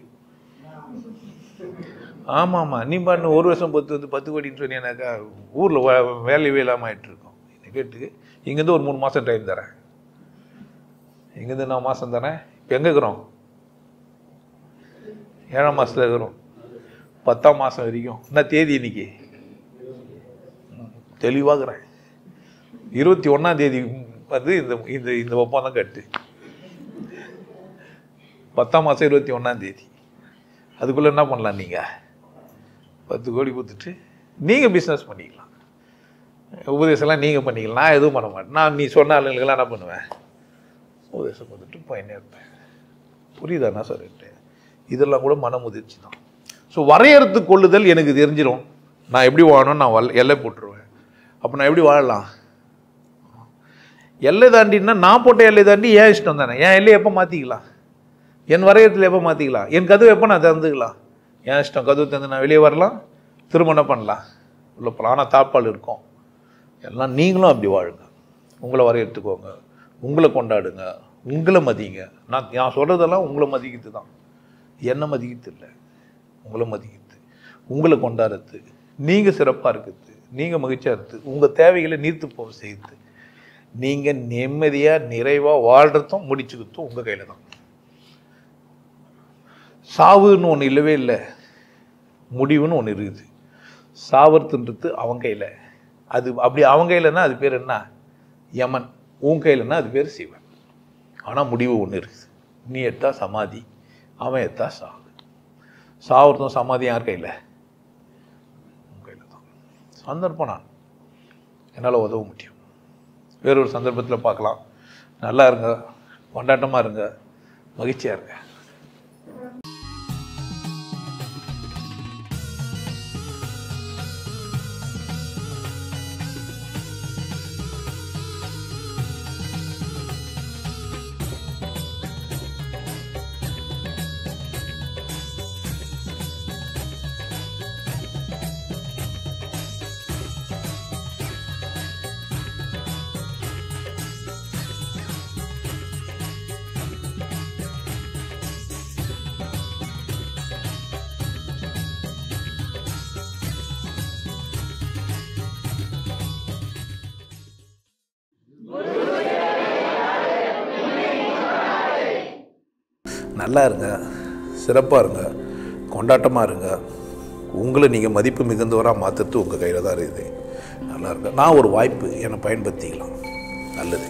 ஆமாம், நீ பண்ணு ஒரு வருஷம் 10 கோடின்னு சொன்னீங்கன்னாக்கா ஊரில் வேலையே இல்லாமல் ஆகிட்டு இருக்கோம். கேட்டு இங்கேருந்து ஒரு 3 மாதம் டைம் தரேன், எங்கேருந்து நான் மாதம் தானே இப்போ எங்கே இருக்கிறோம்? 7ஆம் மாதத்தில் இருக்கிறோம். 10ஆம் மாதம் வரைக்கும் என்ன தேதி இன்னைக்கு? தெளிவாகிறேன். 21ஆம் தேதி வந்து இந்த இந்த இந்த ஒப்பந்தம் கட்டு. 10ஆம் மாதம் 21ஆம் தேதி. அதுக்குள்ளே என்ன பண்ணலாம்? நீங்கள் 10 கோடி கொடுத்துட்டு நீங்கள் பிஸ்னஸ் பண்ணிக்கலாம். உபதேசம்லாம் நீங்கள் பண்ணிக்கலாம். நான் எதுவும் பண்ண மாட்டேன். நான் நீ சொன்ன ஆளுங்களுக்கெல்லாம் என்ன பண்ணுவேன்? உபதேசம் கொடுத்துட்டு போயின்னே இருப்பேன். புரியுதா நான் சொல்லிட்டு? இதெல்லாம் கூட மன முதிர்ச்சி தான். ஸோ வரையறுத்து கொள்ளுதல் எனக்கு தெரிஞ்சிடும். நான் எப்படி வாழணும்னு நான் எல்லை போட்டுருவேன். அப்போ நான் எப்படி வாழலாம்? எல்லை தாண்டின்னா நான் போட்ட எல்லை தாண்டி ஏன் இஷ்டம் தானே. என் எல்லையை எப்போ மாற்றிக்கலாம்? என் வரையறத்தில் எப்போ மாற்றிக்கலாம்? என் கதவு எப்போ நான் திறந்துக்கலாம்? என் இஷ்டம். கதவு திறந்து நான் வெளியே வரலாம், திருமணம் பண்ணலாம், உள்ள போகலாம். ஆனால் தாப்பால் இருக்கும். எல்லாம் நீங்களும் அப்படி வாழுங்க. உங்களை வரையறுத்துக்கோங்க, உங்களை கொண்டாடுங்க, உங்களை மதிங்க. நான் சொல்கிறதெல்லாம் உங்களை மதிக்கிறது தான், என்னை மதிக்கிறது இல்லை. உங்களை மதிக்கிறது, உங்களை கொண்டாடுறது, நீங்கள் சிறப்பாக இருக்கிறது, நீங்கள் மகிழ்ச்சியாக இருக்குது, உங்கள் தேவைகளை நீர்த்து போக செய்யுது, நீங்கள் நிம்மதியாக நிறைவாக வாழ்கிறதும் முடிச்சுக்கிறதும் உங்கள் கையில் தான். சாவுன்னு ஒன்று இல்லவே இல்லை, முடிவுன்னு ஒன்று இருக்குது. சாவறதுன்றது அவங்க கையில். அது அப்படி அவங்க கையிலன்னா அது பேர் என்ன? யமன். உன் கையிலன்னா அது பேர் சிவன். ஆனால் முடிவு ஒன்று இருக்குது. நீ எடுத்தா சமாதி, அவன் எடுத்தா சாவு. சாவறதும் சமாதி யார் கையில்? உன் கையில் தான். சந்தர்ப்பம் நான் என்னால் உதவ முடியும். வேறொரு சந்தர்ப்பத்தில் பார்க்கலாம். நல்லா இருங்க, கொண்டாட்டமாக இருங்க, மகிழ்ச்சியாக இருங்க. நல்லா இருங்க, சிறப்பாக இருங்க, கொண்டாட்டமாக இருங்க. உங்களை நீங்கள் மதிப்பு மிகுந்தவராக மாற்றுறது உங்கள் கையில் தான் இருக்குது. நல்லா இருங்க. நான் ஒரு வாய்ப்பு, என்னை பயன்படுத்திக்கலாம். நல்லது.